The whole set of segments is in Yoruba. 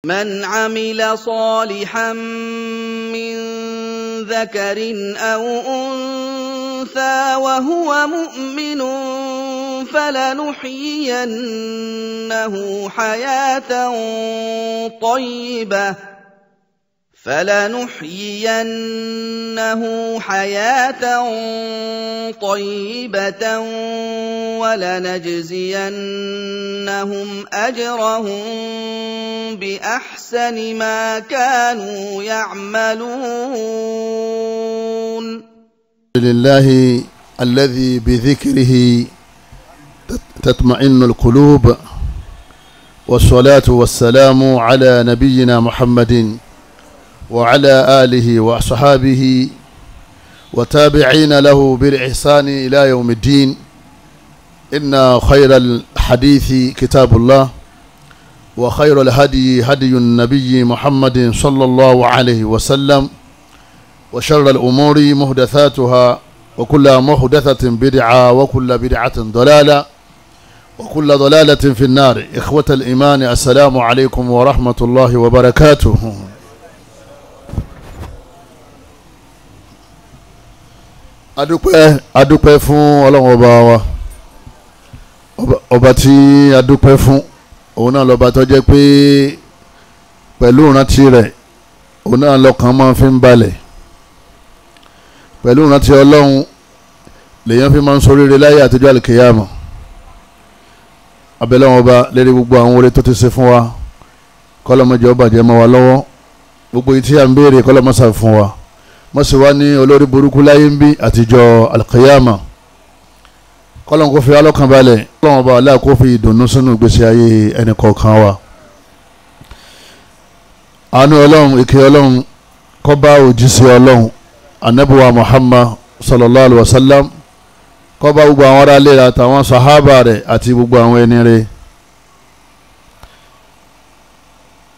من عمل صالحا من ذكر أو أنثى وهو مؤمن فلنحيينه حياة طيبة ولنجزينهم أجرهم بأحسن ما كانوا يعملون. لله الذي بذكره تطمئن القلوب، والصلاة والسلام على نبينا محمد وعلى آله وأصحابه وتابعين له بالإحسان إلى يوم الدين. إن خير الحديث كتاب الله، وخير الهدي هدي النبي محمد صلى الله عليه وسلم، وشر الأمور محدثاتها، وكل محدثة بدعة، وكل بدعة ضلالة، وكل ضلالة في النار. إخوة الإيمان، السلام عليكم ورحمة الله وبركاته. adúpẹ́ fún Ọlọ́run ọba wa, ọba tí adúpẹ́ fún òun náà lọ́ba tó jẹ́ pé pẹ̀lú ìrántí rẹ̀ òun náà lọ́kàn máa fi ń balẹ̀. Pẹ̀lú ìrántí Ọlọ́run lèyàn fi máa ń ṣoríire láyé àtijọ́ àlùkìyàmọ̀. Abẹ́lẹ́wọ̀n ọba lérí gbogbo àwọn oore tó ti ṣe fún wa, kọ́lọ́mọdé ọba jẹ́ mọ́ wa lọ́wọ́. Gbogbo ìtí à ń béèrè kọ́lọ́mọsà fún wa, mọ́ sì wá ní olórí burúkú láyé ń bí àtijọ́ àlùkìyàmọ̀. Kọ́lọ́n kó fi alọ́kàn balẹ̀, kọ́lọ́n ọba aláà kó fi ìdùnnú sínú ìgbésí ayé ẹnì kọ̀ọ̀kan wa. Àánú Ọlọ́run, ìkẹ́ Ọlọ́run kó bá òjíṣẹ́ Ọlọ́run Ànábì wa Muhammad sallallahu alaihi wasallam, kó bá gbogbo àwọn ará ilé rẹ̀ àtàwọn sàhábà rẹ̀ àti gbogbo àwọn ẹni rẹ̀.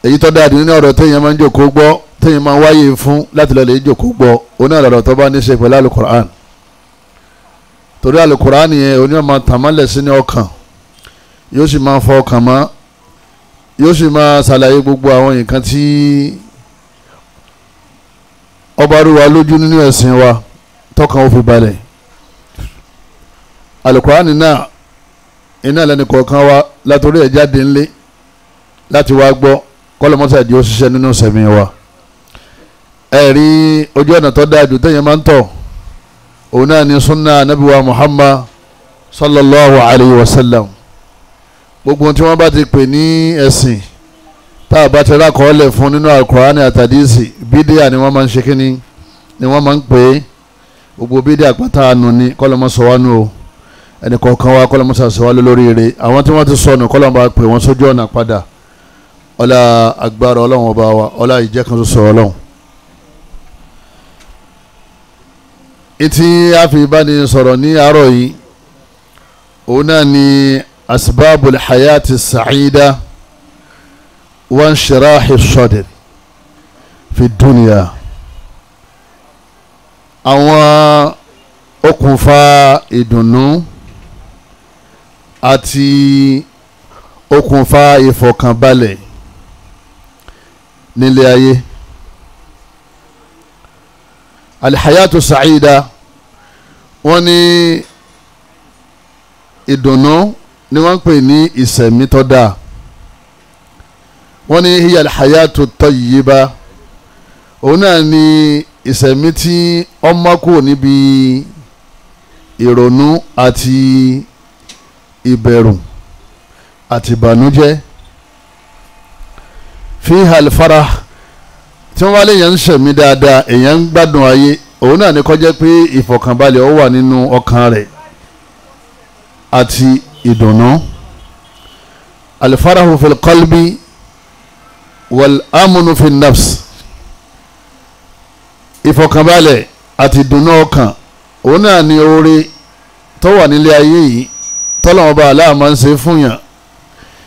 Èyí tó dáa nínú ọ̀rọ̀ téèyàn máa ń jókòó gbọ́, téèyàn máa ń wáyé fún láti lọ lè jókòó gbọ́, oní ọ̀rọ̀ tó bá ní ṣe pẹ̀lú alukur'an. Torí alukur'an yẹn oní ọmọ tàmálẹ̀ sí ní ọkàn, yóò sì máa fọ ọkàn mọ́, yóò sì máa ṣàlàyé gbogbo àwọn nǹkan tí ọba rú wa lójú nínú ẹ̀sìn wa tọkàn ó fi balẹ̀. Alukur'an náà iná lẹ́nu kọ̀ọ̀kan wa látòrí ẹ̀ jáde ńlé láti wá gbọ́, kọ́lọ́mọ́sàdì ó ṣiṣẹ́ nínú sẹ̀mí wa. Ẹ̀rí ojú ọ̀nà tó dáa jù téèyàn máa ń tọ̀ òun náà ni sunna Ànábì wa Muhammad sallallahu alayhi wa sallam. Gbogbo tí wọ́n bá ti pè ní ẹ̀sìn tá a bá ti rákọọ́lẹ̀ fún nínú Al-Qur'ani àtàdísì, bídíà ni wọ́n máa ń ṣe kíní ni wọ́n máa ń pè é. Gbogbo bídíà pátá àánú ni, kọ́lọ́mọ́sọ wa nù o. Ẹnì kọ̀ọ̀kan wa kọ́lọ́mọ́sọ sọ wá lórí rẹ̀. Àwọn tí wọ́n ti sọnù kọ́lọ́mọ́ pè wọ́n sójú ọ̀nà padà. Ọlá agbára Ọlọ́run ọba wa, ọlá ìjẹ́kan ṣoṣo Ọlọ́run. Ìtí a fi bá ní sọ̀rọ̀ ní àárọ̀ yìí òun náà ni asbabul hayati sa'ida wa inshirahi sadr fi dunya. Àwọn okùnfà ìdùnnú àti okùnfà ìfọ̀kànbalẹ̀ nílé ayé. Alhayatu sa'ida, wọ́n ní ìdùnnú ni wọ́n pè ní ìsẹ̀mí tó dáa. Wọ́n ní hiya alhayatu tayyiba, òun náà ni ìsẹ̀mí tí ọmọ kò níbi ìrònú àti ìbẹ̀rù àti ìbànújẹ́. Fiha alfarah, tí wọ́n wá lè yẹn ń ṣẹ̀mí dáadáa, èèyàn ń gbádùn ayé, òun náà ní kó jẹ́ pé ìfọ̀kànbalẹ̀ ó wà nínú ọkàn rẹ̀ àti ìdùnnú. Alfarahu fil qalbi wal amnu fil nafs, ìfọ̀kànbalẹ̀ àti ìdùnnú ọkàn òun náà ní oore tó wà nílé ayé yìí tọ́lọ́wọ́n bá aláà máa ń ṣe fún yàn,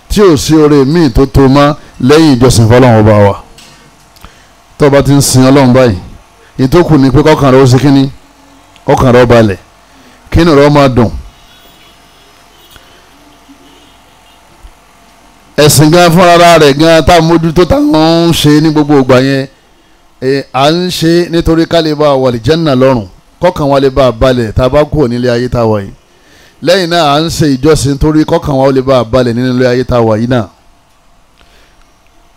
tí ò sí oore míì tó tó mọ́ lẹ́yìn ìjọsìn fọlọ́wọ́n bá wa. Tó bá ti ń sin Ọlọ́run báyìí, ìtókù ni pé kọ́kàn rẹ̀ ó ṣe kíní, kọ́kàn rẹ̀ ó balẹ̀, kínú rẹ̀ ó máa dùn. ẹ̀sìn gan fúnra rẹ̀ gan tá a mójútó táwọn ń ṣe ní gbogbo ìgbà yẹn à ń ṣe nítorí ká lè bá wà àlìjánnà lọ́rùn kọ́kàn wa lè bá a balẹ̀ tá a bá kúrò nílé ayé tá a wà yìí lẹ́yìn náà à ń ṣe ìjọsìn torí kọ́kàn wa lè bá a balẹ̀ nílé ayé tá a wà yìí náà.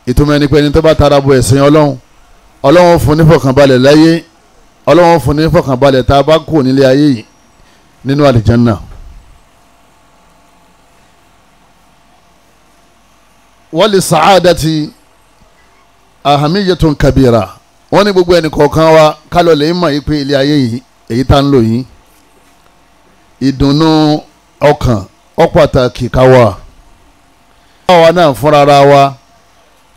ìtumọ̀ ẹni pé ẹni tó bá tara bo ẹ̀sìn ọlọ́run fún ní fọkànbalẹ̀ láyé ọlọ́run fún ní fọkànbalẹ̀ tá a bá kúrò nílé ayé yìí nínú àlìjánnà. wọ́n lè sàádàtì ahamiyatun kabira wọ́n ní gbogbo ẹnì kọ̀ọ̀kan wa kálọ̀ lè mọ̀ yí pé ilé ayé yìí èyí tá ń lò yìí ìdùnnú ọkàn ó pàtàkì káwa náà fúnra ra wa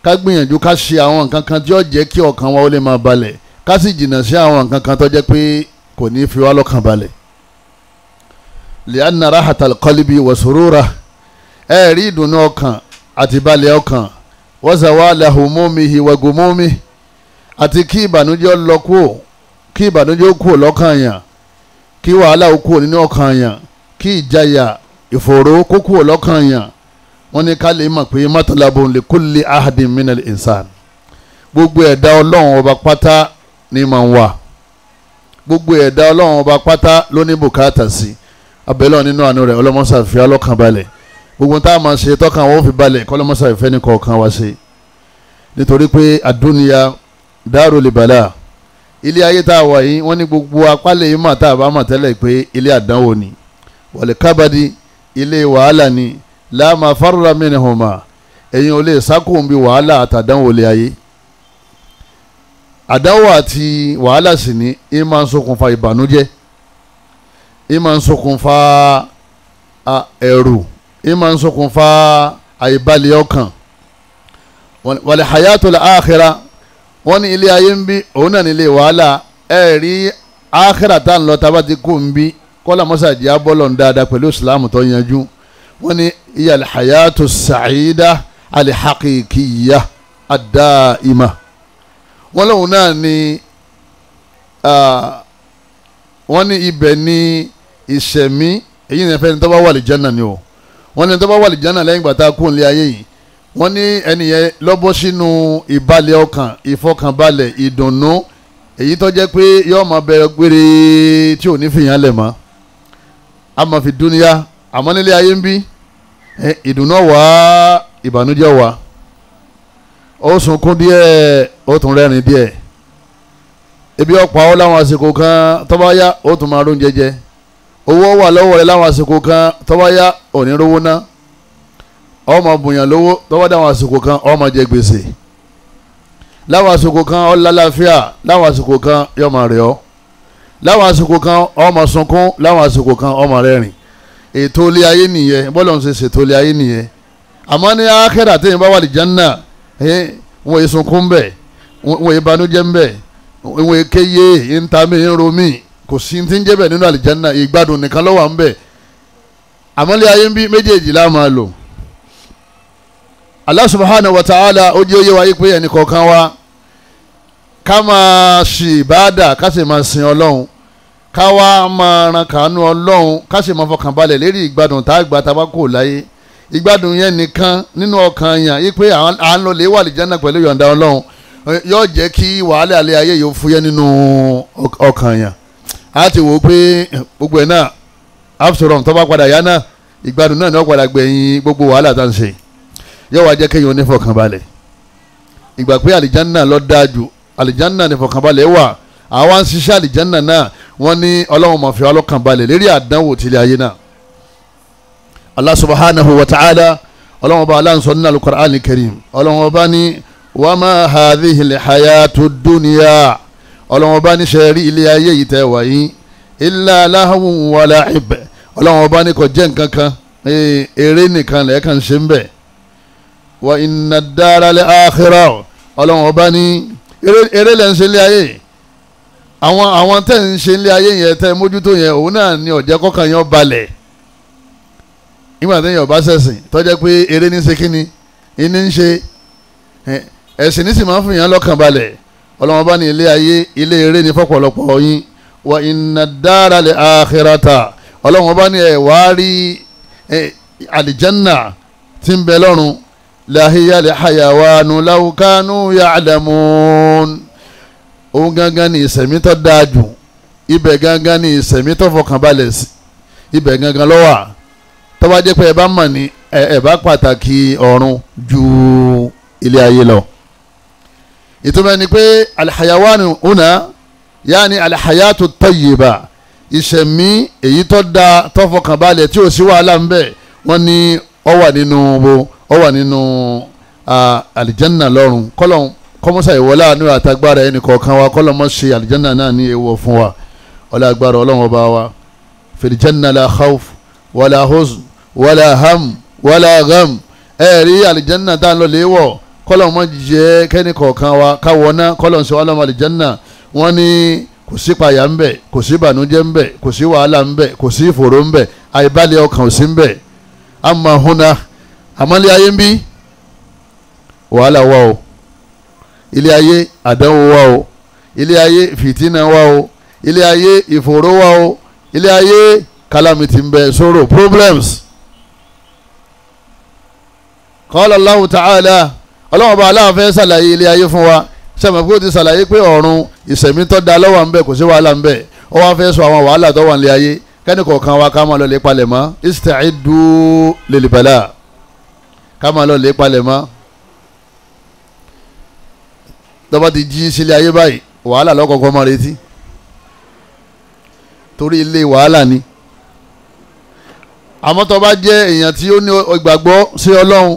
ká gbìyànjú ká ṣe àwọn nǹkan kan tí ó jẹ́ kí ọkàn wa ó lè máa balẹ̀ ká sì jìnnà sí àwọn nǹkan kan tó jẹ́ pé kò ní fi wá lọ́kàn balẹ̀. li'anna rahatal qalbi wa surura rí ìdùnnú ọkàn àti balẹ̀ ọkàn wa zawala humumihi wa gumumihi àti kí ìbànújẹ́ lọ kúò kí ìbànújẹ́ kúò lọ́kàn yàn kí wàhálà ó kúò nínú ọkàn yàn kí ìjayà ìfòòró kó kúò lọ́kàn yàn wọ́n ní ká lè mọ̀ pé matlabun li kulli ahadin minal insan gbogbo ẹ̀dá ọlọ́run ọba pátá ní máa ń wà gbogbo ẹ̀dá ọlọ́run ọba pátá ló ní bùkátà sí abẹ́lẹ́ nínú àánú rẹ̀ ọlọ́mọṣà fi ọlọ́kàn balẹ̀ gbogbo tá a máa ṣe tọ́kàn wọn ó fi balẹ̀ kọ́lọ́mọṣà ìfẹ́ ní kọ̀ọ̀kan wá ṣe nítorí pé àdúnìyà darul bala ilé ayé tá a wà yìí wọ́n ní gbogbo apálẹ̀ yìí mà tá a bá mà tẹ́lẹ̀ pé ilé àdánwò ni wal kabadi ilé wàhálà ni la mafarra minhuma ẹ̀yin ò lè sákòó bí wàhálà àtàdánwò lé ayé àdánwò àti wàhálà sì ní í máa ń ṣokùnfà ìbànújẹ́ í máa ń ṣokùnfà ẹ̀rù í máa ń ṣokùnfà àìbalẹ̀ ọkàn wal hayatul akhirah wọ́n ní ilé ayé ń bí òun náà nílé wàhálà rí akhirah tá à ń lọ tábà ti kú ń bí kọ́lá mọ́sàdì abọ́lọ̀ ń dáadáa pẹ̀lú ìsìlámù tó yanjú wọ́n ní iya alhayatu sa'ida alhaqiqiyya ad-da'ima wọ́n lóun náà ni wọ́n ní ibẹ̀ ní ìṣẹ̀mí èyí ní ẹ̀fẹ́ ní tó bá wà lìjánà ni o wọ́n ní tó bá wà lìjánà lẹ́yìn gbàtà kún ilé ayé yìí wọ́n ní ẹnìyẹn lọ́bọ́ sínú ìbalẹ̀ ọkàn ìfọkànbalẹ̀ ìdùnnú èyí tó jẹ́ pé yóò máa bẹ̀rẹ̀ gbére tí ò ní fìyàn lẹ̀ mọ́ a máa fi dúníyà àmọ́ nílé ayé ń bí ìdùnnú wá ìbànújẹ́ wá ó sunkún díẹ̀ ó tún rẹ́rìn díẹ̀ ebi ọ̀pá ó láwọn àsìkò kan tó bá yá ó tún máa rún jẹjẹ owó wà lọ́wọ́ rẹ̀ láwọn àsìkò kan tó bá yá ò ní rówó ná ó máa bùyàn lówó tó bá dáwọn àsìkò kan ó máa jẹ gbèsè láwọn àsìkò kan ó lálàáfíà láwọn àsìkò kan yóò máa rẹ̀ ọ́ láwọn àsìkò kan ó máa sunkún láwọn àsìkò kan ó máa rẹ́rìn ètò ilé ayé nìyẹn bọ́lá ń ṣe ṣètò ilé ayé nìyẹn àmọ́ ní àkhírà téèyàn bá wà ní Jánnà wọ́n yé sunkún bẹ́ẹ̀ wọ́n yé banújẹ́ bẹ́ẹ̀ wọ́n yé kéye ntàmí nromi kò sí ti ń jẹ́ bẹ́ẹ̀ nínú àlìjánnà ìgbádùn nìkan ló wà ń bẹ̀ àmọ́ ilé ayé ń bí méjèèjì la máa lò. Allah subhanahu wa ta'ala ó jẹ́ òye wáyé pé ẹnì kọ̀ọ̀kan wa ká máa ṣe ìbáàdà ká sì máa sin Ọlọ́run ká wá máa ran kàánú Ọlọ́run ká sì máa fọkàn balẹ̀ lérí ìgbádùn tá a gbà tá a bá kò láyé ìgbádùn yẹn nìkan nínú ọkàn yàn yí pé à ń lọ lè wà lìjánà pẹ̀lú yọ̀ǹda Ọlọ́run yóò jẹ́ kí wàhálà alẹ́ ayé yóò fúyẹ́ nínú ọkàn yàn á ti wò ó pé gbogbo ẹ̀ náà absalom tó bá padà yá náà ìgbádùn náà ni wọ́n padà gbẹ̀yìn gbogbo wàhálà tá à ń ṣe yóò wá jẹ́ kéèyàn onífọkànbalẹ̀ ìgbà pé àlìjánà ló dáa jù àlìjánà ní fọkànbalẹ̀ wà àwọn ń ṣiṣẹ́ àlìjánà náà wọ́n ní Ọlọ́run máa fi ọlọ́kànbalẹ̀ lérí àdánwò tilẹ̀ ayé náà. Allah subhanahu wa ta'ala Ọlọ́run ọba aláǹsọ nínú al-Qur'an al-Karim Ọlọ́run ọba ní wa ma hadhihi al-hayatu ad-dunya Ọlọ́run ọba ní sẹ́rí ilé ayé yìí tẹ́ wáyé illa lahwun wa la'ib Ọlọ́run ọba ní kò jẹ́ nǹkan kan eré nìkan lẹ́ẹ̀kan ṣe ń bẹ̀ wa inna ad-dara al-akhirah Ọlọ́run ọba ní eré lẹ́ ń ṣe ilé ayé àwọn tẹ́ ń ṣe ilé ayé yẹn tẹ́ mójútó yẹn òun náà ni ó jẹ́ kọ́kàn yẹn balẹ̀ ìgbà téèyàn bá ṣẹ̀sìn tọ́jẹ́ pé eré ní ṣe kíni iní ń ṣe ẹ̀sìn ní sì máa ń fún yàn lọ́kàn balẹ̀ Ọlọ́run bá ní ilé ayé ilé eré ní fọ́pọ̀lọpọ̀ yín wa inna ad-dara al-akhirata Ọlọ́run bá ní ẹ̀ wá rí àlìjánà tí ń bẹ lọ́run lahiya lihayawanu law kanu ya'lamun. òun gangan ni ìsẹ̀mí tó dáa jù, ibẹ̀ gangan ni ìsẹ̀mí tó fọkànbalẹ̀ sí, ibẹ̀ gangan ló wà. tó bá jẹ́ pé ẹ bá mọ̀ ní ẹ bá pàtàkì ọ̀run ju ilé ayé lọ. ìtumọ̀ ni pé alihayawanu una yaani alihayatu tayyiba, ìsẹ̀mí èyí tó dáa tó fọkànbalẹ̀ tí ò sí wàhálà ń bẹ, wọ́n ní ó wà nínú alijanna lọ́run. kọ́lọ́n kọ́mọ́sá ìwọlá àánú àtagbára ẹnì kọ̀ọ̀kan wa kọ́lọ́mọ́ ṣe alijanna náà ní èèwọ̀ fún wa. ọlá agbára ọlọ́run ọba wa. fil janna la khawf wala huzn wala ham wala gham. rí alijanna tá à ń lọ léwọ̀ kọ́lọ́mọ́ jẹ́ kẹ́nì kọ̀ọ̀kan wa káwọ́ náà kọ́lọ́n ṣe wà lọ́mọ alijanna. wọ́n ní kò sí payà ń bẹ, kò sí ìbànújẹ́ ń bẹ, kò sí wàhálà ń bẹ, kò sí ìfòró ń bẹ, àìbalẹ̀ ọkàn ò sí ń bẹ. amma huna àmọ́lé ayé ń bí wàhálà wà o, ilé ayé àdánwò wà o, ilé ayé fìtínà wà o, ilé ayé ìfòró wà o, ilé ayé calamity ń bẹ, sorrow, problems. qala Allahu ta'ala, ọlọ́wọ́n bá aláàfẹ́ ṣàlàyé ilé ayé fún wa. sẹ́mi kó ti ṣàlàyé pé ọ̀run ìsẹ̀mí tó da lọ́wọ́ ń bẹ, kò sí wàhálà ń bẹ. ó wá fẹ́ sọ àwọn wàhálà tó wà nílé ayé kẹ́ni kọ̀ọ̀kan wa ká máa lọ lè palẹ̀ mọ́. ista'iddu lil bala, ká máa lọ lè palẹ̀ mọ́. tọ́ba ti jí sílé ayé báyìí wàhálà lọ́kọ̀ọ̀kan máa retí, torí ilé wàhálà ni. àmọ́ tọ́ba jẹ́ èèyàn tí ó ní ìgbàgbọ́ sí Ọlọ́run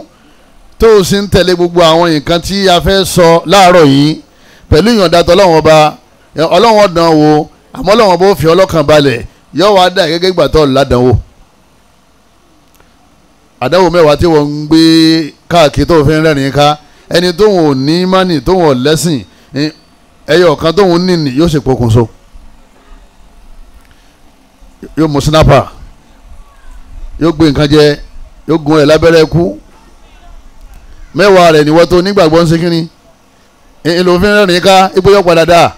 tó o sì ń tẹ̀lé gbogbo àwọn nǹkan tí a fẹ́ sọ láàárọ̀ yìí pẹ̀lú ìyọ̀ǹda tọ́lọ́run ọba, Ọlọ́run ọ̀dàn wo àmọ́ Ọlọ́run ọba ó fi ọlọ́kàn balẹ̀, yóò wá dà gẹ́gẹ́ gbà tó ládàáwò. àdánwò mẹ́wàá tí wọ́n ń gbé káàkiri tó fi ń rẹ́rìn ká, ẹni tóun ò ní mánì tóun ò lẹ́sìn, ẹyọ kan tóun nìní yóò ṣe pokùnso, yóò mú snapper, yóò gbé nǹkan jẹ, yóò gun rẹ̀ lábẹ́rẹ́ kú. mẹ́wàá rẹ̀ níwọ́ tó nígbàgbọ́ ń ṣe kínní ìlò fi ń rẹ́rìn ká ipò yóò padà dáa.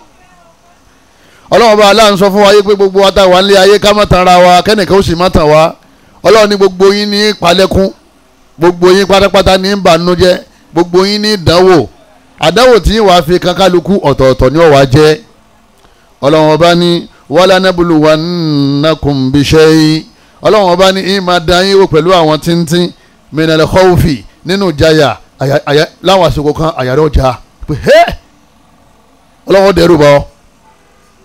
ọlọ́run bá aláǹ sọ fún wa yé pé gbogbo wa tá wà nílé ayé ká má tan ara wa, kẹ́nìkan ó sì má tàn wá. ọlọ́run ní gbogbo yín ní palẹ́kún, gbogbo yín pátápátá ní ìbànújẹ́, gbogbo yín ní ìdánwò. àdánwò tí wàá fi kan kálukú ọ̀tọ̀ọ̀tọ̀ ni ó wàá jẹ́. ọlọ́run ọba ní wala nabluwannakum bishay'in, ọlọ́run ọba ní ìmọ̀ dán yín wò pẹ̀lú àwọn tíntín minal khawfi, nínú jaya láwọn àsìkò kan àyàrá ọjà pé ọlọ́run dẹrù bọ́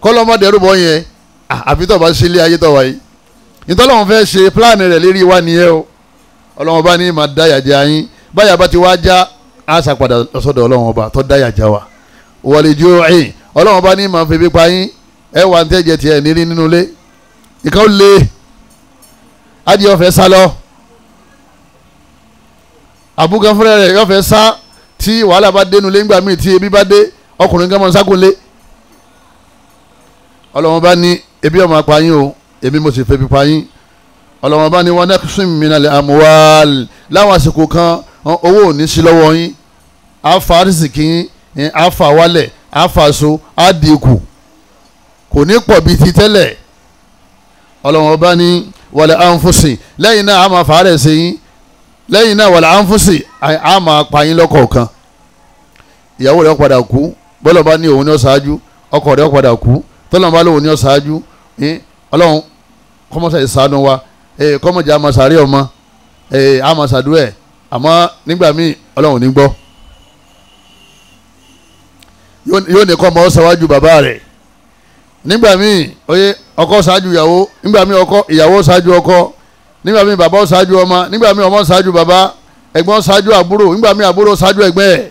kọ́lọ́mọ dẹrù bọ́ yẹn àfi tó bá sílé ayé tó wáyé. ìtọ́lọ́run fẹ́ ṣe pílánì rẹ̀ lérí wa nìyẹn o. ọlọ́run bá ní máa dáyà já yín, báyà bá ti wá já á sàpadà lọ́sọ̀dọ̀ ọlọ́run ọba tó dáyà já wa. wọlé jó ẹ̀yìn ọlọ́run bá ní máa fi bí pa yín, ẹ wà ní tẹ́jẹ̀ tiẹ̀ nírí nínú ilé. ìkan ó lé adìẹ ọ̀fẹ́ sá lọ, àbúgan fúnra rẹ̀ yóò fẹ́ sá tí wàhálà bá dénú lé ńgbà míì tí ebi bá dé ọkùnrin kan máa sákòó lé. ọlọ́run bá ní ebi ọmọ apá yín o, èmi mo sì fẹ́ fi pa yín. ọlọ́run bá ní wọn naqsim minal amwal, láwọn àsìkò kan owó ò ní sí lọ́wọ́ yín, àfa àrísìkí yín àfa wálẹ̀ àfa so àdínkù, kò ní pọ̀ bíi ti tẹ́lẹ̀. ọlọ́run bá ní wala anfusi, lẹ́yìn náà a máa fàárẹ̀ sí yín, lẹ́yìn náà wala anfusi a máa pa yín lọ́kọ̀ọ̀kan. ìyàwó rẹ̀ padà kú, bọ́lọ̀ bá ní òun ní ó ṣáájú, ọkọ rẹ̀ padà kú, tọ́lọ̀ bá lóun ní ó ṣáájú. ọlọ́run kọ́mọ́sá ìsànú wa, kọ́mọ̀jà àmàṣàrí ọmọ àmàṣàdú ẹ̀, àmọ́ nígbà míì ọlọ́run ní gbọ́. yóò ní kọ́ ọmọ ó ṣáájú bàbá rẹ̀, nígbà míì ọkọ ṣáájú ìyàwó, nígbà míì ìyàwó ṣáájú ọkọ, nígbà míì bàbá ṣáájú ọmọ, nígbà míì ọmọ ṣáájú bàbá, ẹ̀gbọ́n ṣáájú àbúrò, nígbà míì àbúrò ṣáájú ẹ̀gbẹ́ ẹ̀.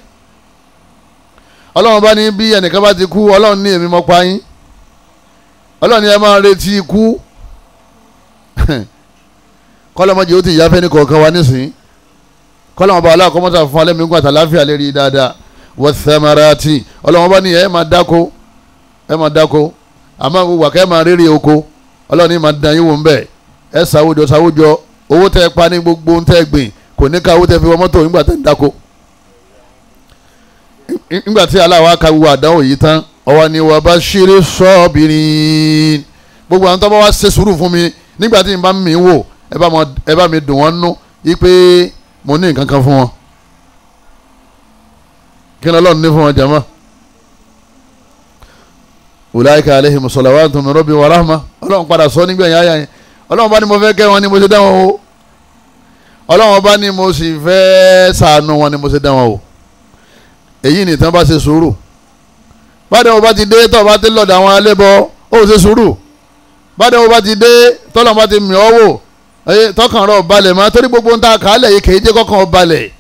ọlọ́run bá ní bí ẹnìkan bá ti kú, ọlọ́run ní èmi mọ́ pa yín, ọlọ́run ní ẹ máa retí ikú. kọ́lọ́mọdé ó ti yá fẹ́ni kọ̀ọ̀kan wa nísìnyí, kọ́lọ́mọba aláàkọ́mọ́sá fún alẹ́ mi gbà tà láfíà lérí dáadáa. wathamarati, ọlọ́run bá ní ẹ máa dáko, àmọ́ gbogbo àkẹ́ máa rírì oko, ọlọ́run ní máa dán yín wò ń bẹ̀, ẹ ṣàwùjọ owó tẹ́ pa ní gbogbo ń tẹ́ gbìn kò ní ká owó tẹ́ fi wọ mọ́tò nígbà tẹ́ ń dáko. nígbà tí aláwa ka gbogbo àdánwò yìí tán, ọwọ́ ni wà bá ṣeré sọ́ọ̀bìrín, gbogbo àwọn tó bá wá ṣe sùúrù fún mi nígbà tí n bá mi wò ẹ bá mi dùn wọ́n nú yí pé mo ní nǹkan kan fún wọn. kí ni Ọlọ́run ní fún wọn jama ulaika alayhim salawatun min rabbi wa rahma Ọlọ́run padà sọ nígbẹ̀yìn ayá yẹn Ọlọ́run bá ní mo fẹ́ kẹ́ wọn ni mo ṣe dá wọn o Ọlọ́run bá ní mo sì fẹ́ ṣàánú wọn ni mo ṣe dá wọn o èyí ni tán bá ṣe sùúrù báde wọn bá ti dé tọ́ bá ti lọ́dọ̀ àwọn alẹ́bọ ó ṣe sùúrù báde wọn bá ti dé tọ́lọ́ bá ti mì ọ́ wò tọkàn rọ̀ balẹ̀ mọ́ torí gbogbo ń ta kàálẹ̀ yìí kì í jẹ́ kọ́kàn balẹ̀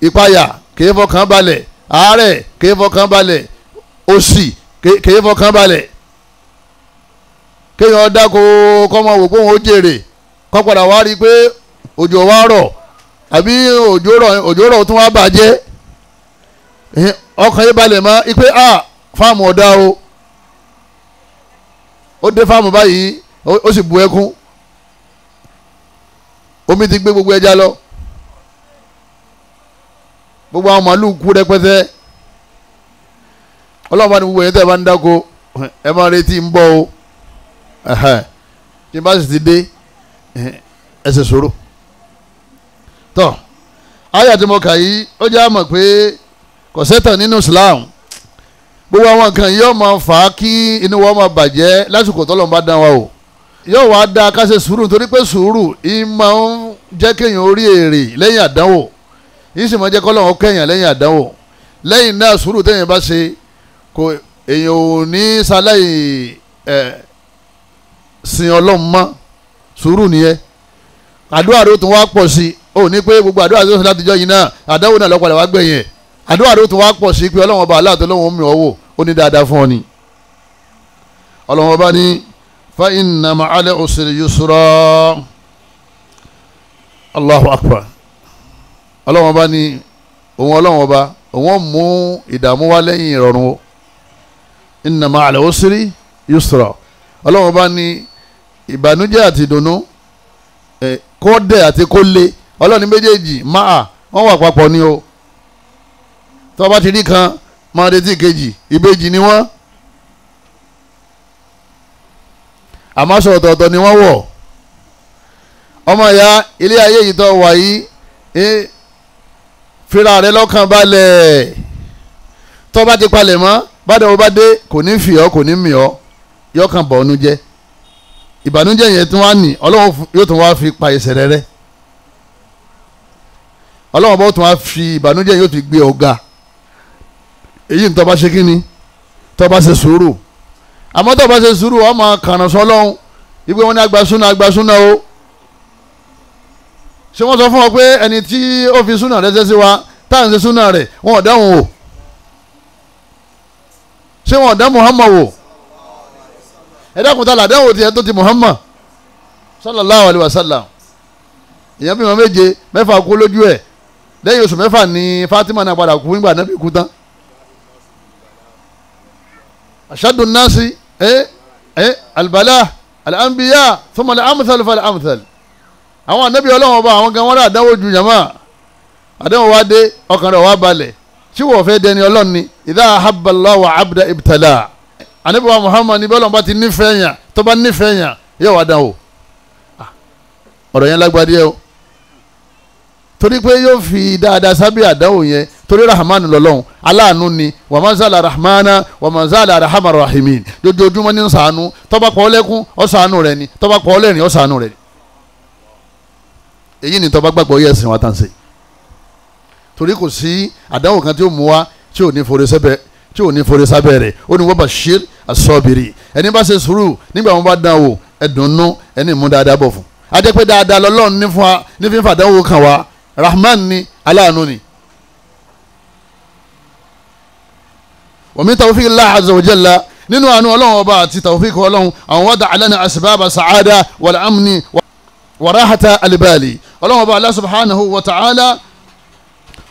ìpayà kì í fọkàn balẹ̀ àárẹ̀ kì í fọkàn balẹ̀ òṣì kì í fọkàn balẹ̀ kéèyàn dáko kọ́mọ wò pé òun ó jèrè kọ́ padà wá rí i pé òjò wá rọ̀ àbí òjò rọ̀ tún wá bàjẹ́ ọkàn yìí balẹ̀ mọ́ ipe fáàmù ọ̀dà o ó dé fáàmù báyìí ó sì bu ẹkún omi ti gbé gbogbo ẹja lọ gbogbo àwọn màálùú kú rẹpẹtẹ ọlọ́run bá ní gbogbo yẹn tẹ́ ẹ bá ń dáko ẹ máa retí ń bọ̀ o tí n bá sì ti dé ẹ ṣe sùúrù tọ́ àyà tí mo kà yìí ó jẹ́ àmọ̀ pé kò sẹ́tàn nínú Islam gbogbo àwọn nǹkan yìí yóò máa fà á kí inú wa máa bàjẹ́ lásìkò tọ́lọ́run bá dán wa o yóò wá dáa ká ṣe sùúrù nítorí pé sùúrù yìí máa ń jẹ́ kéèyàn orí èrè lẹ́yìn àdánwò yìí sì máa jẹ́ kọ́lọ́run kẹ́yàn lẹ́yìn àdánwò lẹ́yìn náà sùúrù téèyàn bá ṣe kò èèyàn ò ní sáláì sin Ọlọ́run mọ́ sùúrù nìyẹn àdúrà rẹ̀ ó tún wá pọ̀ sí i ó ní pé gbogbo àdúrà tó ṣe látijọ́ yìí náà àdánwò náà lọ́pàdà wá gbẹ̀yìn àdúrà rẹ̀ ó tún wá pọ̀ sí i pé Ọlọ́run ọba aláàtọ̀ lọ́wọ́ mi ọ̀wọ́ ó ní dáadáa fún ọ ni Ọlọ́run ọba ní fa inna ma'al usri yusra Allahu akbar Ọlọ́run ọba ní Ọlọ́run ọba òun mú ìdààmú wá lẹ́yìn ìrọ̀rùn o inna ma'al usri yusra Ọlọ́run ọba ní ìbànújẹ́ àti ìdùnnú kó dẹ̀ àti kó le Ọlọ́run méjèèjì máa wọ́n wà papọ̀ ni o tó bá ti rí kan máa retí kejì ìbejì ni wọ́n àmọ́ sọ ọ̀tọ̀ọ̀tọ̀ ni wọ́n wọ̀ ọmọ ìyá ilé ayé yìí tó wà yìí fira rẹ lọ́kàn balẹ̀ tó bá ti palẹ̀ mọ́ bàdé wo bá dé kò ní fi ọ́ kò ní mì ọ́ yọkàn bọ̀ ọ́nú jẹ́ ìbànújẹ́ yẹn tún wá ní Ọlọ́run yóò tún wá fi pa ẹsẹ̀ rẹ rẹ́ Ọlọ́run bó tún wá fi ìbànújẹ́ yóò fi gbé ọ̀gá èyí ní tó bá ṣe kí ni tó bá ṣe sùúrù àmọ́ tó bá ṣe sùúrù wọ́n máa kànáà sọ Ọlọ́run ìgbé wọn ní agbásúná o ṣé wọ́n sọ fún ọ pé ẹni tí ó fi súnà rẹ̀ ṣe sí wa táà ń ṣe súnà rẹ̀ wọn ò dáhùn o ṣé wọn ò dá Muhammad wò ẹ̀dàkùn tá làdáwò tiẹ̀ tó ti Muhammad sallallahu alayhi wa sallam èèyàn bímọ méje mẹ́fà kú lójú ẹ̀ lẹ́yìn oṣù mẹ́fà ní Fatima náà padà kú nígbà náà bí kú tán ashaddu nasi albala al-anbiya thumma al-amthal fal-amthal àwọn ànábì Ọlọ́run ọba àwọn gan wọn rà àdánwò ju yàmá àdánwò wá dé ọkàn rẹ̀ wá balẹ̀ tí wọ́n fẹ́ dẹni Ọlọ́run ni idha ahabba Allahu abda ibtala ànábì wa Muhammad ní bọ́lọ̀ bá ti nífẹ̀ẹ́ yàn tó bá nífẹ̀ẹ́ yàn yóò wá dánwò ọ̀rọ̀ yẹn lágbádé o torí pé yóò fi dáadáa sábẹ́ àdánwò yẹn torí rahman lọ́lọ́run aláàánú ni wa man zala rahmana wa man zala rahman rahimin dojoojúmọ́ ní ṣàánú tó bá pọ̀ lẹ́kún ó ṣàánú rẹ̀ ni tó bá pọ̀ lẹ́rìn ó ṣàánú rẹ̀ ni èyí ni tó bá gbàgbọ́ yẹ ẹ̀sìn wa tán ṣe torí kò sí àdánwò kan tí ó mú wa tí ò ní forí sábẹ́ rẹ̀ ó ní wa bashir as-sabiri ẹni bá ṣe sùúrù nígbà wọn bá dán wò ẹ̀dùnnú ẹni mú dáadáa bọ̀ fún ajẹ́ pé dáadáa lọ́lọ́run ní fún wa ní fífa àdánwò kan wa rahman ni aláàánú ni. wa min tawfiq Allah azza wa jalla nínú àánú ọlọ́run ọba àti tawfiq ọlọ́run àwọn wada'a lana asbaba sa'ada wal amni wa rahata al-bali ọlọ́run ọba Allah subhanahu wa ta'ala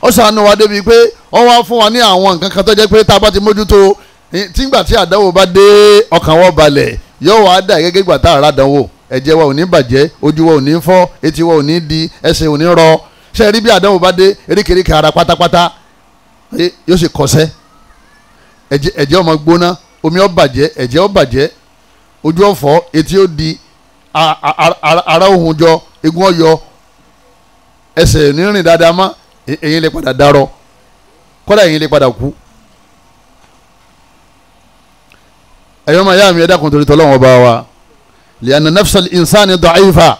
ó ṣàánú wa débi pé ó wá fún wa ní àwọn nǹkan kan tó jẹ́ pé tá a bá ti mójútó tígbà tí àdánwò bá dé ọkàn wa balẹ̀ yóò wá dà gẹ́gẹ́ gbà tá a rà dánwò ẹ̀jẹ̀ wa ò ní bàjẹ́ ojú wa ò ní fọ́ etí wa ò ní di ẹsẹ̀ ò ní rọ ṣe rí bí àdánwò bá dé eríkèéríkèé ara pátápátá yóò sì kọsẹ́ ẹ̀jẹ̀ ó máa gbóná omi ó bàjẹ́ ẹ̀jẹ̀ ó bàjẹ́ ojú ó fọ́ etí ó di ara òhun jọ egun ó yọ ẹsẹ̀ ní rìn dáadáa mọ́ èyí lè padà dárọ kọ́dà yín lè padà kú. ẹ̀yọ́ máa yá mi ẹ̀dá kan torí tọ́lọ́wọ́n bá wa li'anna nafsal insani da'ifa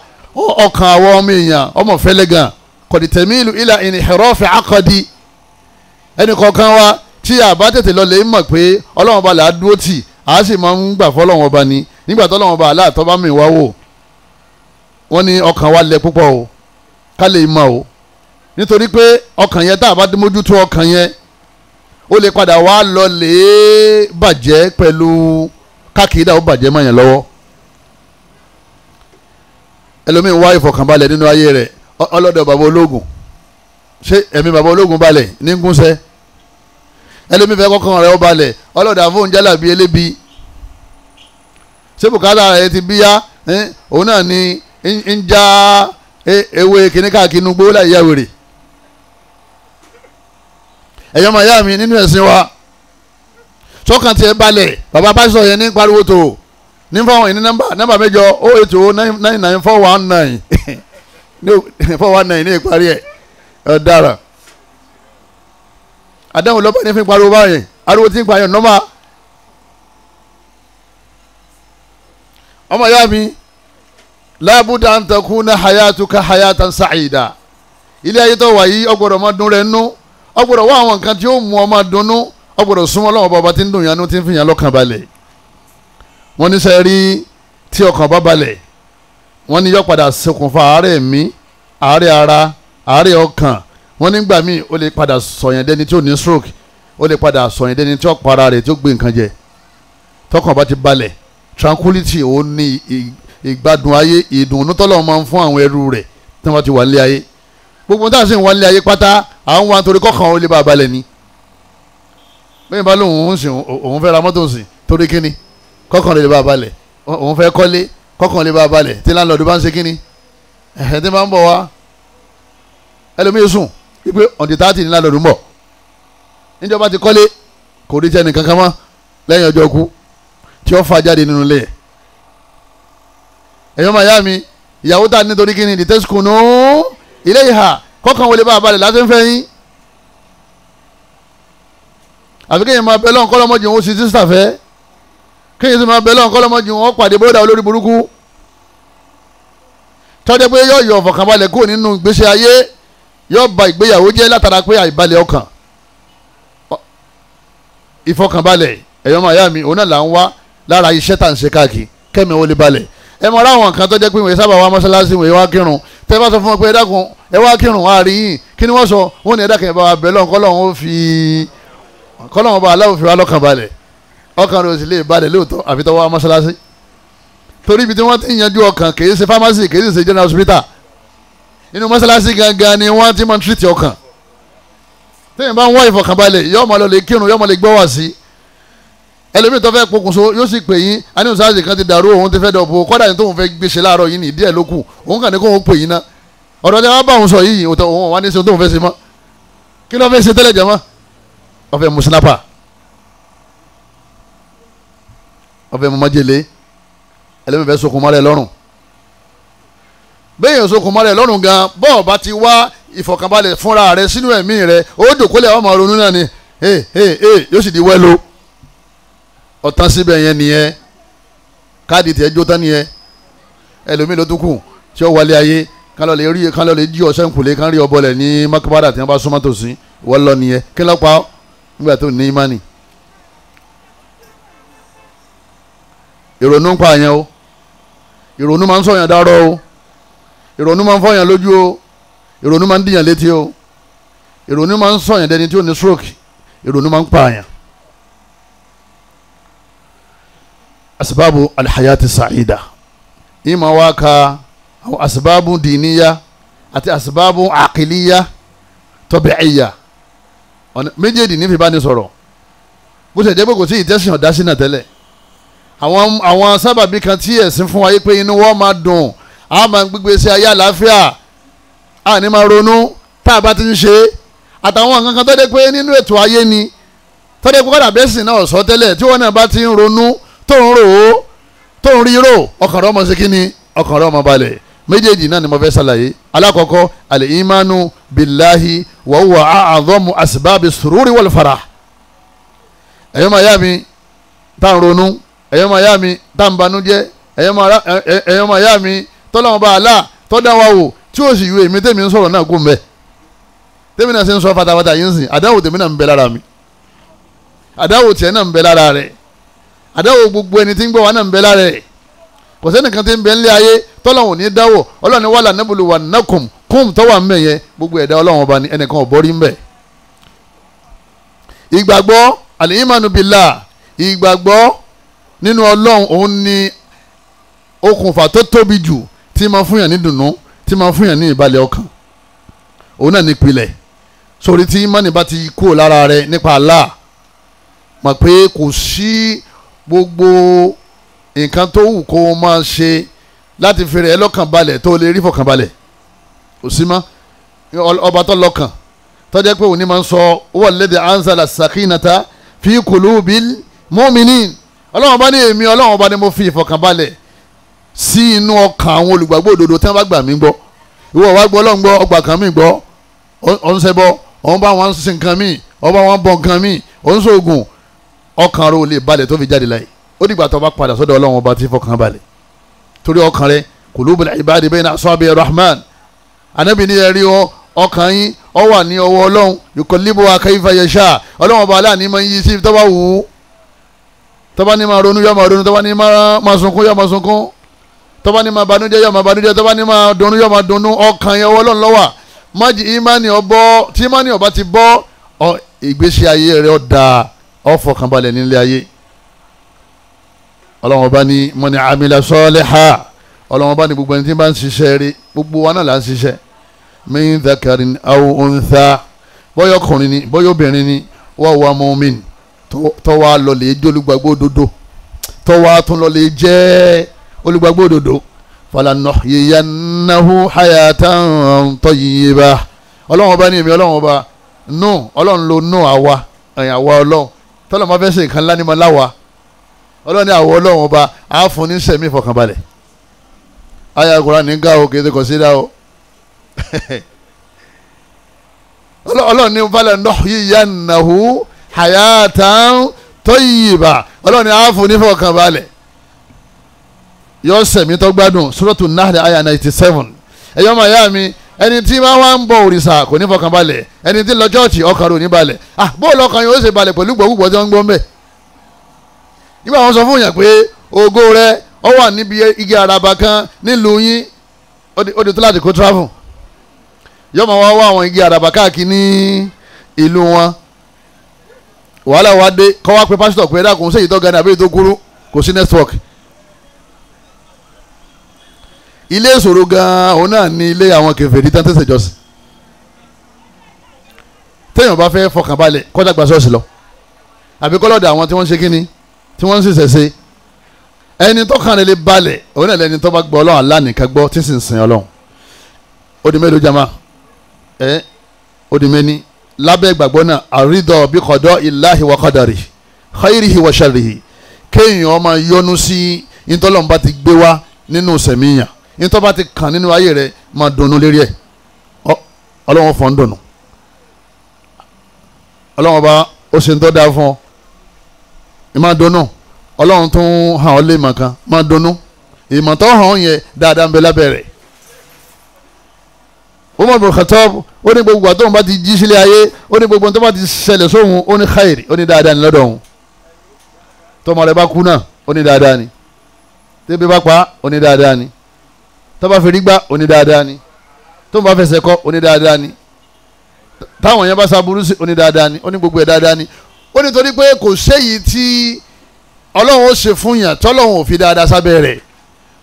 ọkàn àwọn ọmọ èèyàn ọmọ fẹ́lẹ́ gan qad tamilu ila inhirafi aqdi ẹnì kọ̀ọ̀kan wa tí àbá tètè lọ lè mọ̀ pé ọlọ́wọ́n bá là á dúró tì á sì máa ń gbà fọlọ́wọ́n bá ní nígbà tọ́lọ́wọ́n bá aláàtọ́ bá mi wá wò wọ́n ní ọkàn wa lẹ púpọ̀ o ká lè mọ̀ o nítorí pé ọkàn yẹn tá a bá mójútó ọkàn yẹn ó lè padà wá lọ lè bàjẹ́ pẹ̀lú kákìdá ó bàjẹ́ mọ́ yẹn lọ́wọ́ ẹlòmíín wá ìfọ̀kànbalẹ̀ nínú ayé rẹ̀ ọlọ́dọ̀ bàbá ológun ṣé ẹ̀mí bàbá ológun balẹ̀ ní gúnṣẹ́ ẹlòmíín fẹ́ kọ́kàn rẹ̀ ó balẹ̀ ọlọ́dọ̀ àfọ̀n jálàbí elébi ṣé bùkátà rẹ̀ ti bíyá òun náà ni ń já ewé kìnnìkàkínú gbówó láì yá wèrè ẹ̀yọ́ máa yá mi nínú ẹ̀sìn wa sọ́kàn tiẹ̀ balẹ̀ bàbá pásítọ̀ yẹn ní pariwo tó ní fáwọn yìí ní nọ́mbà mẹ́jọ 080999419 419 ní ìparí ẹ̀ ọ̀daràn àdáhùn lọ́pàá ní fi pariwo báyìí ariwo tí ń pààyàn nọ́mbà ọmọ yá mi lábúdà ń takuna hayatuka hayatan sa'ida ilé ayé tó wà yìí ọgbọ̀dọ̀ máa dùn rẹ̀ nú ọgbọ̀dọ̀ wá àwọn nǹkan tí ó mú ọ máa dunnú ọgbọ̀dọ̀ súnmọ́ lọ́wọ́ bàbá tí ń dùn yánú tí ń fi yàn lọ́kàn balẹ̀ wọ́n ní sẹ́ rí tí ọkàn bá balẹ̀ wọ́n ní yọ padà ṣokùnfà àárẹ̀ ẹ̀mí àárẹ̀ ara àárẹ̀ ọkàn wọ́n nígbà míì ó lè padà sọ̀yàn dẹni tí ó ní stroke ó lè padà sọ̀yàn dẹni tí ó para rẹ̀ tí ó gbé nǹkan jẹ tọkàn bá ti balẹ̀ tranquility ó ní ìgbádùn ayé ìdùnnú tọ́lọ́run máa ń fún àwọn ẹrú rẹ̀ tí wọ́n ti wà nílé ayé gbogbo táà sì ń wá nílé ayé pátá àwọn wa nítorí kọ́kàn ó lè bá a balẹ̀ ni bẹ́ẹ̀ bá lóun ń sìn òun fẹ́ ra mọ́tò sìn torí kíni kọ́kàn lè bá a balẹ̀ òun fẹ́ kọ́lé kọ́kàn lè bá a balẹ̀ tí láńlọ́ọ̀dù bá ń ṣe kíni ẹ̀hẹ́ tí máa ń bọ̀ wá ẹlòmíì sùn wípé ọ̀dì tààtì ní láńlọ́ọ̀dù ń bọ̀ níjọba ti kọ́lé kò rí jẹ́ nìkan kan mọ́ lẹ́yìn ọjọ́ kú tí ó fa jáde nínú ilé ẹ̀yọ́ màá yá mi ìyàwó tà nítorí kíni the test kùnú ilé ìhà kọ́kàn wọlé bá a balẹ̀ láti ń fẹ́ yín àfi kéèyàn máa bẹ lọ́n kọ́lọ́mọ́jì wọn ó sì sísà fẹ́ kéèyàn sì máa bẹ lọ́n kọ́lọ́mọ́jì wọn ó pàdé bóyá olórí burúkú tọ́jú pé yóò yọ ọ̀fọ̀kànbalẹ̀ kúrò nínú ìgbésí ayé yóò ba ìgbéyàwó jẹ́ látara pé àìbalẹ̀ ọkàn ìfọkànbalẹ̀ ẹ̀yọ́ máa yá mi òun náà là ń wá lára iṣẹ́ tá à ń ṣe káàkiri kẹ́mi ó lè balẹ̀ ẹ mọ̀ ráwọn nǹkan tó jẹ́ pé ìwé sábà wá mọ́ṣáláṣí ìwé wá kírun tẹ́ bá sọ fún wọn pé ẹ dákun ẹ wá kírun àárín yìí kí ni wọ́n sọ wọ́n ní ẹ dákun ẹ bá wa bẹ̀ lọ́n kọ́lọ́hún bá aláwọ̀ fi wá lọ́kàn balẹ̀ ọkàn rẹ̀ ò sì lè balẹ̀ lóòótọ́ àfi tó wá mọ́ṣáláṣí torí ibi tí wọ́n ti ń yanjú ọkàn kì í ṣe pharmacy kì í ṣe general hospital inú mọ́ṣáláṣí gangan ni wọ́n ti máa ń treat ọkàn tẹ́yìn bá ń wá ìfọkànbalẹ̀ yóò máa lọ lè kírun yóò máa lè gbọ́ wá sí ẹlòmíì tó fẹ́ pokùnso yóò sì pè yín aníhùn sáàsì kan ti dàrú òun ti fẹ́ dọ̀bù kọ́dà ní tóun fẹ́ gbèsè láàárọ̀ yìí ní díẹ̀ ló kù òun kàn ní kóun pè yín ná ọ̀dọ̀ tí wọ́n bá òun sọ yìí òun wà ní sọ tóun fẹ́ ṣe mọ́ kí ló fẹ́ ṣe tẹ́lẹ̀ jẹ́ mọ́ ọ̀fẹ́ musinapa ọ̀fẹ́ mọ́jèlé ẹlòmíì fẹ́ sokùn mọ́rẹ̀ lọ́rùn bẹ́ẹ̀ yẹn sokùn mọ́rẹ̀ lọ́rùn gan bọ́ọ̀ bá ti wá ìfọ̀kànbalẹ̀ fúnra rẹ sínú ẹ̀mí rẹ ó dòkólẹ̀ ọmọ ronú náà ni yóò sì di wẹ́lo ọ̀tán síbẹ̀ yẹn nìyẹn káàdì tẹ̀ jó tán nìyẹn ẹlòmíì ló tún kù tí ó wálé ayé kán lọ lè jí ọ̀sẹ̀ nkùlé kán rí ọbọlẹ̀ ní makabada tí wọ́n bá súnmọ́ tòsí wọ́n lọ nìyẹn kí ló pa ọ́ nígbà tó ní imani. ìrònú ń pa àyàn o ìrònú máa ń sọ̀yàn dárọ́ o ìrònú máa ń fọyàn lójú o ìrònú máa ń dìyàn létí o ìrònú máa ń sọ̀yàn dẹni tí ó ní stroke ìrònú máa ń pa àyàn. asibabu alihayati sa'ida ima waka àwọn asibabu diniya àti asibabu akiliya tabi'iya méjèèjì nífi bá ní sọ̀rọ̀ bó ṣe jẹ́ pé kò sí ìtẹ́sìn ọ̀dá sínú tẹ́lẹ̀ àwọn sábàbí kan tí ẹ̀sìn fún wa yé pé inú wọn máa dùn á máa gbígbé sí ayé àlàáfíà á ní máa ronú tá a bá ti ń ṣe àtàwọn nǹkan kan tó dé pé nínú ètò ayé ni tó dé pé kọ́dà bẹ́sìn náà sọ tẹ́lẹ̀ tí wọ́n náà bá ti ń ronú tó ń rò ó tó ń rí rò ọkàn rẹ̀ ọmọ ṣe kí ni ọkàn rẹ̀ ọmọ balẹ̀ méjèèjì náà ni mo fẹ́ ṣàlàyé alákọ̀ọ́kọ́ al-imanu billahi wa huwa a'dhamu asbabi sururi wal farah. ẹ̀yọ́ máa yá mi tá à ń ronú, ẹ̀yọ́ máa yá mi tá à ń banújẹ́, ẹ̀yọ́ máa yá mi tọ́lọ́wọ́n bá àlá tọ́dá wa wò tí ó sì yú èmi tèmi ń sọ̀rọ̀ náà kó mbẹ́ tèmi náà ṣe ń sọ fatafata yín sìn àdáwò tèmi náà ń bẹ lára mi, àdáwò tiẹ̀ náà ń bẹ lára rẹ̀, àdáwò gbogbo ẹni tí ń gbọ́ wa náà ń bẹ lára rẹ̀. kò sẹ́nìkan tí ń bẹ ńlẹ̀ ayé tọ́lọ́wọ́n ní dáwọ̀ ọlọ́ni wàhálà nẹ́bùlù wà nàkùn kùm tọ́wà ń bẹ̀ yẹn gbogbo ẹ̀dá ọlọ́wọ́n ọba ni ẹnìkan ò bọ́rí ń bẹ̀. ìgbàgbọ́ al-imanu billah, ìgbàgbọ́ nínú ọlọ́run òun ni okùnfà tó tóbi jù tí máa fún yàn ní dùnnú, tí máa fún yàn ní ìbalẹ̀ ọkàn. òun náà ní ìpìlẹ̀ sórí tí ìmánì bá ti kú lára rẹ nípa Allah mọ̀ pé kò sí gbogbo nǹkan tó wù kó o máa ṣe láti fi rẹ̀ lọ́kàn balẹ̀ tó lè rí fọkàn balẹ̀ kò sí mọ́. ọba tó lọ́kàn tó jẹ́ pé òní máa ń sọ huwa alladhi anzala sakinata fi qulubil mu'minin. ọlọ́run bá ní èmi ọlọ́run bá ní mo fi ìfọkànbalẹ̀ sí inú ọkàn àwọn olùgbàgbọ́ òdodo tí wọ́n bá gbà mí gbọ́. ìwọ wá gbọ́ ọlọ́run gbọ́ ọgbà kan mí gbọ́ ọ̀n ṣẹbọ ọ̀n bá wọn sin nǹkan mí ọba wọn bọ nǹkan mí ọ̀n ṣoògùn ọkàn rẹ ò lè balẹ̀ tó fi jáde láyé. ó dìgbà tó bá padà sọ́dọ̀ ọlọ́run ọba tí fọkànbalẹ̀ torí ọkàn rẹ qulubul ibadi bayna asabi rahman. anabi ní ẹ̀rí ọkàn yín ó wà ní ọwọ́ ọlọ́run yuqallibuha kayfa yasha. ọlọ́run ọba aláàní máa ń yí sí tó bá wù ú, tó bá ní máa ronú yóò máa ronú, tó bá ní máa sunkún yóò máa sunkún, tó bá ní máa banújẹ́ yóò máa banújẹ́, tó bá ní máa dunnú yóò máa dunnú. ọkàn yẹn ọwọ́ ọlọ́run ló wà. májì ìmánì ọbọ̀ tí ìmánì ọba ti bọ́ ìgbésí ayé rẹ̀ ọ̀dà ọ̀fọ̀kànbalẹ̀ nílé ayé. ọlọ́run ọba ní man amila saliha, ọlọ́run ọba ní gbogbo ẹni tí bá ń ṣiṣẹ́ rí, gbogbo wa náà là ń ṣiṣẹ́. min dhakarin aw untha, bọ́yọ̀ ọkùnrin ni bọ́yọ̀ obìnrin ni wa huwa mu'min, tó wá lọ lè jẹ́ olùgbàgbọ́ òdodo, tó wá tún lọ lè jẹ́ olùgbàgbọ́ òdodo. falanuhyiyannahu hayatan tayyibah. ọlọ́run ọba ní èmi ọlọ́run ọba ọlọ́run ló àwa ọlọ́run tọ́lọ́ máa fẹ́ ṣe nǹkan ńlá ní ma láwa ọlọ́run ní àwọ̀ ọlọ́run ọba á fún ní sẹ̀mí ìfọkànbalẹ̀. ayé Kùránì ní gá o kì í ṣe kọ̀sídà o. ọlọ́run ní falanuhyiyannahu hayatan tayyibah. ọlọ́run ní á fún ní ìfọkànbalẹ̀ yọ sẹ̀mí tó gbádùn. Suratu Nahl aya 97. ẹ̀yọ́ màá yá mi ẹni tí máa wá ń bọ òrìṣà kò ní fọkànbalẹ̀, ẹni tí ń lọ chọ́ọ̀chì ọkàn rò ní balẹ̀. bóòlù ọkàn yóò ṣe balẹ̀ pẹ̀lú gbọ̀gbọ̀ tí wọ́n ń gbọ́ mbẹ́. nígbà wọn sọ fún yàn pé ògo rẹ ọ wà níbi igi àràbà kan nílùú yín, ó di tó láti kó travel. yọ máa wá àwọn igi àràbà káàkiri ní ìlú wọn. wàhálà wa dé kọ́ wá pé pásítọ̀ pé ẹ̀dá kò ń ṣèyí tó ga ní àbẹ́yẹ tó kúrú, kò sí network. ilé ìṣòro gan-an òun náà ní ilé àwọn kèfèrí tán tẹ̀sẹ̀ jọ́sìn. téèyàn bá fẹ́ fọkànbalẹ̀ kọjá gba ṣọ́ọ̀ṣì lọ àbí kọ́lọ́dà àwọn tí wọ́n ń ṣe kínní tí wọ́n ń ṣiṣẹ́ ṣe. ẹni tó kàn lè balẹ̀ òun náà lẹni tó bá gbọ́ ọlọ́run Allah nìkan gbọ́ tí sì ń sìn ọlọ́run. ó di mélòó jama ó di méní lábẹ́ ìgbàgbọ́ náà àrídọ̀ bí qada illahi wa qadari khairihi wa sharrihi. kéèyàn máa yọ́nú sí ìtọ́lọ́run bá ti gbé wá nínú sẹ̀míyàn, ìtọ́ bá ti kàn nínú ayé rẹ̀ máa dunnú lérí ẹ̀. ọlọ́run fọ́n dùnú, ọlọ́run bá ó ṣe ń tọ́ da fún ọ ìmọ̀ dunnú. ọlọ́run tún hàn ọ́ lé ìmọ̀ kan máa dunnú. ìmọ̀ tó hàn yẹn dáadáa ń bẹ lábẹ́ rẹ̀. Umar bin Khattab ó ní gbogbo àtọ́hún bá ti jí sílé ayé, ó ní gbogbo tó bá ti ṣẹlẹ̀ sóhun ó ní khairi, ó ní dáadáa ní lọ́dọ̀ òun. tọ́mọ rẹ̀ bá kú náà ó ní dáadáa ni, tẹ́bí bá pa ó ní dáadáa ni, tó bá fẹ́rí gbá ó ní dáadáa ni, tó bá fẹsẹ̀ kọ́ ó ní dáadáa ni, táwọn yẹn bá sábúrú sí ó ní dáadáa ni, ó ní gbogbo ẹ̀ dáadáa ni. ó ní torí pé kò séyìí tí ọlọ́run ó ṣe fún yàn tọ́lọ́run ò fi dáadáa sábẹ́ rẹ̀.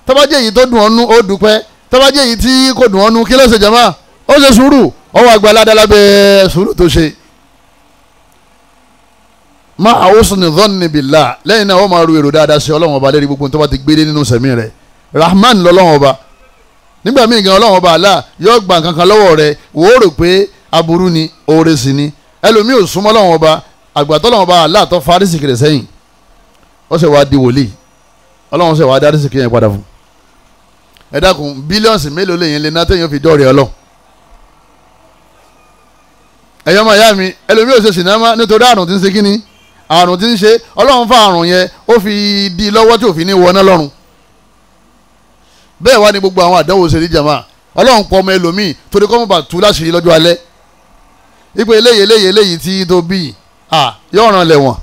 tó bá jẹ́ èyí tó dùn ọ́nú ó dúpẹ́, tó bá jẹ́ èyí tí kò dùn ọ́nú kí ló ṣe jàmá ó ṣe sùúrù, ọwọ́ àgbà ládàá lábẹ́ sùúrù tó ṣe. má husni dhanni billah, lẹ́yìn náà ó máa ru èrò dáadáa sí ọlọ́run ọba lérí gbogbo tó bá ti gbélé nínú sẹ̀mí rẹ̀. Rahman lọ́lọ́run ọba, nígbà míì gan ọlọ́run ọba Allah yóò gba nǹkan kan lọ́wọ́ rẹ̀ wò ó rò pé aburú ni oore sì ni. ẹlòmíì ò súnmọ́ ọlọ́run ọba, àgbàtọ́ ọlọ́run ọba Allah tó fa arísìkì rẹ̀ sẹ́yìn, ó sì wá di wòlíì, ọlọ́run sì wá dá arísìkì yẹn padà fún. ẹ dákun bílíọ̀nsì mélòó lèyìn lè ná téèyàn fi dọ́ọ̀rẹ́ ọlọ́run. ẹ̀yọ́ máa yá mi ẹlòmíì ò ṣe sinimá nítorí àrùn tí ń ṣe kíni àrùn tí ń ṣe ọlọ́run fa àrùn yẹn ó fi di lọ́wọ́ tí òfin ní wọná lọ́rùn bẹ́ẹ̀ wá ní gbogbo àwọn àdánwò ṣe ní jama ọlọ́run pọ̀ ọmọ ẹlòmíì torí kọ́ mọ́ bá tú láṣìírí lọ́jọ́ alẹ́ ipò eléyìí tí tó bí yóò ràn lẹ́wọ̀n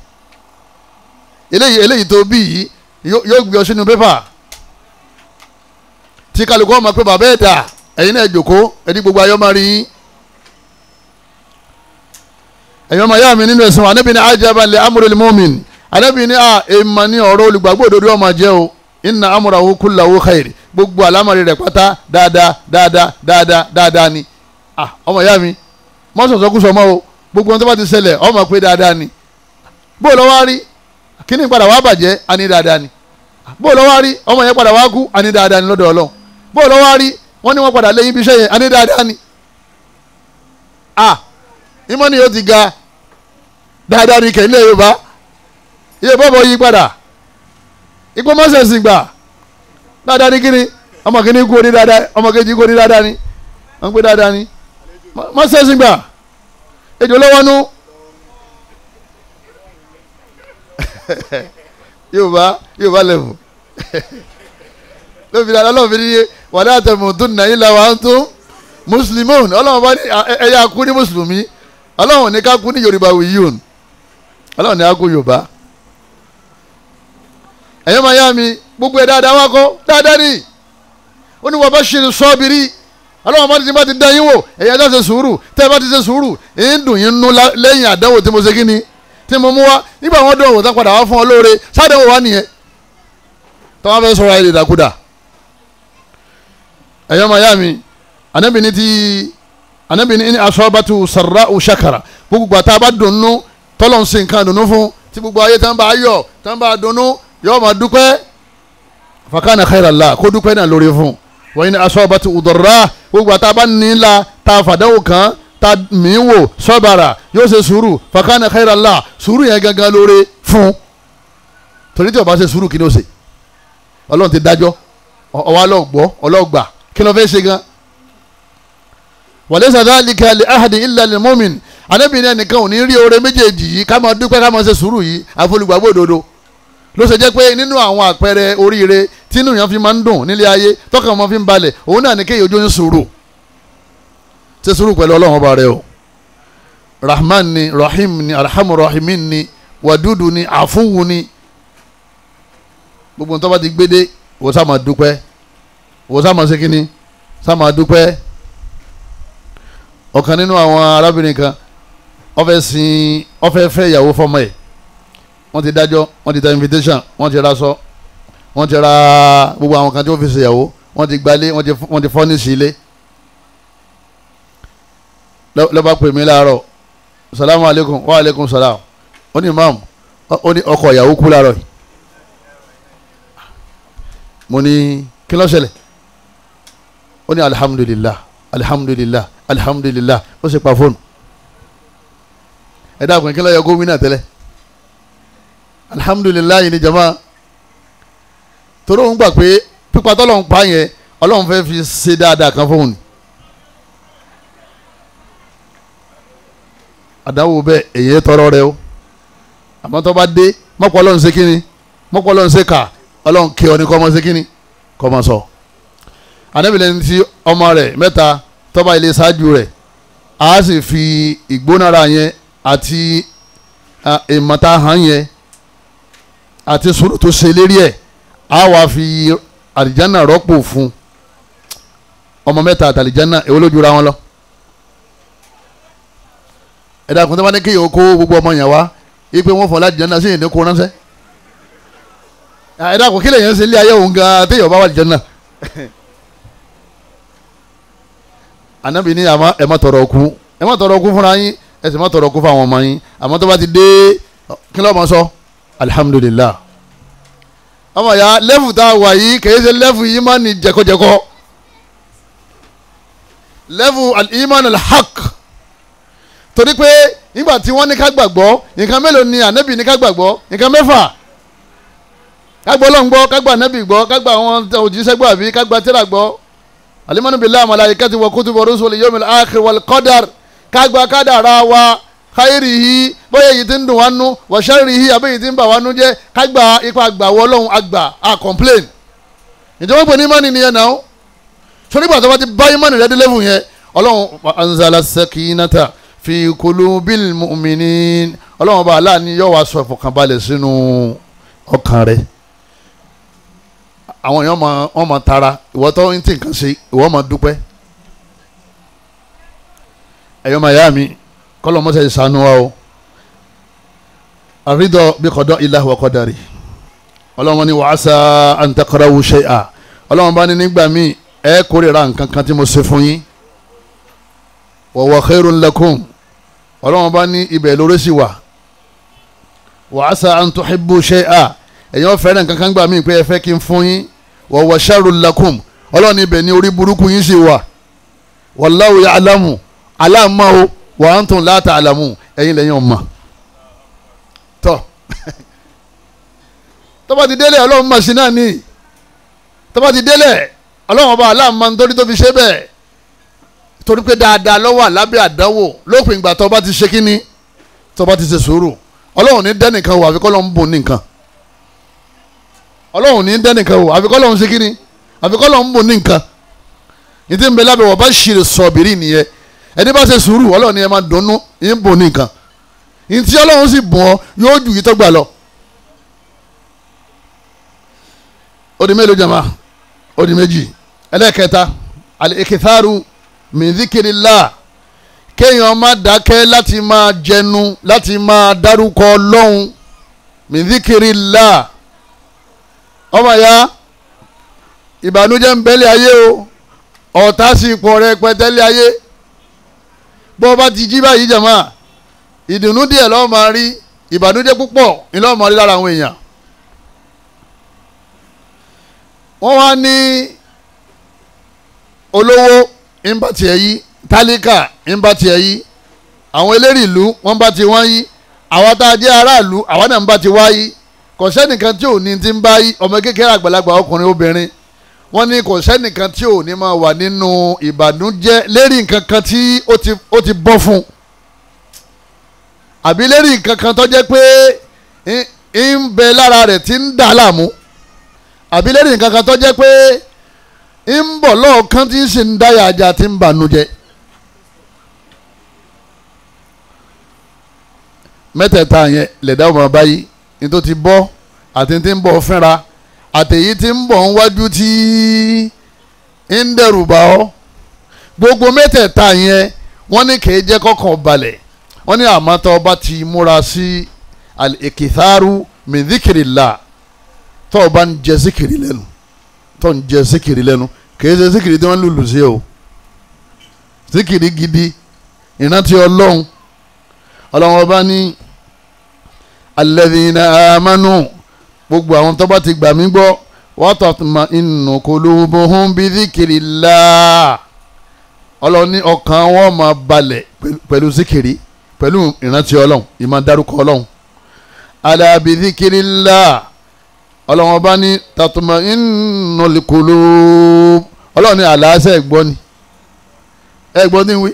eléyìí tó bí yìí yóò gbé ọ sínú pépà tí kálukú ọmọ pé bàbá ẹ̀dá ẹ̀yin náà jòkó ẹni gbogbo ayọ́ máa rí yín ẹ̀yọ́ máa yá mi nínú ẹ̀sìn wa Ànábì ní ajaban li amril mu'min Ànábì ní èèmọ̀ ní ọ̀rọ̀ olùgbàgbọ́ òdodo ọmọ jẹ́ o inna amrahu kullahu khair gbogbo àlámọ̀rí rẹ̀ pátá dáadáa ni ọmọ ìyá mi mọ́sọ̀sọ́ kú sọmọ́ o gbogbo ohun tó bá ti ṣẹlẹ̀ ọmọ pé dáadáa ni bó lọ́ wá rí kíní padà wá bàjẹ́ àní dáadáa ni bó lọ́ wá rí ọmọ yẹn padà wá kú àní dáadáa ni lọ́dọ̀ Ọlọ́run bó lọ́ wá rí wọ́n ní wọ́n padà lẹ́yìn ibi iṣẹ́ yẹn àní dáadáa ni ìmọ̀ ni yóò ti ga dáadáa ni kẹ́lẹ́ Yorùbá iye bọ́bọ̀ yí padà igbó mọ́sẹ̀sì gbà dáadáa ni kíni ọmọ kíní kú ní dáadáa ọmọ kejì kú ní dáadáa ni wọ́n gbé dáadáa ni mọ́sẹ̀sì gbà ejò lọ́wọ́nú Yorùbá lẹ́fù lóbi dáadáa lọ́wọ́ ní wala tamutunna illa wa antum muslimun ọlọ́run bá ní ẹ̀yà kú ní mùsùlùmí ọlọ́run ní ká kú ní Yorùbá wíyún ọlọ́run ní ká kú Yorùbá ẹ̀yọ́ máa yá mi gbogbo ẹ̀ dáadáa wá kọ́ dáadáa ní ó ní wa bashiri sabiri ọlọ́run bá ti dá yín wò ẹ̀yà dá ṣe sùúrù tẹ́ ẹ bá ti ṣe sùúrù ń dùn yín nú lẹ́yìn àdánwò tí mo ṣe kíni tí mo mú wá nígbà wọn dùn òwò tán padà wá fún ọ lóore sádẹ́wò wá nìyẹn tọ́wọ́n fẹ́ sọ̀rọ̀ ayé ìdàkúdà ẹ̀yọ́ máa yá mi Ànábì ní asọ́bàtú sarra'u shakara gbogbo àti abádùnnú tọ́lọ̀ ń ṣe nǹkan dùnnú fún tí gbogbo ayé tán bá yọ̀ tán bá dùnnú yóò máa dúpẹ́ fakana khairallah kó dúpẹ́ náà lórí fún wọ́n ní asọ́bàtú udarra gbogbo àti abánilá ta fàdáwò kan ta mìíwò sọ́bàrà yóò ṣe sùúrù fakana khairallah sùúrù yẹn gangan lórí fún torí tí ó bá ṣe sùúrù kí ni ó ṣe Ọlọ́run ti dájọ́ ọwọ́ ọlọ́gbà kí ló fẹ́ ṣe gan walaysa dhalika li ahadin illa lil mu'min Ànábì ní ẹnìkan ò ní rí oore méjèèjì yìí ká máa dúpẹ́ ká máa ṣe sùúrù yìí àfolùgbàgbọ́ òdodo ló ṣe jẹ́ pé nínú àwọn àpẹẹrẹ oríire tínú yẹn fi máa ń dùn nílé ayé tọ́kàn wọn fi ń balẹ̀ òun náà ní kéèyàn ojú ń sùúrù ṣe sùúrù pẹ̀lú Ọlọ́run ọba rẹ o rahman ni rahim ni alhamu rahimin ni wadudu ni afuwu ni gbogbo nǹkan tó bá ti gbédé wò sá máa dúpẹ́ wò sá máa ṣe kínní sá máa dúpẹ́ ọ̀kan nínú àwọn arábìnrin kan ó fẹ́ fẹ́ ìyàwó fọ́mọ ẹ̀ wọ́n ti dájọ́ wọ́n ti ta invitation wọ́n ti ra aṣọ wọ́n ti ra gbogbo àwọn kan tí wọ́n fi ṣe ìyàwó wọ́n ti gbalé wọ́n ti fọ́nísì ilé lọ́ba pè mí láàárọ̀ salamu aleykum wa aleykum salam ó ní imam ó ní ọkọ ìyàwó kú láàárọ̀ yìí mo ní kí ló ṣẹlẹ̀ ó ní alhamdulillah alhamdulillah alhamdulillah ó sì pa fóònù ẹ dákun kí ló yẹ gómìnà tẹ́lẹ̀ alhamdulillah yìí ni jama torí òun gbà pé pípa tọ́lọ̀ ń pa yẹn ọlọ́run fẹ́ fi ṣe dáadáa kan fóun ni àdáwò bẹ́ẹ̀ èyí tọrọ rẹ o àmọ́ tó bá dé mọ́pọ̀ ọlọ́run ṣe kíni mọ́pọ̀ ọlọ́run ṣe kà ọlọ́run kí ọ ní kọ́ ọmọ ṣe kíni kọ́ ọmọ sọ anábìlẹ̀ ní ti ọmọ rẹ̀ mẹ́ta tọ́ba ilé ṣáájú rẹ̀ a sì fi ìgbónára yẹn àti ìmọ̀ta hàn yẹn àti sùúrù tó ṣe lérí ẹ̀ a wá fi àlìjánà rọ́pò fún ọmọ mẹ́ta àti àlìjánà èwo ló jura wọn lọ. ẹ̀dá kan tó bá ní kéèyàn kó gbogbo ọmọ yẹn wá yí pé wọ́n fọ̀ àlìjánà sí ìdínkù ránṣẹ́. ẹ̀dá kan kílẹ̀ yẹn ṣe ilé ayé òun gan téèyàn bá wà àlìjánà. ànábì ní àmọ́ ẹ má tọrọ ọkú fúnra yín ẹ sì má tọrọ ọkú fún àwọn ọmọ yín àmọ́ tó bá ti dé kí ló máa sọ alhamdulillah ọmọ ya lẹ́fù tá a wà yìí kìí ṣe lẹ́fù yìí máa ní jẹkọjẹkọ lẹ́fù al-iman al-haq torí pé nígbà tí wọ́n ní ká gbàgbọ́ nǹkan mélòó ni ànábì ní ká gbàgbọ́ nǹkan mẹ́fà ká gbọ́ Ọlọ́run gbọ́ ká gba ànábì gbọ́ ká gba àwọn òjíṣẹ́ gbọ́ àbí ká gba tírà gbọ́ al-imanu billahi malaikati wa kutubi wa rusuli yawmil akhir wal qadar ká gba kádàrá wa khairihi bóyá èyí tí ń dùn wá nú wa sharrihi àbí èyí tí ń bà wá nú jẹ́ ká gba ipa àgbà wọ ọlọ́run àgbà à complain ìjọba pè ní ìmánì nìyẹn náà sórí ìgbà tó bá ti bá ìmánì rẹ dé level yẹn ọlọ́run anzala sakinata fi qulubil mu'minin ọlọ́run ọba aláàánú yóò wá sọ ìfọ̀kànbalẹ̀ sínú ọkàn rẹ àwọn èèyàn wọn máa tara ìwọ tó ń tì nǹkan ṣe ìwọ máa dúpẹ́ ẹ̀yọ́ máa yá mi kọ́lọ́ mọ́sẹ̀ ìsànú wa o àrídọ̀ bí qada illahi wa qadari ọlọ́run ní wa asa an takrahu shay'a ọlọ́run bá ní nígbà míì ẹ kórìíra nǹkan kan tí mo ṣe fún yín wa huwa khairun lakum ọlọ́run bá ní ibẹ̀ lórí sí wa wa asa an tuhibbu shay'a ẹ̀yin fẹ́ràn nǹkan kan gbà míì pé ẹ fẹ́ kí n fún yín wa huwa sharrun lakum ọlọ́run ibẹ̀ ní orí burúkú yín sì wà wallahu ya'lamu aláàmọ́ o wa antum la ta'lamun ẹ̀yin lẹ́yìn ọmọ tọ́ tọ́ba ti délé ọlọ́run mọ̀ sí náà ní tọ́ba ti délé ọlọ́run ọba aláàmọ́ nítorí tó fi ṣe bẹ́ẹ̀ torí pé dáadáa ló wà lábẹ́ àdánwò lópin ìgbà tọ́ba ti ṣe kínní tọ́ba ti ṣe sùúrù ọlọ́run ní dẹ́nìkan wò àfikọ́ lọ́n ń bò ní nǹkan ọlọ́run ní dẹ́nìkan wò àfikọ́ lọ́n ń ṣe kínní àfikọ́ lọ́n ń bò ní nǹkan ní ti ń bẹ lábẹ́ wọ́n bá ṣe sọ̀bìrì nìyẹn ẹni bá ṣe sùúrù ọlọ́run ni ẹ máa dùnnú ń bò ní nǹkan ní tí ọlọ́run sì bùn ọ yóò jù yìí tó gbà lọ. ó di mélòó jama ó di méjì ẹlẹ́kẹta al-iktharu min dhikrillah kéèyàn má dákẹ́ láti máa jẹnu láti máa dárúkọ ọlọ́run min dhikrillah ọmọ ya ìbànújẹ́ ń bẹ́lẹ̀ ayé o ọ̀tá sì pọ̀ rẹpẹtẹ ayé bó bá ti jí báyìí jàmá ìdùnnú díẹ̀ lọ́wọ́ máa rí ìbànújẹ́ púpọ̀ ni lọ́wọ́ máa rí lára àwọn èèyàn. wọ́n wá ní olówó ń bá tiẹ̀ yí tálíkà ń bá tiẹ̀ yí àwọn eléré ìlú wọ́n bá ti wọ́n yí àwa tá a jẹ́ aráàlú àwa náà ń bá ti wá yí kò sẹ́nìkan tí ò ní ti ń bá yí ọmọ kékeré àgbàlagbà ọkùnrin obìnrin wọ́n ní kò sẹ́nìkan tí ò ní máa wà nínú ìbànújẹ́ lérí nǹkan kan tí ó ti bọ́ fún àbí lérí nǹkan kan tó jẹ́ pé ń bẹ lára rẹ̀ tí ń dà láàmú àbí lérí nǹkan kan tó jẹ́ pé ń bọ̀ lọ́ọ̀kan tí ń sì ń dáyà ajá tí ń bànújẹ́. mẹ́tẹ̀ẹ̀ta yẹn lẹ̀dá ọmọ báyìí ní tó ti bọ́ àti tí ń bọ̀ fínra àtẹ̀yí tí ń bọ̀ ń wájú tí ń dẹ̀rù bá ọ́ gbogbo mẹ́tẹ̀ẹ̀ta yẹn wọ́n ní kì í jẹ́ kọ́kàn balẹ̀ wọ́n ní àmọ́ tó bá ti múra sí al-iktharu min dhikrillah tó o bá ń jẹ síkìrì lẹ́nu tó ń jẹ síkìrì lẹ́nu kì í ṣe síkìrì tí wọ́n lùlù sí o síkìrì gidi ìrántí ọlọ́run ọlọ́run ọba ní alladhina amanu gbogbo àwọn tó bá ti gbà mí gbọ́ wa tatma'innu qulubuhum bi dhikrillah ọlọ́run ní ọkàn wọn máa balẹ̀ pẹ̀lú síkìrì pẹ̀lú ìrántí ọlọ́run ìmọ̀ dárúkọ ọlọ́run ala bi dhikrillah ọlọ́run bá ní tatma'innul qulub ọlọ́run ní àlàáṣẹ́ ẹ̀gbọ́n ní wí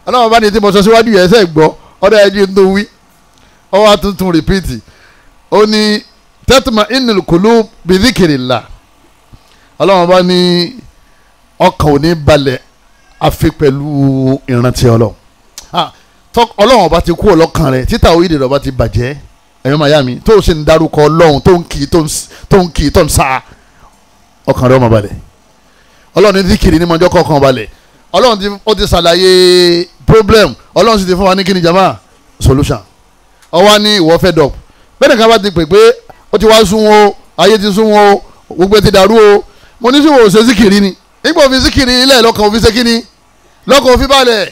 ọlọ́run bá ní tí mo sọ síwájú yẹn ẹsẹ̀ gbọ́ ọ̀dọ̀ ẹ̀jú tó wí ọwọ́ àtúntún rìpíìtì ó ní tatma'innul qulub bi dhikrillah ọlọ́run bá ní ọkàn ò ní balẹ̀ àfi pẹ̀lú ìrántí ọlọ́run ọlọ́run ọba ti kú ọlọ́kàn rẹ̀ títà òyìnbó rẹ̀ ọba ti bàjẹ́ ẹ̀yọ́ mayami tó o sì ń darúkọ ọlọ́run tó ń kì í tó ń sa ọkàn rẹ̀ ọmọ balẹ̀ ọlọ́run ní díkìrì ní mọ́jọ́ kọ̀ọ̀kan balẹ̀ ọlọ́run ó ti ṣàlàyé problem ọlọ́run sì ti fún wa ní kíni jama solution ọwọ́ ní ìwọ fẹ́ dọ̀ bẹ́ẹ̀ nìkan bá ti pè pé ó ti wá sún o ayé ti sún o gbogbo ti dàrú o mo ní sí wo ṣe díkìrì ni nígbà òfin síkìrì ilẹ̀ lọ́kàn òfin ṣe kíni lọ́kàn òfin balẹ̀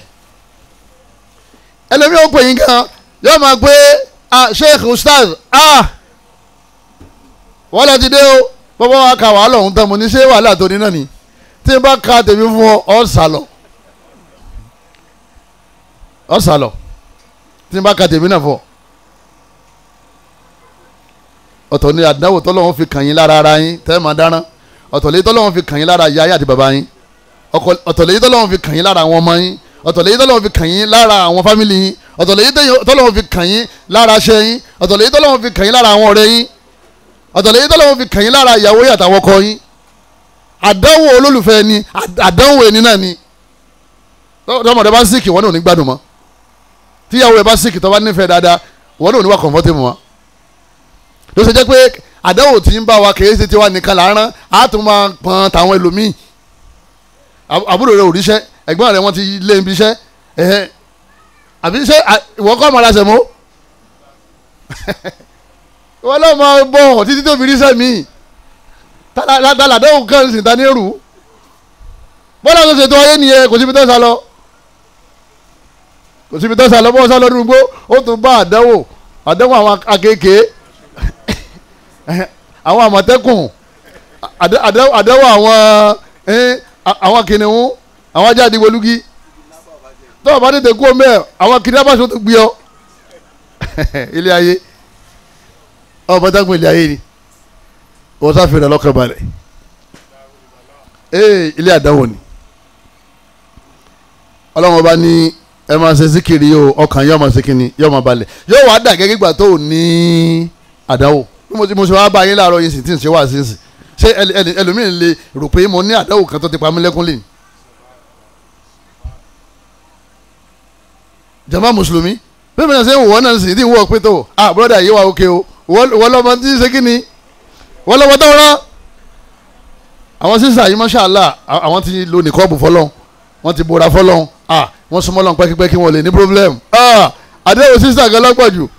ẹlẹ́mi ó pè yín gan yóò máa gbé sheikh ustaz wọ́n lọ ti dé o bọ́bá wa ka wàhálà ọ̀hún tán mo ní ṣé wàhálà tó ní náà ni tí n bá ka tèmi fún ọ sálọ tí n bá ka tèmi náà fọ ọ̀tọ̀ ni àdánwò tọ́lọ́wọ́n fi kàn yín lára ara yín tẹ́ ẹ máa dáná ọ̀tọ̀ lè tọ́lọ́wọ́n fi kàn yín lára ìyá yín àti bàbá yín ọ̀tọ̀ lèyí tọ́lọ́run fi kàn yín lára àwọn ọmọ yín, ọ̀tọ̀ lèyí tọ́lọ́run fi kàn yín lára àwọn fámìlì yín, ọ̀tọ̀ lèyí tọ́lọ́run fi kàn yín lára aṣẹ́ yín, ọ̀tọ̀ lèyí tọ́lọ́run fi kàn yín lára àwọn ọ̀rẹ́ yín, ọ̀tọ̀ lèyí tọ́lọ́run fi kàn yín lára ìyàwó yín àtàwọn ọkọ yín. àdánwò olólùfẹ́ ni àdánwò ẹni náà ni. tọ́mọdé bá síkì wọn náà ò ní gbádùn mọ́, tíyàwó ẹ bá síkì tó bá nífẹ̀ẹ́ dáadáa wọn náà ò ní wà comfortable mọ́. ló ṣe jẹ́ pé àdánwò tí ń bá wa kèé ṣe tiwa nìkan làárán á tún máa pọn tàwọn ẹlòmíì. àbúrò rẹ ò ríṣẹ́, ẹ̀gbọ́n rẹ wọ́n ti lé ibi iṣẹ́, àbí iṣẹ́ ìwọ kọ́ ọmọ aláṣẹ mọ́ wọ́n lọ́ máa bọ̀ títí tó fi ríṣẹ́ míì tàlàdéhùn kan sì ta ní èrú bọ́lá tó ṣètò ayé nìyẹn, kò síbi tó sá lọ, kò síbi tó sá lọ, bọ́ sá lọ nínú gbó ó tún bá àdánwò àwọn akéèké àwọn àmọ̀tẹ́kùn àdánwò àwọn kìnìún àwọn ajá àdìgbòlugi tó o bá tètè kú omi ẹ àwọn kidnappers tó gbé ọ ilé ayé ọmọ dágbọn ilé ayé ni wọ́n sáfìrì ọlọ́kàn balẹ̀ ilé àdáwò ni ọlọ́run ọba ní ẹ máa ṣe síkìrì yóò ọkàn yóò máa ṣe kíni yóò máa balẹ̀ yóò wá dà gẹ́gẹ́ gbà tó ò ní àdáwò bí mo ṣe wá bá yín láàárọ̀ yìí sì tí ń ṣe wá sí sí ṣé ẹlòmíràn lè rò pé mo ní àdáwò kan tó ti pa mí lẹ́kún lè ní. jama mùsùlùmí bẹ́ẹ̀ mi náà ṣe ń wọ̀ náà sì ti ń wọ̀ pé tó broda yìí wà òkè o wọ́n lọ́mọ tí ń ṣe kíni wọ́n lọ́mọ tó rán. àwọn sísà yìí mashallah àwọn ti lo nìkọ́ọ̀bù fọlọ́n wọ́n ti bora fọlọ́n wọ́n súnmọ́ lọ́n pẹ́kípẹ́kí wọn lè ní problem àdéhùn sísà gan lọ́pọ̀ jù.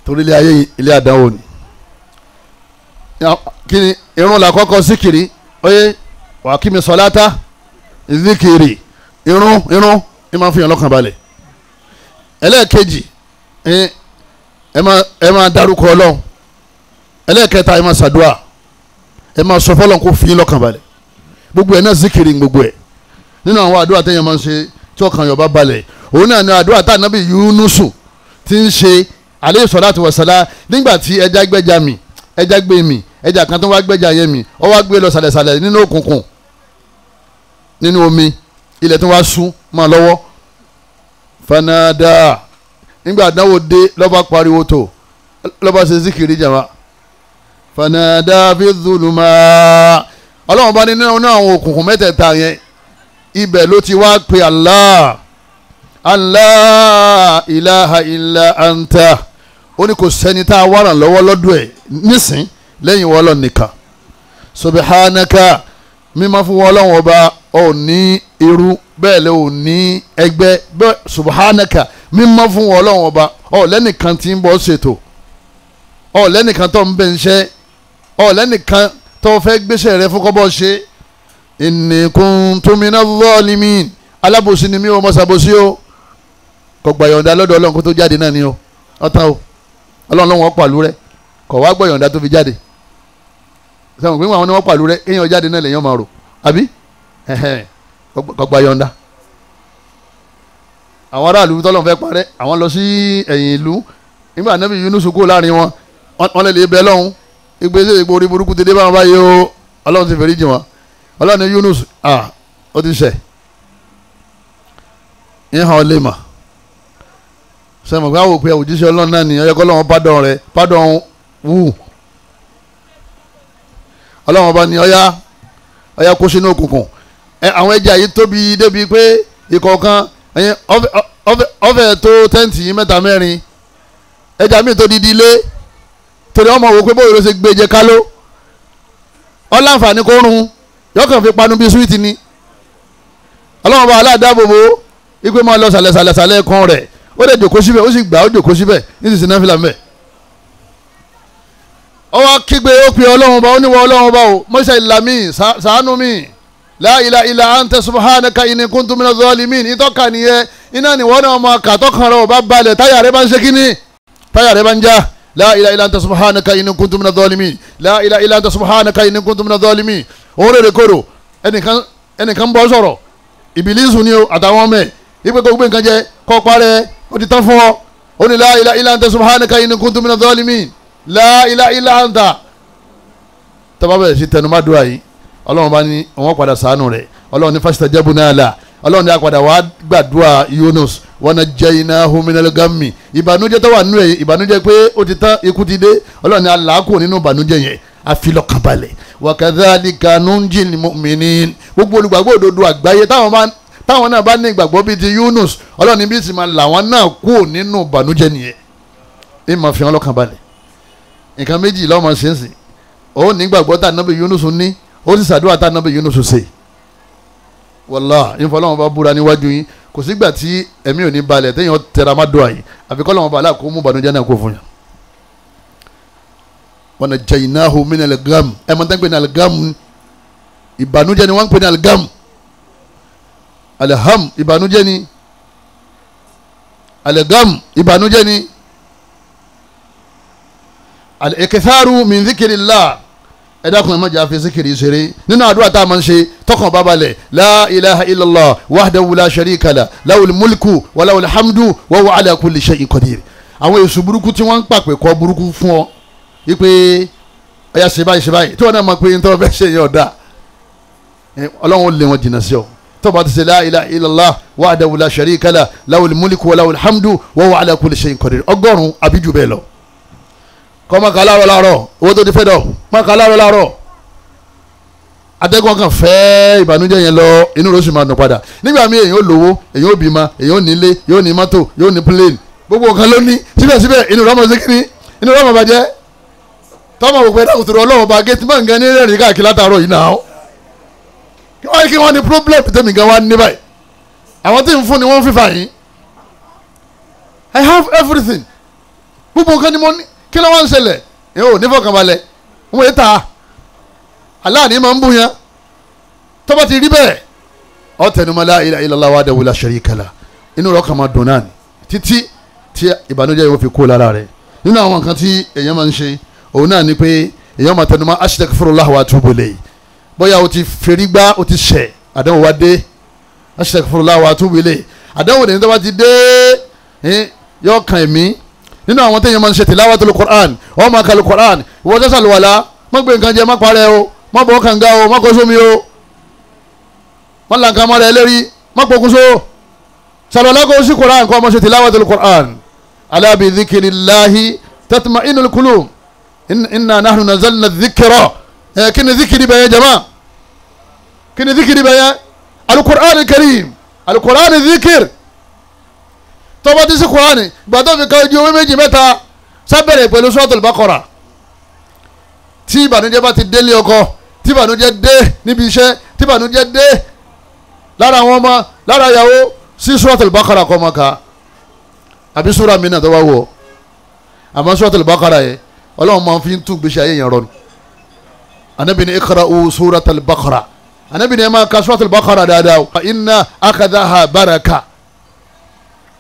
torí ilé ayé ilé àdánwò ni kí ni irun là kọ́kọ́ síkìrì oyè wà kí mi sọ̀láta zikiri irun ẹ máa fi hàn lọ́kàn balẹ̀. ẹlẹ́ẹ̀kejì ẹ máa dárúkọ ọlọ́run. ẹlẹ́ẹ̀kẹta ẹ máa ṣàdúrà ẹ máa sọ fọlọ́n kó fi lọ́kàn balẹ̀ gbogbo ẹ̀ náà zikiri gbogbo ẹ̀ nínú àwọn àdúrà téèyàn máa ń ṣe tí ọkàn yọ̀ bá balẹ̀ òun náà ní àdúrà tá ànábì Yunusu ti ń ṣe alayhi salatu wassalam nígbà tí ẹja gbẹ́ja mi ẹja gbé mi ẹja kan tó wá gbẹ́ja yẹn mi ó wá gbé lọ sàlẹ̀sàlẹ̀ nínú òkùnkùn nínú omi ilẹ̀ tó wá sún máa lọ́wọ́ fanada nígbà àdánwò dé lọ́ba pariwo tó lọ́ba ṣe zikiri jama fanada fi zuluma ọlọ́run bá ní nínú àwọn òkùnkùn mẹ́tẹ̀ẹ̀ta yẹn ibẹ̀ ló ti wá pe Allah ilaha illa anta ó ní kò sẹ́ni tá a wá ràn lọ́wọ́ lọ́dọ̀ ẹ̀ nísìn lẹ́yìn wọ́n lọ nìkan subhanaka mímọ́ fún wọn ọlọ́run ọba ò ní irú bẹ́ẹ̀ lè ò ní ẹgbẹ́ bẹ́ẹ̀ subhanaka mímọ́ fún wọn ọlọ́run ọba ò lẹ́nìkan tí ń bọ́ ṣètò ò lẹ́nìkan tó ń bẹ̀ ń ṣẹ́ ò lẹ́nìkan tó fẹ́ gbéṣẹ́ rẹ fún kọ́bọ̀ ṣe inni kuntu minaz zalimin alábòsí ni mí o mọ́sàbòsí o kò gbàyọ̀ǹda lọ́dọ̀ ọlọ́run kó tó jáde náà ni o ọ̀tán o ọlọ́run lọ́wọ́ pàlú rẹ kò wá gbàyọ̀ǹda tó fi jáde sẹ́wọ̀n pé àwọn ni wọ́n pàlú rẹ kéèyàn jáde náà lèèyàn máa rò àbí kò gbàyọ̀ǹda àwọn aráàlú tọ́lọ́run fẹ́ parẹ́ àwọn lọ sí ẹ̀yìn ìlú nígbà Ànábì Yunus kó láàrin wọn lè lè bẹ lọ́hùn ìgbésẹ̀ ìgbò orí burúkú ti dé báwọn báyìí o ọlọ́run ti fẹ́rí jì wọn ọlọ́run ní Yunus ó ti ṣẹ̀ ìhàn ọ̀lẹ́ mà sẹ́mi pé àwọn òpin òjíṣẹ́ ọlọ́run náà ni ọ̀yẹ́kọ́ ọlọ́run pádọ̀ rẹ̀ pádọ̀ wù ọlọ́run ọba ni ọ̀yá kó sínú òkùnkùn àwọn ẹja yìí tóbi débi pé ìkọ̀ọ̀kan ọ̀fẹ́ tó tẹ́ǹtì yìí mẹ́ta mẹ́rin ẹja míì tó dídí ilé torí ọmọ wò pé bóyá ló ṣe gbé jẹ kálọ́ ọ̀làǹfààní kó rún yọkàn fi panu bí súwìtì ni ọlọ́run ọba aláàdáàbòbò ipe máa lọ sàlẹ̀sàlẹ̀ kan rẹ̀ ó lè jòkó síbẹ̀ ó sì gbà ó jòkó síbẹ̀ nísinsìnyí náà fi là mẹ́. ọwọ́ kígbe ó pe ọlọ́run ọba ó níwọ̀ ọlọ́run ọba o mọ́ṣẹ́ ìlàmí sàánú mi la ilaha illa anta subhanaka inni kuntu minaz zalimin ìtọ́ka nìyẹn iná níwọ̀n náà máa kà tọ́kàn rẹ̀ ọba balẹ̀ táyà rẹ̀ bá ń ṣe kíní táyà rẹ̀ bá ń já la ilaha illa anta subhanaka inni kuntu minaz zalimin la ilaha illa anta subhanaka inni kuntu minaz zalimin òun rèrè kóró ẹnìkan bọ́ sọ̀rọ̀ ìbílísù ni o àtàwọn ọmọ ẹ̀ ìpè kò gbé nǹkan jẹ kọ́ parẹ́ ó ti tán fún ọ ó ní la ilaha illa anta subhanaka inni kuntu minaz zalimin la ilaha illa anta tó bá bẹ̀rẹ̀ sí tẹnumádùá yìí ọlọ́run bá ní wọ́n padà ṣàánú rẹ̀ ọlọ́run ní fastajabna lahu ọlọ́run ní àpàdà wàá gbàdúrà Yunus wa najjaynahu minal gammi ìbànújẹ́ tó wà nínú ẹ̀ ìbànújẹ́ pé ó ti tán ikú ti dé ọlọ́run ní aláàkó nínú ìbànújẹ́ yẹn àfilọ́kànbalẹ̀ wa kadhalika nunjil mu'minin gbogbo olùgbàgbọ́ òdodo àgbáyé táwọn náà bá ní ìgbàgbọ́ bíi ti Yunus ọlọ́run ní bí sì máa làwọn náà kú nínú ìbànújẹ́ nìyẹn ẹ máa fi wọn lọ́kànbalẹ̀ nǹkan méjì lọ́mọ ṣẹ́ǹsì ó ní ìgbàgbọ́ tá nábì Yunus ní ó sì ṣàdúrà tá nábì Yunus ṣe wàlá ìfọlọ́wọn bá búra níwájú yín kò sígbà tí ẹ̀mí ò ní balẹ̀ téèyàn tẹra má dùn àyè àfikọ́ lọ́wọ́n bá aláàkó mú ìbànújẹ́ náà kó fún yàn. wa najjaynahu minal gham ẹ̀ mọ̀ tán pé ní al-gham ìbànújẹ́ ni wọ́n ń pè ní al-gham alham ìbànújẹ́ ni al-gham ìbànújẹ́ ni al-iktharu min dhikrillah ẹ dákun ẹ má jà fi zikiri ṣeré nínú àdúrà tá a máa ń ṣe tọkàn bá balẹ̀ la ilaha illallah wahdahu la sharika la lahul mulku wa lahul hamdu wa huwa ala kulli shay'in qadir. àwọn èṣù burúkú tí wọ́n ń pàpè kọ́ burúkú fún ọ wípé ọ̀yà ṣe báyìí tí wọ́n náà máa pe nítorí bẹ́ẹ̀ ṣe yẹn ọ̀dà ọlọ́run ó lé wọn jìnnà sí ọ tó bá ti ṣe la ilaha illallah wahdahu la sharika la lahul mulku wa lahul hamdu wa huwa ala kulli shay'in qadir ọgọ́rùn-ún àbíjù bẹ́ẹ̀ lọ kọ́ máa ka láàárọ̀ owó tó ti fẹ́ dọ̀ máa ka láàárọ̀ atẹ́gùn kan fẹ́ ìbànújẹ́ yẹn lọ inú ló sì máa nù padà nígbà míì èyàn ó lówó èyàn ó bímọ èyàn ó nílé yóò ní mọ́tò yóò ní plane gbogbo nǹkan ló ní síbẹ̀síbẹ̀ inú rẹ̀ máa ṣe kíní inú rẹ̀ máa bàjẹ́ tọ́mọ̀ òpè dákùtù rẹ̀ ọlọ́wọ́ bá gé tí máa ń gan ní rẹ̀rìn káàkiri látàárọ̀ yìí náà kí wọ́n ní problem tẹ́mi gan wá ní báyìí àwọn tí ń fún ni wọ́n fífa yín I have everything gbogbo nǹkan ni mo ní kí ló wá ń ṣẹlẹ̀ yóò nífọ̀kànbalẹ̀ wọ́n yé ta aláàní máa ń bú yẹn tó bá ti rí bẹ́ẹ̀ ọ tẹnumọ́ la ilaha illallah wahdahu la sharika lah inú rẹ̀ kàn máa dùn náà ni títí tí ìbànújẹ́ yóò fi kó lára rẹ̀ nínú àwọn nǹkan tí èèyàn máa ń ṣe òun náà ni pé èèyàn máa tẹnumọ́ astaghfirullah wa atubu ilayhi bóyá o ti feri gbá o ti ṣẹ̀ àdánwò wa dé astaghfirullah wa atubu ilayhi àdánwò nìyẹn tó bá ti dé yóò kàn mí nínú àwọn téèyàn máa ń ṣe tilawatul Qur'an wọ́n máa kalu Qur'an ìwọ́n tó sàlùwàlá má gbé nǹkan jẹ má parẹ́ o má bọ́ kànga o má kó sómi o má là nǹkan mọ́ra ẹlẹ́rìí má pokùnso sàlùwàlá kó sí Qur'an kó máa ṣe tilawatul Qur'an ala bi dhikrillahi tatma'innul qulub inna nahnu nazzalna dhikra kí ni dhikri bẹ́ẹ̀ jama kí ni dhikri bẹ́ẹ̀ al-Qur'an al-Karim al-Qur'an dhikr tọ́ba ti sí Kùránì gbàtọ́ fi ka ojú owó méjì mẹ́ta sábẹ̀rẹ̀ pẹ̀lú Suratul Baqara tí ìbànújẹ́ bá ti délé ọkọ tí ìbànújẹ́ dé níbi iṣẹ́ tí ìbànújẹ́ dé lára àwọn ọmọ lára ìyàwó sí Suratul Baqara kọ́ ọmọ ká àbí sura mi náà tó wá wọ̀ àmọ́ Suratul Baqara yẹ ọlọ́run máa fi ń tún gbèsè ayé yẹn rọ ni Ànábì ní iqra'u Suratul Baqara Ànábì ní ẹ máa ka Suratul Baqara dáadáa inna akhadhaha baraka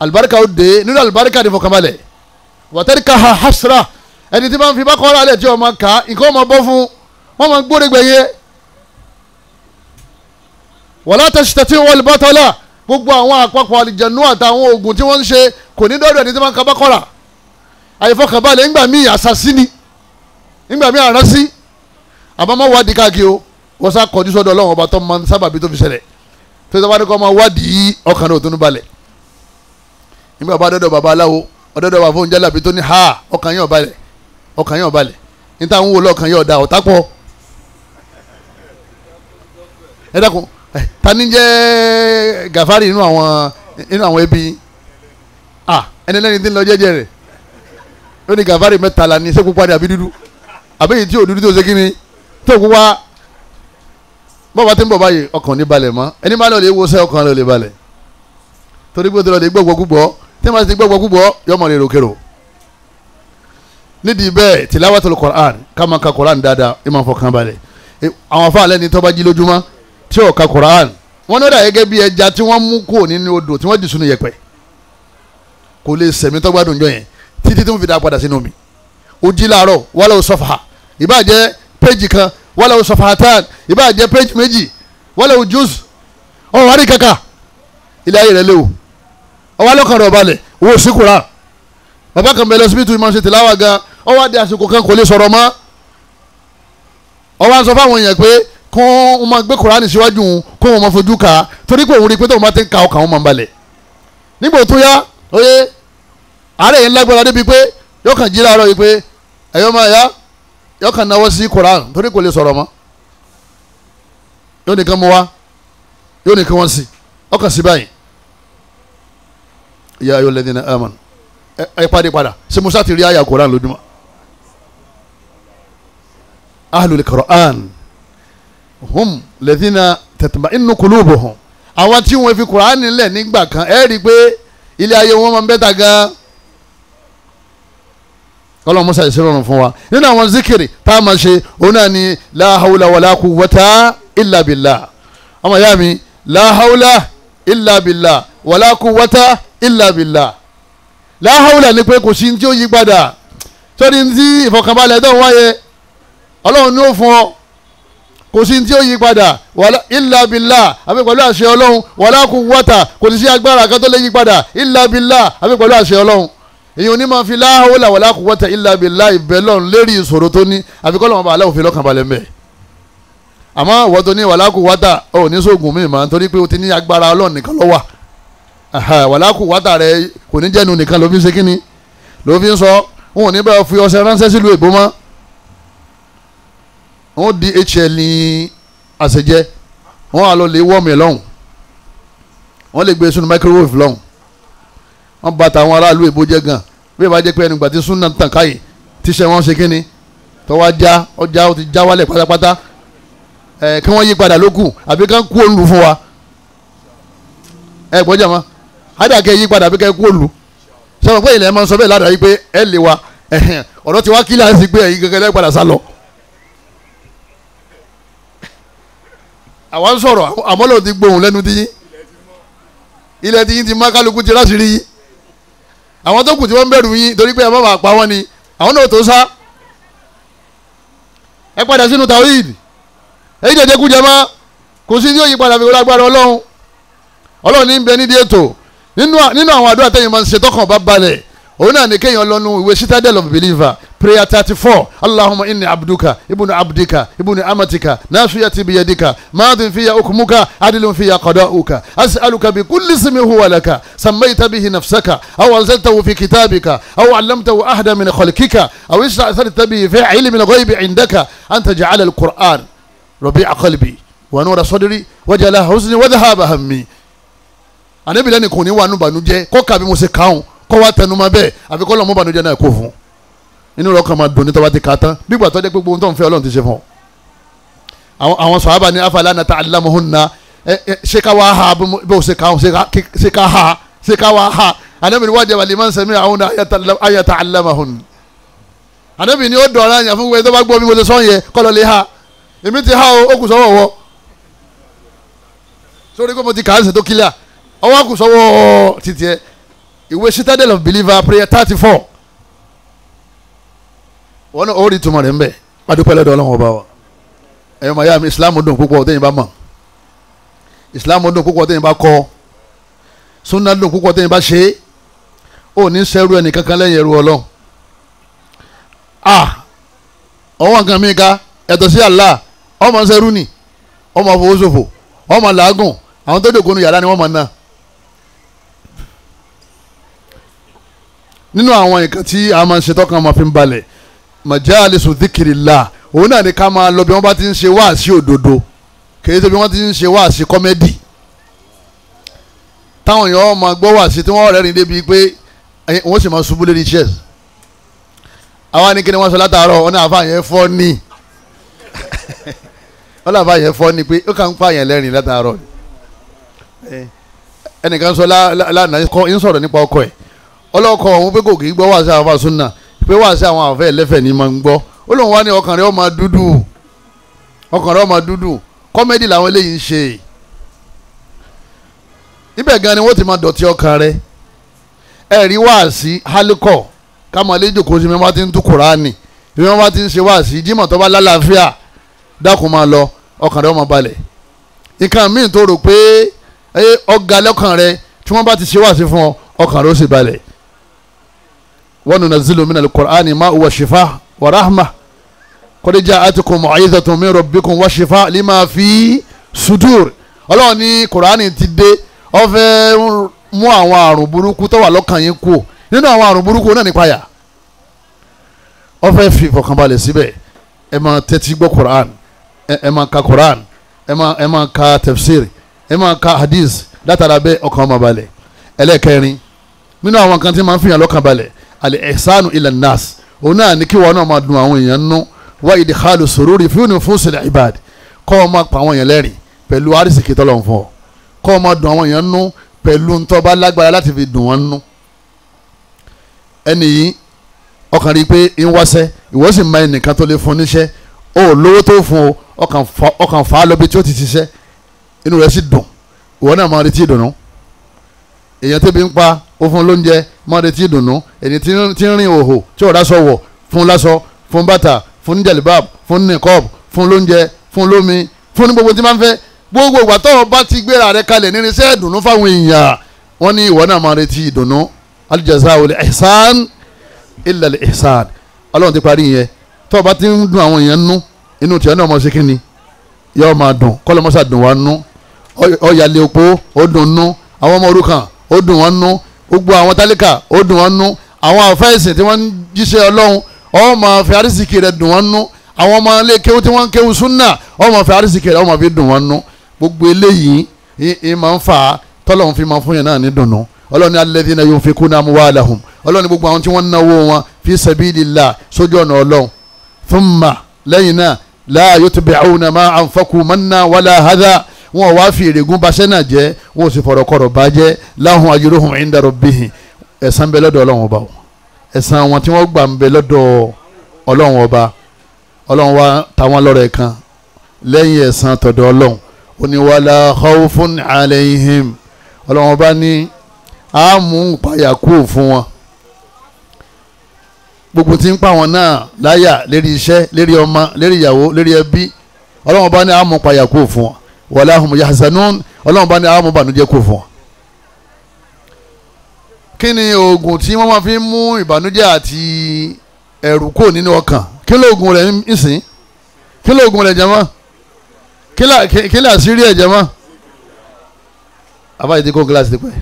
alibarika o de nínú alibarika de fọkànbalẹ̀ wàtẹ́ríkà ha hasra ẹni tí wọ́n fi bá kọ́ra alẹ́ tí wọ́n máa kà nǹkan máa bọ́ fún wọ́n máa gbóde gbẹ̀yẹ. wala tashtati wal batala gbogbo àwọn àpapọ̀ àlìjẹ̀nú àtàwọn oògùn tí wọ́n ń ṣe kò ní dọ́dọ̀ ẹni tí wọ́n ka bá kọ́ra àyèfọkànbalẹ̀ ńgbà míì àṣàsí ni ńgbà míì àránsí àbámọ́ wádìí káàkiri o wọ́n sá kọjú sọ́dọ̀ ọlọ́run ọba tó máa ń sábàbí tó fi ṣẹlẹ̀ tó ṣe wá ní kọ́ máa wádìí ọkàn náà tó ń balẹ̀ nígbà bá dọ́dọ̀ baba aláwo ọ̀dọ́dọ̀ wà fún jálàbí tó ní ha ọkàn yẹn ọ̀balẹ̀ níta ń wò lọ́ọ̀kan yẹn ọ̀dà ọ̀tá pọ̀ ẹ dákun ta ni jẹ́ Gàfárì nínú àwọn ẹbí ẹni lẹ́ni tí ń lọ jẹ́jẹ́ rẹ̀ ó ní Gàfárì mẹ́ta la ní ṣé pupa ni àbí dúdú àbí èyí tí ò dúdú tó ṣe kí ni tó pupa bọ́ọ̀bá tí ń bọ̀ báyìí ọkàn ní balẹ̀ mọ́ ẹni bá lọ lè wo sẹ́ ọkàn rẹ̀ lè balẹ̀ torí pé tọ́lọ́ lè gbọ́gbọ́ gbúgbọ́ tí wọ́n ti gbọ́gbọ́ gbúgbọ́ yọmọ rẹ̀ rokero nídìí bẹ́ẹ̀ tilawatul Qur'an ká máa ka Qur'an dáadáa ẹ máa fọkàn balẹ̀ àwọn afáàlẹ́ ni tọ́ba jí lójúmọ́ tí ò ka Qur'an wọ́n ní ó dà gẹ́gẹ́ bí ẹja tí wọ́n mú kúrò nínú odò tí wọ́n dì sínú yẹ̀pẹ̀ kò lè sẹ̀mí tọ́gbádùn jọ yẹn títí tí wọ́n fi dá padà sínú omi ó jí láàárọ̀ wala safha ìbá jẹ́ péjì kan wala safhatan ìbá jẹ́ péjì méjì wala juz ọ̀rọ̀ wárí kàkà ilé ayé rẹ̀ léwu ọwọ́ alọ́kàn rẹ̀ balẹ̀ owó sí Qur'an bàbá kan bẹ̀rẹ̀ síbítù ìmọ̀ ṣe tìláwà gan ọwọ́ adé àsìkò kan kò lè sọ̀rọ̀ mọ́ ó wá ń sọ fáwọn èèyàn pé kó wọn máa gbé Kùránì síwájú òun kó wọn máa fojú ka torí pé òun rí i pé tóun bá ti ń ka ọkàn wọn máa ń balẹ̀ nígbà tó yá oyè àárẹ̀ yẹn lágbára débi pé yóò kàn jí láàárọ̀ yìí pé ẹ̀yọ́ máa yá yóò kàn náwó sí Kùránì torí kò lè sọ̀rọ̀ mọ́ yóò nìkan mú wa yóò nìkan wọ́n sí ọkàn sí báyìí ya ayyuhal ladhina amanu ẹ pàdé padà ṣé musa ti rí àyà Kùránì lójúmọ́ ahlul Qur'an hum ladhina tatma'innu qulubuhum àwọn tí wọ́n fi Kùránì nílẹ̀ nígbà kan ẹ rí i pé ilé ayé wọn máa ń bẹ́tà gan kọ́lọ́ musa ìṣẹ́rọ̀rùn fún wa nínú àwọn zikiri tá a máa ṣe òun náà ni la hawla wala quwwata illa billah ọmọ ìyá mi la hawla illa billah wala quwwata illa billah la hawla ni pé kò sí ní tí ó yí padà sọ́ni tí ìfọ̀kànbalẹ̀ tó ń wáyé ọlọ́run ní ó fún ọ kò sí ní tí ó yí padà illa billah àbí pẹ̀lú àṣẹ ọlọ́run wala quwwata kò sí agbára kan tó lè yí padà illa billah àbí pẹ̀lú àṣẹ ọlọ́run èyàn ní máa fi la hawla wala quwwata illa billah ìbẹ́lọ́run lérí ìṣòro tó ní àbíkọ́ lọ́wọ́ bá aláwọ̀ fi lọ́kànbalẹ̀ mẹ́ àmọ́ ìwọ tó ní wala quwwata ò ní sóògùn míì máa nítorí pé o ti ní agbára ọlọ́run nìkan ló wà wala quwwata rẹ kò ní jẹ́nu nìkan ló fi ń ṣe kíni ló fi ń sọ wọn ò ní bẹ́ẹ̀ fi ọṣẹ ránṣẹ́ sílùú èbó mọ́ wọn di hl ní àṣejẹ wọn á lọ lè wọ́ọ̀mù ẹ̀ lọ́hùn wọn lè gbé sínú microwave lọ́hùn wọn bá tàwọn aráàlú èbó jẹ́ gan bí ìbá jẹ́ pé ẹnu gbà tí súnà tàn káyì tíṣẹ́ wọn ṣe kíni tọ́wọ́ ajá ọjà ó ti já wálẹ̀ pátápátá kí wọ́n yí padà lókù àbí kán kú òlu fún wa gbọ́dọ̀ mọ́ àdàkẹ́ yí padà àbí kẹ́ kú òlu sọ pé ilẹ̀ máa ń sọ bẹ́ẹ̀ ládàá yìí pé ẹ lè wa ọ̀rọ̀ tí wá kílẹ̀ àti pé ẹ̀yin gẹ́gẹ́ lẹ́ padà sá lọ. àwa ń sọ̀rọ̀ àmọ́lò ti gbóhùn lẹ́nu tí ilẹ̀ tí yín ti má kálukú ti láṣìírí yín àwọn tó kù tí wọ́n ń bẹ̀rù yín torí pé ẹ má bàa pa wọ́n ni àwọn náà tó sá ẹ padà sínú tawhid èyí jẹjẹ kú jẹmọ́ kò sí ní òyìn padà fi lágbára ọlọ́run ní bẹ nídìí ètò nínú àwọn àdúrà tẹ́yìn máa ń ṣe tọkàn bá balẹ̀ òun náà ní kéèyàn lọ́nu ìwé citadel of believer prayer 34 allahumma inni abduka ibnu abdika ibnu amatika nasiyati biyadika madin fiya hukmuka adilun fiya qada'uka as'aluka bi kulli ismin huwa laka sammayta bihi nafsaka aw anzaltahu fi kitabika aw 'allamtahu ahada min khalqika aw ista'tharta bihi fi 'ilmi al-ghaybi 'indaka an taj'ala al-qur'an rabi'a qalbi wa nura sadri wa jala huzni wa dhahaba hammi Ànábì lẹ́ni kò ní wà nù bànújẹ́ kó kàbí mo ṣe kàún kó wá tẹnumọ́ bẹ́ẹ̀ àfi kọ́ lọ́mọ bànújẹ́ náà kó fún inú rẹ̀ ọkàn máa dùn ní tọ́ba ti kà tán bí gbàtọ́ jẹ́ pé gbogbo tó ń fẹ́ Ọlọ́run ti ṣe fún ọ. àwọn sàhábà ní afala nata'allamuhunna ṣé ká wá ha bó ṣe kàún ṣé ká ha ṣé ká wá ha Ànábì ní wajaba liman sami'ahunna ayata'allamahunna. Ànábì ní ó dọ̀ọ̀rọ̀ àyàn fún gbogbo tó bá gbọ́ bí mo ṣe sọ yẹn kọ́ lọ lè ha èmi ti ha ó kù sọ́wọ́ wọ́ sórí pé mo ti kà á ṣe tó kílíà ọwọ́ kù sọ́wọ́ títí ẹ ìwé citadel of believer prayer 34 wọn náà ó rí túmọ̀ rẹ̀ ń bẹ̀ adúpẹ́ lọ́dọ̀ Ọlọ́run ọba wa ẹ̀yọ́ màá yá mi Islam dùn púpọ̀ tẹ́yìn bá mọ̀ Islam dùn púpọ̀ tẹ́yìn bá kọ́ sunna dùn púpọ̀ tẹ́yìn bá ṣe é ó ní sẹ́rù ẹnì kankan lẹ́yìn ẹrú Ọlọ́run ọwọ́ nǹkan mi ká ẹ̀tọ́ sí Allah ọmọ sẹ́rù ni ọmọ fowósòfò ọmọ làágùn àwọn tó dògbónú yàrá ni wọ́n mọ̀ náà. nínú àwọn nǹkan tí a máa ń ṣe tọ́kàn máa fi ń balẹ̀ majalisu dhikrillah òun náà ni ká máa lọ bí wọ́n bá ti ń ṣe wáàsí òdodo kìí ṣe bí wọ́n ti ń ṣe wáàsí kọ́mẹ́dì táwọn èèyàn máa gbọ́ wáàsí tí wọ́n rẹ́rìn débi pé wọ́n sì máa ṣubú lérí chairs àwa ní kí ni wọ́n sọ látàárọ̀ wọn náà àfààyàn fọ́ ní wọ́n náà àfààyàn fọ́ ní pé ó kàn ń pààyàn lẹ́rìn látàárọ̀ ẹnìkan sọ lánàá ń sọ̀rọ̀ nípa ọkọ ẹ̀ ọlọ́kọ̀ ọ̀hún pé kò kì í gbọ́ wáàsí àwọn afásúnà pé wáàsí àwọn àfẹ́ ẹlẹ́fẹ̀ ni máa ń gbọ́ ó lóun wá ní ọkàn rẹ̀ ó máa dúdú kọ́mẹ́dì làwọn eléyìí ń ṣe ibẹ̀ gan ni wọ́n ti máa dọ̀tí ọkàn rẹ̀ ẹ̀rí wáàsí hálíkọ̀ káwọn àlejò kò sí mi wọ́n ti ń tú kùránì bí wọ́n bá ti ń ṣe wáàsí jímọ̀ tó bá lálàáfíà dákun máa lọ ọkàn rẹ̀ ó máa balẹ̀ nǹkan míì tó rò pé ọ̀gá lọ́kàn rẹ̀ tí wọ́n bá ti ṣe wáàsí fún ọ ọkàn rẹ̀ ó sì balẹ̀ wa nunazzilu minal Qur'ani ma huwa shifaa wa rahma qad ja'atkum maw'izatun min rabbikum wa shifaa' lima fi sudur. ọlọ́run ní kùránì ti dé ó fẹ́ mú àwọn àrùn burúkú tó wà lọ́kàn yín kú. nínú àwọn àrùn burúkú náà nípa yà ó fẹ́ fi ìfọ̀kànbalẹ̀ síbẹ̀. ẹ máa tẹ́tí gbọ́ kùránì, ẹ máa ka kùránì, ẹ máa ka tafsir, ẹ máa ka hadith, látara bẹ́ẹ̀ ọkàn máa balẹ̀. ẹlẹ́kẹrin nínú àwọn kan tí máa ń fìyàn lọ́kàn balẹ̀ al-ihsanu ila an-nas, òun náà ní kí wọn náà máa dùn àwọn èèyàn nú wa idkhalu sururi fi nufusil ibad, kọ́ ọ máa pa àwọn èèyàn lẹ́rìn pẹ̀lú àrísìkí tọ́lọ̀ ń fọ́, kọ́ ọ máa dùn àwọn èèyàn nú pẹ̀lú ntọ́ba lágbára láti fi dùn wọn nú. ẹni yìí ọkàn rí i pé ń wáṣẹ́, ìwọ sì máa ẹnìkan tó lè fún níṣẹ́, ó lówó tó fún o, ọkàn fà á lọ bí tí ó ti ṣiṣẹ́, inú rẹ̀ sì dùn, ìwọ náà máa retí ìdùnnú. èèyàn tẹ́bi ń pa ó fún lóúnjẹ, máa retí ìdùnnú. èyí tí ń rìn òhò tí ọ̀dà sọ wọ̀, fún lásọ, fún bàtà, fún jẹ̀lìbáàbù, fún nìkọ́ọ̀bù, fún lóúnjẹ, fún lómi, fún ní gbogbo tí máa ń fẹ́. gbogbo ìgbà tó bá ti gbéra rẹ kalẹ̀ nínú iṣẹ́ ìdùnnú fáwọn èèyàn, wọ́n ní ìwọ náà máa retí ìdùnnú. al-jazā'u l-ihsān illa l-ihsān. ọlọ́run ti parí yẹn. tó bá ti ń dùn àwọn èèyàn nú, inú tiẹ̀ náà máa ṣe kíni, yóò máa dùn. kọ́lọ́mọ́sá dùn wá nú. ọ̀yàlẹ̀ òpó ó dùn nú, àwọn ọmọ òrukàn ó dùn wọ́n nú, gbogbo àwọn tálíkà ó dùn wọ́n nú, àwọn àfẹ́sìn tí wọ́n ń jíṣẹ́ ọlọ́run ó máa fi àrísìkì rẹ̀ dùn wọ́n nú, àwọn ọmọ ilé kéwú tí wọ́n ń kéwú súnà ó máa fi àrísìkì rẹ̀ ó máa fi dùn wọ́n nú. gbogbo eléyìí ì máa ń fà á tọ́lọ́run fi máa fún yẹn náà ní dùnnú. ọlọ́run ní alladhina yunfikuna amwalahum, ọlọ́run ní gbogbo àwọn tí wọ́n ń náwó wọn fi sabilillah, sójú ọ̀nà ọlọ́run. thumma lẹ́yìn náà la yutbi'una ma anfaqu manna wala hadha, wọn ò wá fi èrègùn baṣẹ́ náà jẹ́, wọn ò sì fọ̀rọ̀kọ̀rọ̀ bá jẹ́. lahum ajruhum inda rabbihim, ẹ̀san bẹ lọ́dọ̀ ọlọ́run ọba, ẹ̀san wọn tí wọ́n gbà ń bẹ lọ́dọ̀ ọlọ́run ọba. ọlọ́run wa táwọn lọ́rẹ̀ kan lẹ́yìn ẹ̀san tọ̀dọ̀ ọlọ́run, ó ní wala khawfun alayhim, ọlọ́run ọba ní àmú ìpayà kú fún wọn. gbogbo tí ń pa wọn náà láyà lérí iṣẹ́, lérí ọmọ, lérí ìyàwó, lérí ẹbí, ọlọ́run ọba ní àmú ìpayà kú fún wọn. wala hum yahzanun, ọlọ́run bá ní àmú ìbànújẹ́ kú fún wọn. kí ni oògùn tí wọ́n máa fi mú ìbànújẹ́ àti ẹ̀rù kò nínú ọkàn? kí ló oògùn rẹ̀ ń sìn? kí ló oògùn rẹ̀ jẹ́mọ́? kí ló àṣírí ẹ̀ jẹ́mọ́? àbáyé tí kò kíláàsì ti pẹ́.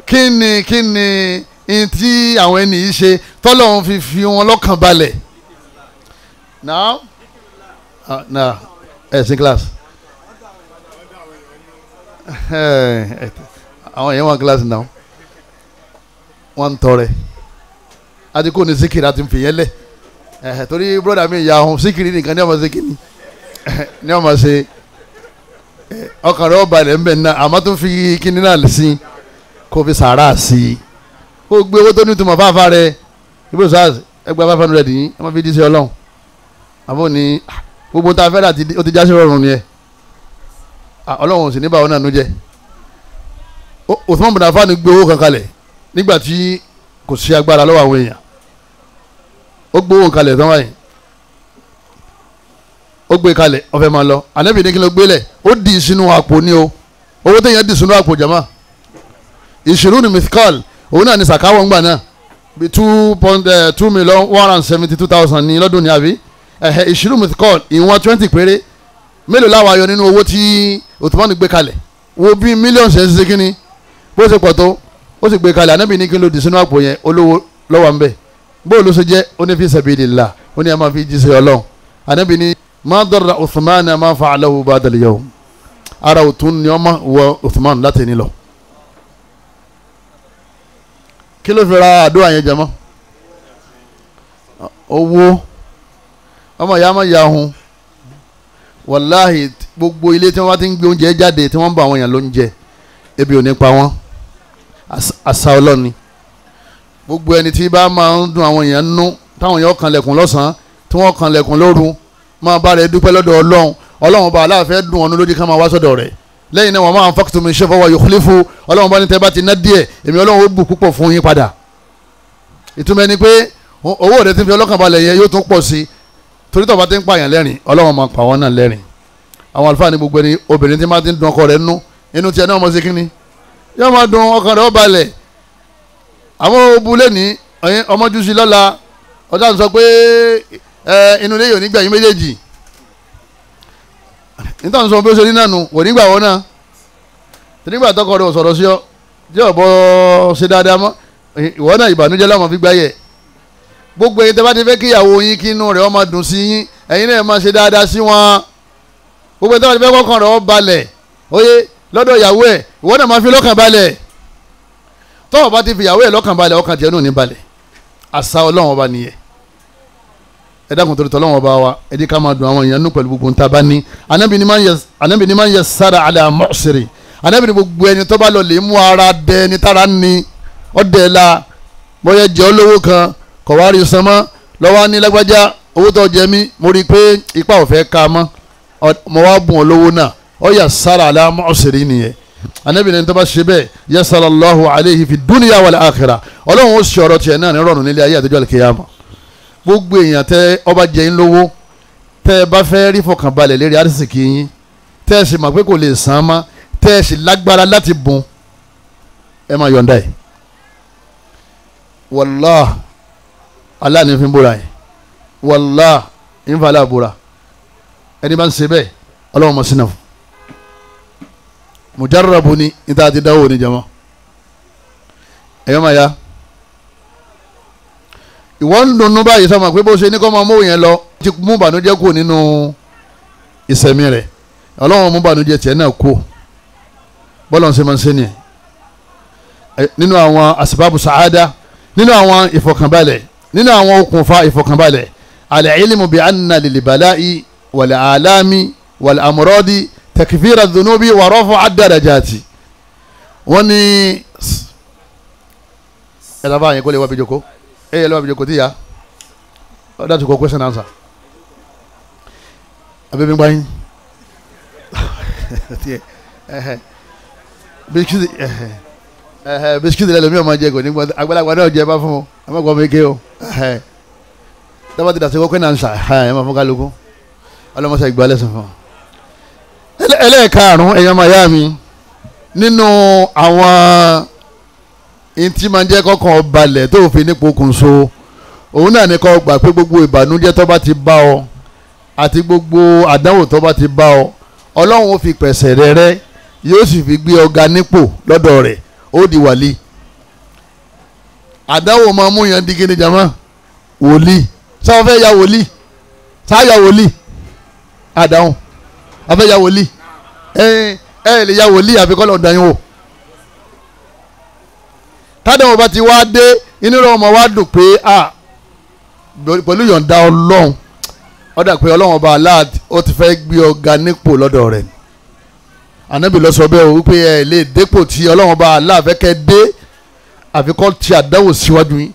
kí ni tí àwọn ẹni yìí ṣe tọ́lọ́run fi wọn lọ́kàn balẹ̀? now sin class àwọn yẹn wọn class náà wọn ń tọrẹ àti kò ní síkìrì àti fìyẹn lẹ torí broda mi ìyá ọhún síkìrì nìkan ní ọmọ síkìrì ní ọmọ ṣe ọkàn rẹ ọba rẹ ń bẹ náà àmọ́ tó fi kíní náà sí kó fi sàárà sí i kó gbé owó tó ní ìtumọ̀ fáfá rẹ ibi sars ẹgbẹ́ 500 yìí ẹ má fi dí sí ọlọ́run àbọ̀ ní gbogbo tá a fẹ́ láti ó ti já sí rọrùn ni ẹ ọlọ́run sì ní báwọn náà ló jẹ. Uthman bin Affan gbé owó kan kalẹ̀ nígbà tí kò sí agbára lọ́wọ́ àwọn èèyàn, ó gbé owó kalẹ̀ tán wáyé, ó gbé kalẹ̀ ó fẹ́ máa lọ. Ànábì ní kí ló gbélẹ̀, ó dì í sínú àpò ní o, owó téèyàn dì sínú àpò jama ìṣirò ní mithqal, òun náà ní sàkáwọ̀ ńgbà náà bí 2,172,000 ní lọ́dún ní àbí ìṣirò mithqal ìwọ̀n 20 péré. mélòó láwa yọ nínú owó tí Uthman gbé kalẹ̀? wo bí mílíọ̀nù ṣe ń ṣe kínní bó ṣe pọ̀ tó, ó sì gbé kalẹ̀. Ànábì ní kí ló dì sínú àpò yẹn, olówó lọ́wọ́ ń bẹ̀. bóòlù ló ṣe jẹ́, ó ní fi sabilillah, ó ní ẹ máa fi jíṣẹ́ Ọlọ́run. Ànábì ní ma darra Uthman ma fa'alahu ba'da al-yawm, ara òtún ni ọmọ wọ Uthman láti ní lọ. kí ló fi ra àdúrà yẹn jẹmọ́? owó. ọmọ ìyá máa ya hun wàláhì, gbogbo ilé tí wọ́n bá ti ń gbé oúnjẹ jáde tí wọ́n ń bá àwọn èèyàn lóúnjẹ, ebi ò ní pa wọ́n, àṣà ọlọ́ni. gbogbo ẹni tí bá máa ń dùn àwọn èèyàn nú, táwọn èèyàn kanlẹ̀kùn lọ́sàn-án tí wọ́n kanlẹ̀kùn lóru, máa bá rẹ̀ dúpẹ́ lọ́dọ̀ Ọlọ́run. Ọlọ́run bá aláàfẹ́ dùn ọ̀nù lójú ká máa wá sọ́dọ̀ rẹ̀. lẹ́yìn náà wọ́n máa ń fọ́kùtù mi ṣe fọwọ́ yukhlifu, Ọlọ́run bá ní tẹ́ bá ti ná díẹ̀, èmi Ọlọ́run ó bù púpọ̀ fún yín padà. ìtumọ̀ ẹni pé owó rẹ̀ ti fi ọlọ́kàn balẹ̀ yẹn yóò tún pọ̀ sí i, torí tó bá ti ń pààyàn lẹ́rìn, Ọlọ́run máa pa wọ́n náà lẹ́rìn. àwọn àlùfáà ní gbogbo ẹni obìnrin tí máa ti ń dun ọkọ rẹ̀ nú, inú tiẹ̀ náà mọ̀ sí kínní, yóò máa dun ọkàn rẹ̀ ó balẹ̀. àwọn obìnrin ní ọmọjúsí lọ́la ọjà ń sọ pé inú ilé yìí ò ní gbà yín méjèèjì nítorí sọ bí ó ṣe rí náà nù kò ní gbà wọ́n náà nígbà tọkọ rẹ ò sọ̀rọ̀ sí ọ jẹ́ ọ̀bọ ṣe dáadáa mọ́ ìwọ náà ìbànújẹ́ lọ́mọ fi gbáyẹ̀ gbogbo ẹ̀yin tẹ́ bá ti fẹ́ kí ìyàwó yín kí inú rẹ̀ ó máa dùn sí yín ẹ̀yin náà máa ṣe dáadáa sí wọn gbogbo ẹ̀yin tẹ́ bá ti fẹ́ kọ́kàn rẹ̀ ó balẹ̀ oyè lọ́dọ̀ ìyàwó ẹ̀ ìwọ náà máa fi lọ́kàn balẹ̀ tọ́wọ́ bá ti fi ìyàwó ẹ̀ lọ́kàn balẹ̀ ọkàn tiẹ̀ náà ní balẹ̀ àṣà Ọlọ́run ọba nìyẹn ẹ dákun torí tọ́lọ́run ọba wa ẹ jẹ́ ká máa dùn àwọn èèyàn nù pẹ̀lú gbogbo nta bá ní Ànábì ni máa ń yẹ sára àlẹ́ àmọ́sẹ̀rẹ̀ Ànábì ni gbogbo ẹni tó bá lọ lè mú ara dẹ ní tára ní ọ̀dẹ̀ la bóyá jẹ́ olówó kan kọ̀wárí sanmọ́ lọ́wọ́ ní lágbájá owó tó jẹ mí mo rí i pé ipa ò fẹ́ ká mọ́ mo wá bùn ọ lówó náà ọ yà sára àlẹ́ àmọ́sẹ̀rẹ̀ nìyẹn Ànábì ni tó bá ṣe bẹ́ẹ̀ yasalallahu alayhi fi dunya wal akhirah Ọlọ́run ó ṣe ọ̀rọ̀ tiẹ̀ náà ní rọrùn nílé ayé àtijọ́ àlùkìyámà gbogbo èèyàn tẹ ọba jẹ yín lówó tẹ bá fẹ́ rí fọkànbalẹ̀ lérí àrísìkì yín tẹ ẹ sì mọ̀ pé kò lè san án mọ́ tẹ ẹ sì lágbára láti bùn ẹ máa yọ̀ǹda ẹ̀ wàlláh Allah ní fi ń bóra yẹn wàlláh ń fa aláàbúra ẹni bá ń ṣe bẹ́ẹ̀ Ọlọ́run mọ̀ sínú mujarrabu ni níta ti dáwọ́ ní jama ẹ̀yọ́ máa ya ìwọ ń dunnú báyìí sọ ma pé bó ṣe ní kọ́ máa mú yẹn lọ ti mú bànújẹ́ kú nínú ìsẹ̀mí rẹ̀ Ọlọ́run mú bànújẹ́ tiẹ̀ náà kú bọ́lá ń ṣe máa ń ṣe nìyẹn nínú àwọn asbabu sa'ada nínú àwọn ìfọkànbalẹ̀ nínú àwọn okùnfà ìfọkànbalẹ̀ al-ilmu bi anna lil-bala'i wal-alami wal-amradi takfira dhunubi wa raf'a ad-darajati wọ́n ní ẹ̀dá báyìí kó lè wá bí joko ẹ lọ́wọ́ àbíjọ kò tí ya ọ dájú kọ question answer abẹ́bí gbáyín bisikíìtì lẹ́lẹ́mí ọmọ jẹ kò ní gbọ́dọ̀ àgbàlagbà náà jẹ bá fún un àmọ́gbọ́n mi ké o dábàá ti dàsí question answer ẹ máa fún kálukú ọlọ́mọṣẹ́ ìgbà lẹ́sìn fún un. ẹlẹ́ẹ̀karùn-ún ẹ̀yọ́ màyá mi nínú àwọn ntí máa ń jẹ́ kọ́kàn balẹ̀ tó fi nípò kùnso òun náà ní kó gbà pé gbogbo ìbànújẹ́ tó bá ti bá ọ àti gbogbo àdánwò tó bá ti bá ọ Ọlọ́run ó fi pẹ̀sẹ̀ rẹ rẹ́ yóò sì fi gbé ọ̀gá nípò lọ́dọ̀ rẹ̀ ó di wàlí àdánwò máa mú yàn di kíni jama wòlíì sáwọn fẹ́ ya wòlíì sáà ya wòlíì àdáhùn afẹ́ ya wòlíì ẹ lè ya wòlíì àfikọ́ lọ́ọ́ dán yín wò tádàwọ̀ bá ti wá dé inú rẹ̀ ọmọ wa dùn pé pẹ̀lú yọ̀ǹda Ọlọ́run ó dà pé Ọlọ́run ọba Allah ó ti fẹ́ gbé ọ̀gá nípò lọ́dọ̀ rẹ̀ Ànábì ló sọ bẹ́ẹ̀ o wípé ẹ lè dépò tí Ọlọ́run ọba Allah fẹ́ kẹ́ dé àfikọ́ ti àdáwò síwájú yín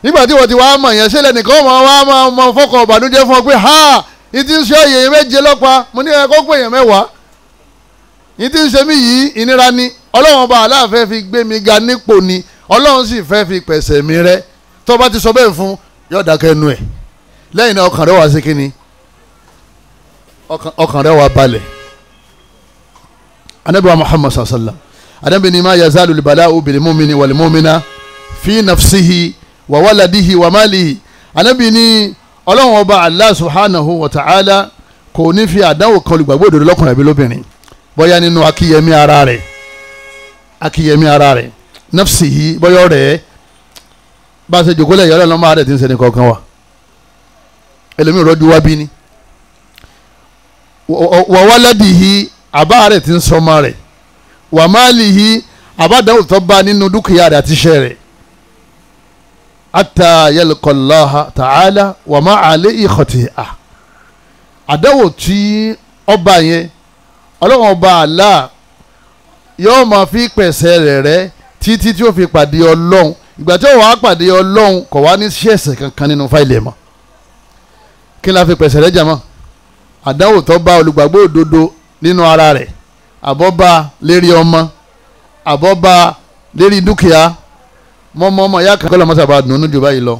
nígbà tí wọ́n ti wá mọ̀ yẹn ṣẹlẹ̀ nìkan máa mọ fọkàn ọ̀bànújẹ́ fún ọ pé ìtí ń ṣe èèyàn méje lọ́pa mo ní ẹ̀kọ́ pé èèyàn mẹ́wàá ìtí ń ṣe mí yìí ìnira ni Ọlọ́run ọba Allah fẹ́ fi gbé mi ga nípò ni Ọlọ́run sì fẹ́ fi pẹ̀sẹ̀ mi rẹ́ tó bá ti sọ bẹ́ẹ̀ fún yóò dákẹ́ nu ẹ̀ lẹ́yìn náà ọkàn rẹ̀ wá sí kínní ọkàn rẹ̀ wá balẹ̀ Ànábì wa Muhammad sallallahu alaihi wasallam Ànábì ni ma yazalu al-bala'u bil-mu'mini wal-mu'mina fi nafsihi wa waladihi wa malihi Ànábì ni Ọlọ́run ọba Allah subhanahu wa ta'ala kò ní fi àdánwò kan olùgbàgbọ́ òdodo lọ́kùnrin àbí lóbìnrin bóyá nínú akíyẹmí ara rẹ̀ nafsi yìí bọ́yọ̀ rẹ̀ bá a ṣe jòkó lẹ́yìn ọlọ́run máa rẹ̀ ti ń sẹ́ni kankan wa ẹlòmíì rọ́jú wá bí ni wa waladihi àbá rẹ̀ ti ń sọmọ rẹ̀ wa malihi àbádàwò tó bá nínú dúkìá rẹ̀ àti iṣẹ́ rẹ̀ hatta yalqa Allah ta'ala wa ma alayhi khati'ah àdáwò tí ọba yẹn ọlọ́run ọba Allah yóò máa fi pẹ̀sẹ̀ rẹ̀ rẹ́ títí tí ó fi pàdé Ọlọ́run ìgbà tí ó wàá pàdé Ọlọ́run kò wá ní ṣẹ̀ṣẹ̀ kankan nínú fáìlì ẹ̀ mọ́ kí n la fi pẹ̀sẹ̀ rẹ̀ jà mọ́ àdáwò tó bá olùgbàgbọ́ òdodo nínú ara rẹ̀ àbọ̀bá lérí ọmọ àbọ̀bá lérí dúkìá mọ́mọ́ ọmọ ìyá kan kọ́ lọ́mọ sábà dùnú jù báyìí lọ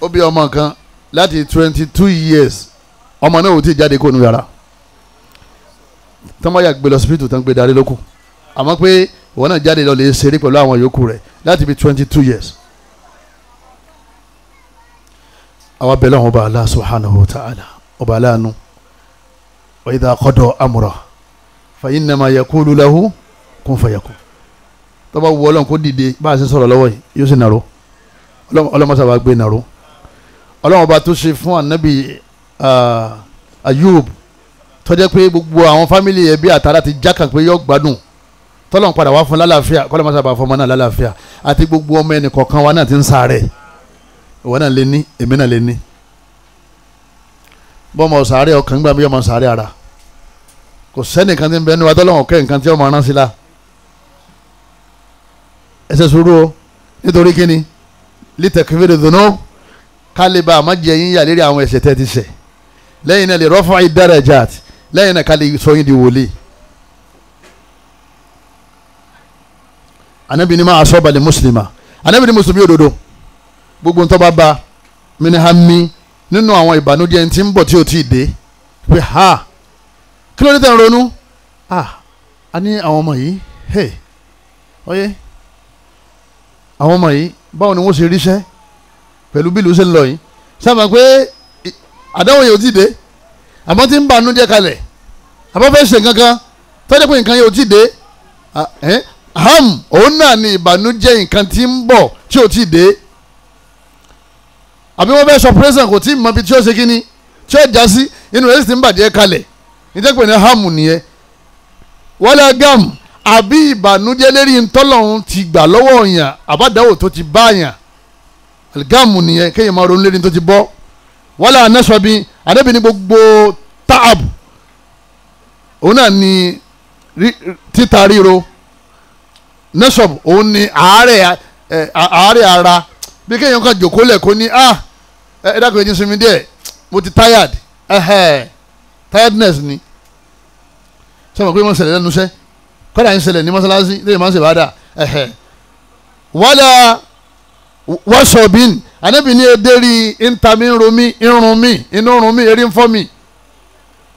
ó bí ọmọ kan láti 22 years ọmọ náà ò tí ì jáde kó nu yàrá tọ́mọ́yà gbé lọ síbítù tán gbé darí lókù àmọ́ pé ìwọ náà jáde lọ lè ṣeré pẹ̀lú àwọn yòókù rẹ̀ láti bí 22 years àwa bẹ̀rẹ̀ wọn ọba Allah subhanahu wa ta'ala ọba aláàánú wa idha qada amra fa innama yaqulu lahu kun fayakun tó bá wù Ọlọ́run kó dìde bá a ṣe sọ̀rọ̀ lọ́wọ́ yìí yóò sì nàró ọlọ́mọṣà bá gbé nàró Ọlọ́run ọba tó ṣe fún anabi Ayub tó jẹ́ pé gbogbo àwọn fámìlì ẹbí àtàrà ti jákàn pé yóò gbádùn tọ́lọ́n padà wá fún lálàáfíà kọ́lọ́mọṣà bá fọmọ náà lálàáfíà àti gbogbo ọmọ ẹnì kọ̀ọ̀kan wa náà ti ń sáré ìwọ náà lè ní èmi náà lè ní bọ́mọ sáré ọkàn gbà mí ọmọ sáré ara kò sẹ́nìkan tí ń bẹ ní wa tọ́lọ́wọ̀n kẹ́ nǹkan tí ọmọ rán sí la ẹsẹ̀ sùúrù o nítorí kíni litakfiri dhunub kálíbà àmàjẹ yín yà lérí àwọn ẹ̀ṣẹ̀ tẹ́ ti ṣẹ̀ lẹ́yìn náà lè rafa'i darajat lẹ́yìn náà kálí sọ yín di wòlíì. anabi ni ma asaba li muslima anabi ni mùsùlùmí òdodo gbogbo ntọ́ bá ba minihami nínú àwọn ìbànújẹ́ tí ń bọ̀ tí o ti dé pé ha kí ló dé tẹ̀ ń ronú a ní àwọn ọmọ yìí ọyẹ àwọn ọmọ yìí báwo ni wọ́n ṣe ríṣẹ́ pẹ̀lú bí ìlú ṣe ń lọ yìí sábà pé àdáwọ̀ yìí ò ti dé àmọ́ tí ń bànújẹ́ kalẹ̀ àmọ́ fẹ́ ṣe kankan tọ́jú pé nǹkan yìí ò ti dé òun náà ni ìbànújẹ́ nǹkan tí ń bọ̀ tí ò ti dé àbí wọ́n fẹ́ sọ president kò tí ì mọ ibi tí ó ṣe kíní tí ó já sí inú rẹ̀ sì ti ń bàjẹ́ kalẹ̀ ìjẹ́pẹ̀ ní hamu nìyẹn wala gam àbí ìbànújẹ́ lérí ntọ́lọ́hún ti gbà lọ́wọ́ yàn àbádáwò tó ti bá yàn gamu nìyẹn kéèyàn máa ronú lérí tó ti bọ́ wala anasabi àdébí ní gbogbo taab òun náà ní títa ríro nasab òun ní àárẹ̀ ara bí kéèyàn kan jòkó lẹ̀ kó ní ẹ dákun ẹ̀jẹ̀ sinmi díẹ̀ mo ti tired tiredness ni sọ ma pé wọ́n ṣẹlẹ̀ lẹ́nu iṣẹ́ kọ́dà ń ṣẹlẹ̀ ní mọ́sálásí lẹ́yìn máa ń ṣe bàdà wàlà wọ́sọ̀bìn ànábì ní ederi ntami nromi irun mi inú irun mi erí ń fọ́ mi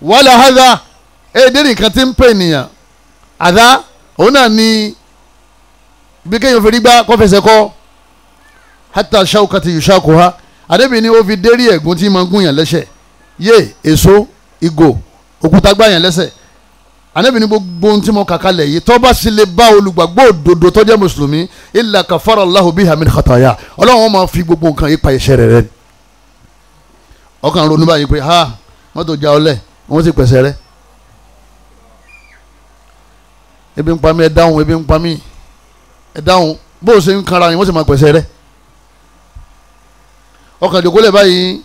wàlà hadà ederi nǹkan tí ń pè nìyàn àdá òun náà ní bí kéèyàn fèrè gbá kọ́fẹsẹ̀ kọ́ hata shawkati yushakuha ànábì ní ó fi dérí ẹ̀gún tí máa ń gún yàn lẹ́sẹ̀ yé èso ìgò òkúta gbá yàn lẹ́sẹ̀ ànábì ní gbogbo ohun tí mo kàkà lẹ̀ yìí tó bá sì lè bá olùgbàgbọ́ òdodo tó jẹ́ mùsùlùmí illa kafara Allahu biha min khataya ọlọ́run wọn máa fi gbogbo nǹkan yìí pa ẹ̀ṣẹ̀ rẹ̀ rẹ́ ọkàn ronú báyìí pé mọ́tò já ọlẹ̀ wọ́n sì pẹ̀sẹ̀ rẹ́ ebi ń pa mí ẹ dáhùn ebi ń pa mí ẹ dáhùn bó o ṣe ń kanra yín wọ́n sì máa pẹ̀sẹ̀ rẹ́ ọkàn jòkólẹ̀ báyìí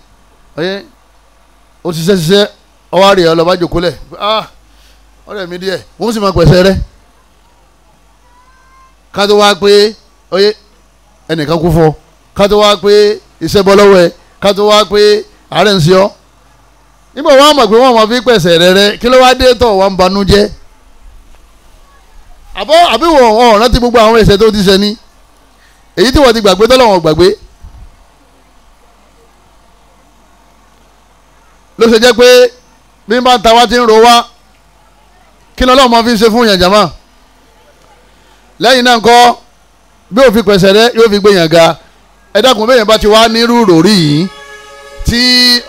ó ṣiṣẹ́ ọwọ́ àrè ọlọ́ba jòkólẹ̀ ọ̀rẹ́ mi díẹ̀ wọ́n sì máa pẹ̀sẹ̀ rẹ́ ká tó wá pé ẹnìkan kú fọ́ ká tó wá pé iṣẹ́ bọ́ lọ́wọ́ ẹ ká tó wá pé àárẹ̀ ń ṣe ọ́ nígbà wọn mọ̀ pé wọ́n máa fi pẹ̀sẹ̀ rẹ́ kí ló wá dé tọ̀ wọ́n ń banú jẹ́ àbí wọ́n rántí gbogbo àwọn ẹ̀ṣẹ̀ tó ti ṣẹ̀ ni èyí tí wọ́n ti gbàgbé tọ́lọ́wọ́n gbàgbé ló ṣe jẹ́ pé bí n bá ń ta wá ti ń ro wá kí lọ́lọ́run máa fi ń ṣe fún yàn jàmá lẹ́yìn náà ńkọ́ bí ó fi pẹ̀sẹ̀ rẹ yóò fi gbé yàn ga ẹ dákun bẹ́ẹ̀ yẹn bá ti wá nírú ròrí yìí tí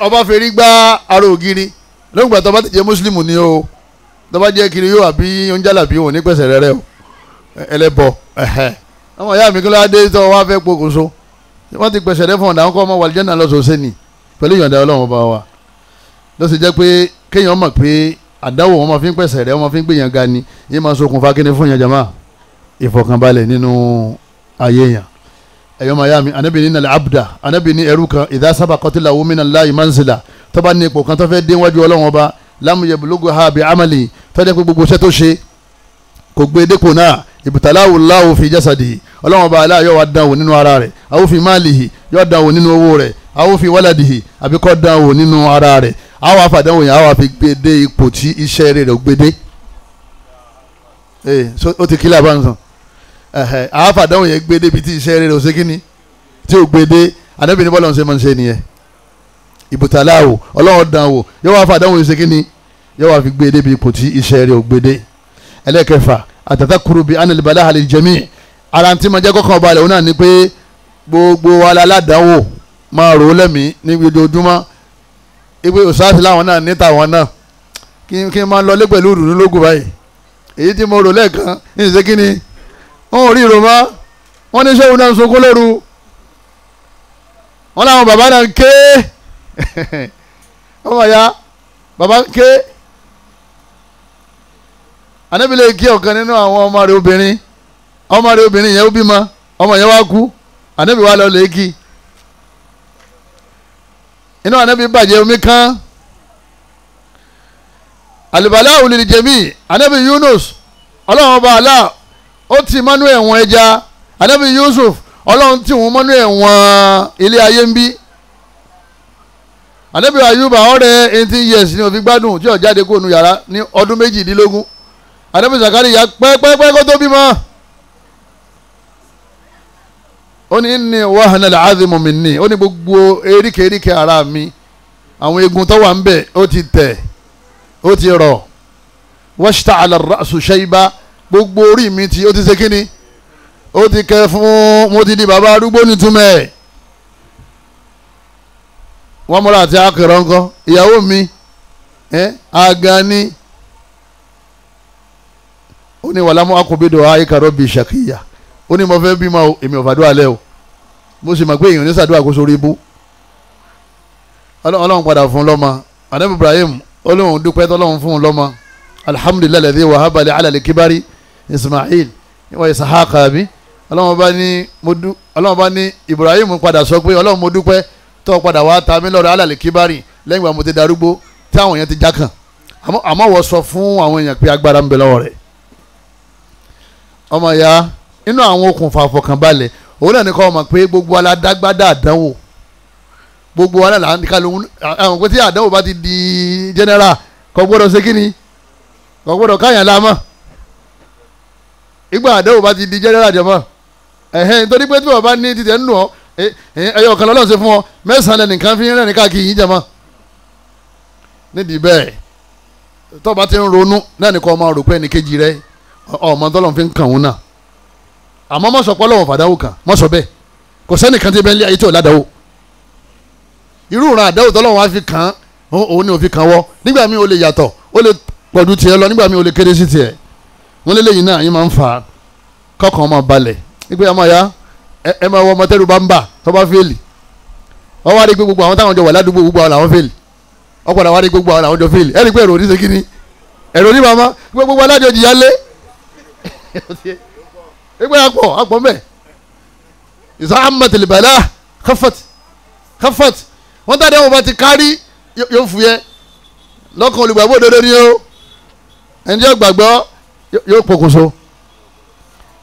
ọba fèrè gbá ara ògiri lóògbà tó bá ti jẹ́ mùsùlùmù ni o tó bá jẹ́ kiri yóò àbí oúnjẹ́làbí òun ní pẹ̀sẹ̀ rẹ o ẹlẹ́bọ àwọn ìyá mi kí ló dé tó wá fẹ́ pokùnso wọ́n ti pẹ̀sẹ̀ rẹ fún ọ̀dà ńkọ́ ọmọ wàlìjẹ́ náà lọ́sọ̀ọ́sẹ́ ni pẹ̀lú ìyọ̀ǹda Ọlọ́run bá wa ló sì jẹ́ pé kéèyàn mọ̀ pé àdáwò wọn máa fi ń pẹ̀sẹ̀ rẹ̀ wọn máa fi ń gbìyàn ga ni yìí máa ṣokùnfà kíni fún yàn jama ìfọ̀kànbalẹ̀ nínú ayé yàn ẹ̀yọ́ màá yá mi anabi ní nàlẹ́ abda anabi ní ẹrú kan idha sabaqat lahu minallahi manzila tó bá ní ipò kan tó fẹ́ dé wájú Ọlọ́run ọba lam yablugha bi amali tó jẹ́ pé gbogbo iṣẹ́ tó ṣe kò gbé dépò náà ibtalahu Allahu fi jasadihi Ọlọ́run ọba aláà yóò wá dánwò nínú ara rẹ̀ aw fi malihi yóò dánwò nínú owó rẹ̀ aw fi waladihi àbíkọ́ dánwò nínú ara rẹ̀ àwọn afàdánwò yẹn àwọn afi gbede ipò tí iṣẹ́ rẹ̀ gbede ó ti kílẹ̀ àbáǹsán àwọn afàdánwò yẹn gbede ibi tí iṣẹ́ rẹ̀ ò ṣe kíni tí ò gbede anábìíní bọ́lá ń ṣe máa ń ṣe nìyẹn ibùtàláwò ọlọ́run dánwò yóò wá fàdánwò yẹn ṣe kíni yóò wá fi gbede ibi ipò tí iṣẹ́ rẹ̀ ò gbede ẹlẹ́kẹfà àtàtàkùrù bíi anilibala àlejẹmí ara tí ma jẹ́ kọ́kàn balẹ̀ òun náà ni pé gbogbo aládàáwò máa rò ó lẹ́mìí ní ojoojúmọ́ ibi òṣàṣì láwọn náà níta àwọn náà kí n máa lọlé pẹ̀lú ìrùnú lógún báyìí èyí tí mo rò lẹ́ẹ̀kan ní ìṣe kí ni wọn ò rí ìrò mọ́ wọn ní sẹ́wọ̀n náà ń sunkún lóru wọn làwọn bàbá náà ń ké ọmọ ya bàbá ń ké Ànábì lè kí ọ̀kan nínú àwọn ọmọ rẹ̀ obìnrin yẹn ó bímọ ọmọ yẹn wá kú Ànábì wá lọ lè kí inú Ànábì bàjẹ́ omi kan alibala olùdí jẹ̀mí Ànábì Yunus ọlọ́run ọba àlá ó ti mọ́nú ẹ̀wọ̀n ẹja Ànábì Yusuf ọlọ́run tí wọ́n mọ́nú ẹ̀wọ̀n ilé ayé ń bí Ànábì Ayuba ọ̀rẹ́ 18 years ní ó fi gbádùn tí ó jáde kó nu yàrá ní ọdún 18 Ànábì Zakariya pẹ́pẹ́pẹ́ kó tó bímọ ó ní inni wahana al-azmu minni ó ní gbogbo eríkèéríkè ara mi àwọn eegun tó wà ń bẹ̀ ó ti tẹ̀ ó ti rọ̀ washta'ala ar-ra'su shayba gbogbo orí mi tí ó ti ṣe kíni ó ti kẹ́ fún mo ti di bàbá arúgbó nítumẹ̀ wọ́n múra àti akẹrọ ńkọ́ ìyàwó mi agani ó ní wàlámù akọ̀bídọ̀ ayíkàrọ̀ bíi ṣàkíyà ó ní mo fẹ́ bímọ èmi ò fàdúrà lẹ́ o mo sì mọ̀ pé èèyàn ní sàdúrà kó sórí ibú ọlọ́run padà fún un lọ́mọ Ànábì Ibrahim olóhùn dúpẹ́ tọ́lọ́run fún un lọ́mọ alhamdulillahi alladhi wahaba li ala al-kibari Ismail wa Ishaqa bí ọlọ́run bá ní Ibrahim padà sọ pé ọlọ́run mo dúpẹ́ tó padà wá ta mí lọ́rọ̀ ala al-kibari lẹ́yìn ìgbà mo ti darúgbó tí àwọn èèyàn ti jákàn àmọ́ wọ́n sọ fún àwọn èèyàn pé agbára ń bẹ lọ́wọ́ rẹ̀ ọmọ ya inú àwọn okùnfà àfọkànbalẹ̀ òun náà ní kọ́ ọmọ pé gbogbo aládágbádá àdánwò gbogbo aláǹdíkàlù àwọn pé tí àdánwò bá ti di general kò gbọ́dọ̀ ṣe kíni kò gbọ́dọ̀ káyàn lámọ́ ìgbà àdánwò bá ti di general jẹmọ́ nítorí pé tí wọ́n bá ní títẹ̀ nínú ọ ẹyọ kan lọ́lọ́run ṣe fún ọ mẹ́sàn-án lẹ́nìkan fi ń rẹ́ni káàkiri yín jẹmọ́ nídìí bẹ́ẹ̀ tó bá ti ń ronú náà ní kọ́ ọmọ rò pé ẹnì kejì rẹ ọmọ tọ́lọ́run fi ń kàn wọ́n náà àmọ́ mọ́ sọ pé ọlọ́run fàdáwò kan mọ́ sọ bẹ́ẹ̀ kò sẹ́nìkan tí bẹ́ẹ̀ lé ayé tí ò ládàáwò irú ìran àdáwò tọ́lọ́run wá fi kàn án òun ni ò fi kàn wọ́ nígbà míì ó lè yàtọ̀ ó lè pọ̀jù tiẹ̀ lọ nígbà míì ó lè kéré sí tiẹ̀ wọ́n lélẹ́yìn náà yín máa ń fa kọ́kàn ọmọ balẹ̀ nígbà yàmọ̀ ya ẹ máa wọ ọmọ tẹ́lu bá ń bà tó bá fẹ́ẹ̀lì wọ́n wá rí pé gbogbo àwọn táwọn jọ wà ládùúgbò gbogbo àwọn làwọn fẹ́ẹ̀lì wọ́n padà wá rí gbogbo àwọn làwọn jọ fẹ́ẹ̀lì ẹ rí pé èrò ní sekini èrò ní màmá gbogbo alájọ jìyà lé ẹgbẹ́ àpọ̀ mẹ́ ìsáhàmàtìlì bàlá kafat wọ́n tàdé wọn bá ti kárí yóò fúyẹ́ lọ́kàn olùgbàgbọ́ òdodo ni ó ẹni tí yóò gbàgbọ́ yóò pokùnso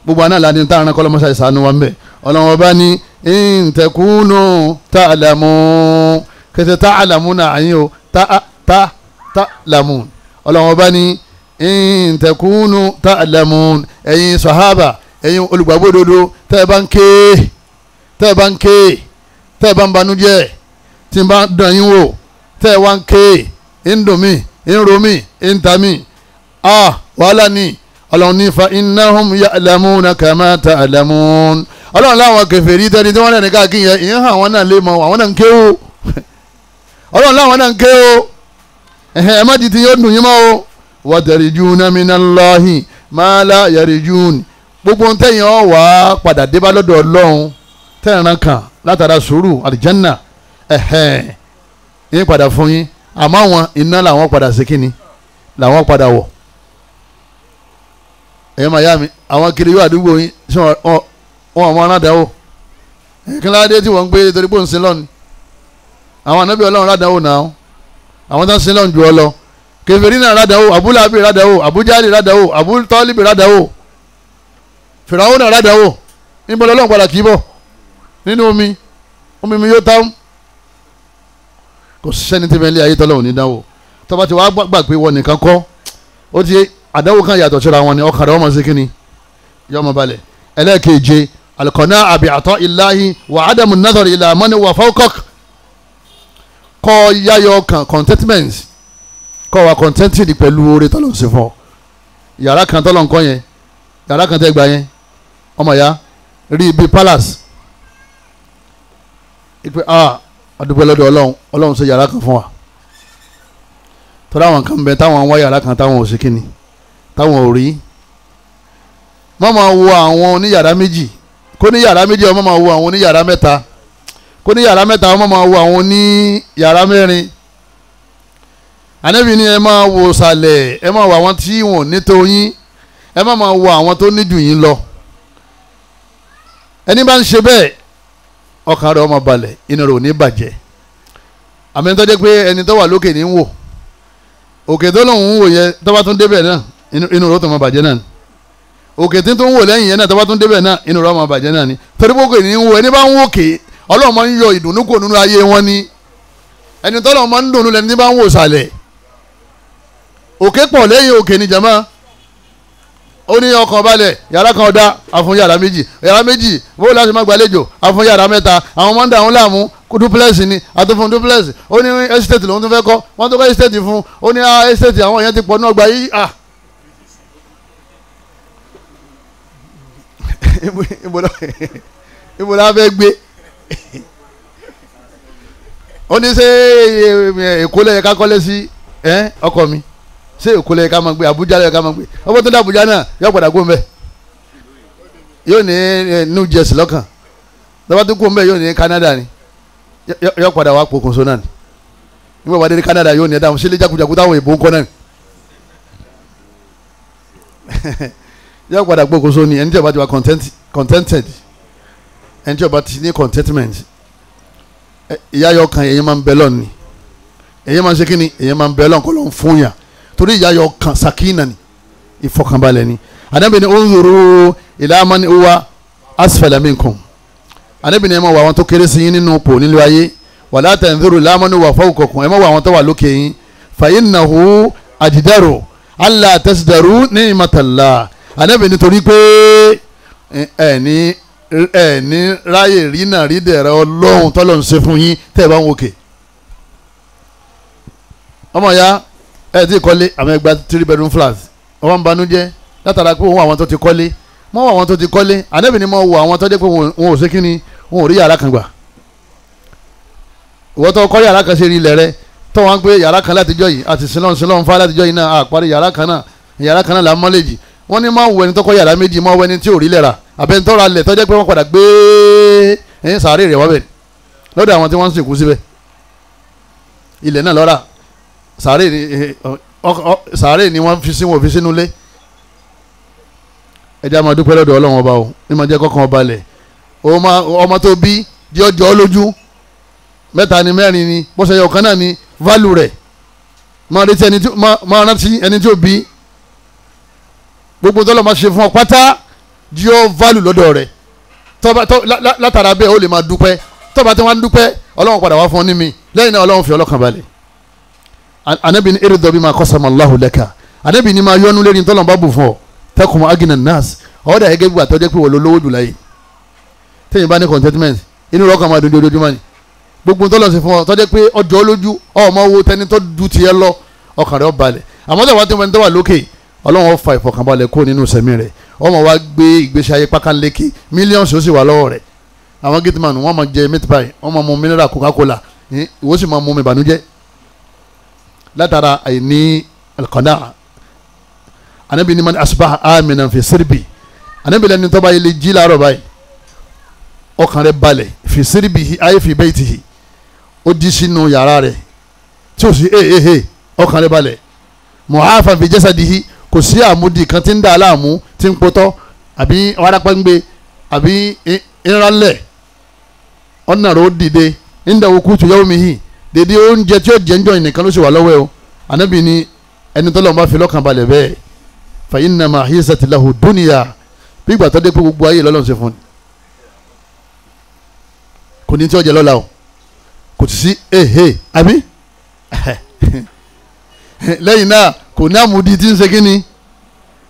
gbogbo àná làdí tá àrùn kọ́lọ́mọ́sá ìsànú wa ń bẹ̀ ọlọ́wọ́n bá ní ìǹtẹ̀kùnú ta'lamu kẹsẹ̀ ta'lamu náà àyín o ta'lamu ọlọ́wọ́n bá ní ìǹtẹ̀kùnú ta'lamu ẹ̀yin sàhábà ẹ̀yin olùgbàgbọ́ òdodo tẹ́ ẹ bá ń banújẹ́ tí n bá dàn yín wò tẹ́ ẹ wá ń ké ń dùn mí ń ro mí ń ta mí wàhálà ni ọlọ́run ní fa innahum ya'lamuna kama ta'lamun ọlọ́run láwọn kèfèrí tẹ́ni tí wọ́n lẹ́nu káàkiri yẹn ìyẹn hàn wọ́n náà lé mọ́ àwọn náà ń ké o ọlọ́run láwọn náà ń ké o ẹ má di ti yóò dùn yín mọ́ o wa tarjuna minallahi ma la yarjun gbogbo ń tẹ̀yìn ọ̀ wá padà débá lọ́dọ̀ ọlọ́run tẹ̀ràn kan látara sùúrù àlìjánà yín padà fún yín àmọ́ àwọn iná làwọn padà ṣe kíni làwọn padà wọ̀ ẹ̀yẹ́ màá yá mi àwọn kiri yóò àdúgbò yín sí wọn ọmọ aládàáwò kíláàdé tí wọ́n ń gbé torí pé ń sin lọ́ni àwọn ànábì ọlọ́run ládàáwò náà àwọn tó ń sin lọ́n ju ọ lọ kèfèrí náà ládàáwò abúlábì ládàáwò abújáde ládàáwò abútọ́líbì ládàáwò fìràwọ́ náà ládàáwò níbo lọ́lọ́run padà kì í bọ̀ nínú omi mi yóò tán kò sẹ́ni tí mẹ́lẹ́ ayé tọ́lọ́run ní dánwò tọ́ba ti wá gbà pé wọ́n nìkan kọ́ ó ti àdáwò kan yàtọ̀ síra wọn ni ọkàn rẹ̀ wọ́n mọ̀ sí kínní yọ ọmọ balẹ̀ ẹlẹ́ẹ̀keje al-qana'a bi'ata illahi wa 'adamu an-nadhar ila man huwa fawqak kọ́ yáyọ kan contentment kọ́ wa contented pẹ̀lú oore tọ́lọ́run sí fún ọ yàrá kan tọ́lọ́run kọ́ yẹn yàrá kan tẹ́ gbà yẹn ọmọ ya rí ibi palace ipe adúpẹ́ lọ́dọ̀ ọlọ́run ṣe yàrá kan fún wa tọ́lá àwọn kan bẹ táwọn wá yàrá kan táwọn ò sí kíni táwọn ò rí má máa wo àwọn oníyàrá méjì kó ní yàrá méjì ọmọ máa wo àwọn oníyàrá mẹ́ta kó ní yàrá mẹ́ta ọmọ máa wo àwọn oníyàrá mẹ́rin Ànábì ní ẹ máa wo sàlẹ̀ ẹ máa wo àwọn tí wọn ò ní tó yín ẹ máa wo àwọn tó ní jù yín lọ ẹni bá ń ṣe bẹ́ẹ̀ ọkàn rẹ̀ ó máa balẹ̀ inú rẹ̀ ò ní bàjẹ́ àmì tó dé pé ẹni tó wà lókè ní ń wò òkè tó lòun ń wò yẹ tó bá tún débẹ̀ náà inú rẹ̀ ó tó máa bàjẹ́ náà ni òkè tí tó ń wò lẹ́yìn yẹn náà tó bá tún débẹ̀ náà inú rẹ̀ ó máa bàjẹ́ náà ni torí pé òkè ní ń wò ẹni bá ń wò kè Ọlọ́run máa ń yọ ìdùnnú kò nínú ayé wọn ni ẹni tó lọ́run máa ń dùnnú lẹ́ni tí bá ń wò sàlẹ̀ òkè pọ̀ lẹ́yìn òkè ní jama ó ní ọkàn balẹ̀ yàrá kan ọ̀dà àfún yàrá méjì bó láti má gbàlejò àfún yàrá mẹ́ta àwọn mọ́ndà àwọn láàmú duplex ni àtúnfún duplex ó ní estate lòun tó fẹ́ kọ́ wọ́n tó kọ́ estate fún ó ní estate àwọn yẹn ti pọ̀ náà gba yìí ibo la fẹ́ gbé ó ní ṣé Èkó lẹ́yìn ká kọ́lé sí ọkọ mi ṣé Èkó lẹ́yìn ká máa gbé Àbújá lẹ́yìn ká máa gbé ọkọ tó dé Àbújá náà yóò padà gbó mbẹ yóò ní New Jersey lọ́kàn lọ́wọ́ tó gbó mbẹ yóò ní Canada ni yóò padà wá pokùnso náà ni nígbà wà dé ní Canada yóò ní ẹ̀dá àwọn sílé jákujàku táwọn èèbó ń kọ́ náà ni yóò padà pokùnso ni ẹni tí ó bá ti wà contented ẹni tí ó bá ti ní contentment ìyá yọ kan èyí máa ń bẹ lọ́nù ni èyí máa ń ṣe kí ni èyí máa ń bẹ lọ́nù kọ́ ló ń fún yà torí ìyá yọ kan sakina ni ìfọkànbalẹ̀ ni Ànábì ní unzuru ila man huwa asfala minkum Ànábì ní ẹ máa wọ àwọn tó kéré sí yín nínú pò nílùú ayé wala tanzuru ila man huwa fawqakum ẹ máa wọ àwọn tó wà lókè yín fa innahu ajdaru alla tasdaru ni'matallah Ànábì ní torí pé ẹ ní ráyè rí náà rí dẹ̀rẹ̀ Ọlọ́run tọ́lọ́ ń ṣe fún yín tẹ́ ẹ bá ń wòkè ọmọ ya ẹ ti kọ́lé àwọn ẹgbàá 3 bedroom flat ọwọ́n ń banújẹ́ látara pé òun àwọn tó ti kọ́lé mọ́ àwọn tó ti kọ́lé Ànábì ni mo wo àwọn tó jẹ́ pé wọn ò ṣe kí ni wọn ò rí yàrá kan gbà ìwọ́n tó kọ́ yàrá kan ṣe rí ilẹ̀ rẹ tó wọn gbé yàrá kan látijọ́ yìí àti sílọ́n fá látijọ́ yìí náà àparí yàrá kan náà là ń mọ́lẹ́jì wọ́n ní máa wọ ẹni tó kọ́ yàrá méjì máa wọ ẹni tí ò rí lẹ́ra àbẹ́ni tó ra lẹ̀ tó jẹ́ pé wọ́n padà gbé sàárè rẹ̀ wọ́bẹ̀ lọ́dọ̀ àwọn tí wọ́n ń sìnkú síbẹ̀ ilẹ̀ náà lọ́ra sàárè ni wọ́n fi sí wọn fi sínú ilé ẹjẹ́ máa dúpẹ́ lọ́dọ̀ Ọlọ́run ọba o ní máa jẹ́ kọ́kàn ọba lẹ̀ ọmọ tó bí jẹ́ ọjọ́ lójú 3 ni 4 ni bọ́sẹ̀ yọ kan náà ni válù rẹ̀ máa rántí ẹni tí ó bí gbogbo tọ́lọ́ máa ṣe fún ọ pátá jí ó válù lọ́dọ̀ rẹ̀ látara bẹ́ẹ̀ ó lè máa dúpẹ́ tọ́ba tí wọ́n á dúpẹ́ Ọlọ́run padà wá fún ọ ní mi lẹ́yìn náà Ọlọ́run fi ọlọ́kàn balẹ̀ Ànábì ní iridọ bima qasama Allahu laka Ànábì ní máa yọnu lérí tọ́lọ́ bá bù fún ọ tẹkùn agina nas ọ̀dà gẹ́gẹ́ bí àtọ́jẹ́ pé wọ́n lo lówó jùlọ yìí tẹ́yìn bá ní contentment inú rọ́ọ̀kan máa dùn ojoojúmọ́ ni gbogbo tọ́lọ́ sí fún ọ tọ́jẹ́ pé ọjọ́ lójú ọmọ wo tẹni tó du tiẹ̀ lọ ọkàn rẹ̀ ó balẹ̀ àmọ́ tẹ̀wá tí wọ́n tẹ́ wà lókè Ọlọ́run ó fa ìfọkànbalẹ̀ kó nínú sẹ̀mí rẹ̀ ọmọ wa gbé ìgbésí ayé pákánlékè mílíọ̀nù ó sì wà lọ́wọ́ rẹ̀ àwọn gateman wọ́n máa jẹ meat pie wọ́n máa mu mineral Coca-Cola ìwọ sì máa mu mi ìbànújẹ́ látara àìní alqanaa Ànábì ní man asbaha aminan fi sirbi Ànábì lẹ́ni tó bá yẹ lè jí láàárọ̀ báyìí ọkàn rẹ̀ balẹ̀ fi sirbihi ayé fi baytihi ó di sínú yàrá rẹ̀ tí ó sì ọkàn rẹ̀ balẹ̀ mu'afan fi jasadihi kò sí àmúdi kan tí ń dà láàmú tí ń potọ́ àbí wàrápẹ́ngbé àbí ìrànlẹ̀ ọ̀nà rẹ̀ ó dìde nígbà wukutu yawmihi dèdè oúnjẹ tí ó jẹ́ ń jọ ìnìkan ló sì wà lọ́wọ́ ẹ̀ o Ànábì ní ẹni tó lọ́n bá fi lọ́kàn balẹ̀ bẹ́ẹ̀ fa innama hizat lahu dunya bí ìgbà tó dé pé gbogbo ayé lọ́lọ́run ṣe fún ni kò ní tí ó jẹ lọ́la o kò sí àbí lẹ́yìn náà kò ní àmúdi tí ń ṣe kíni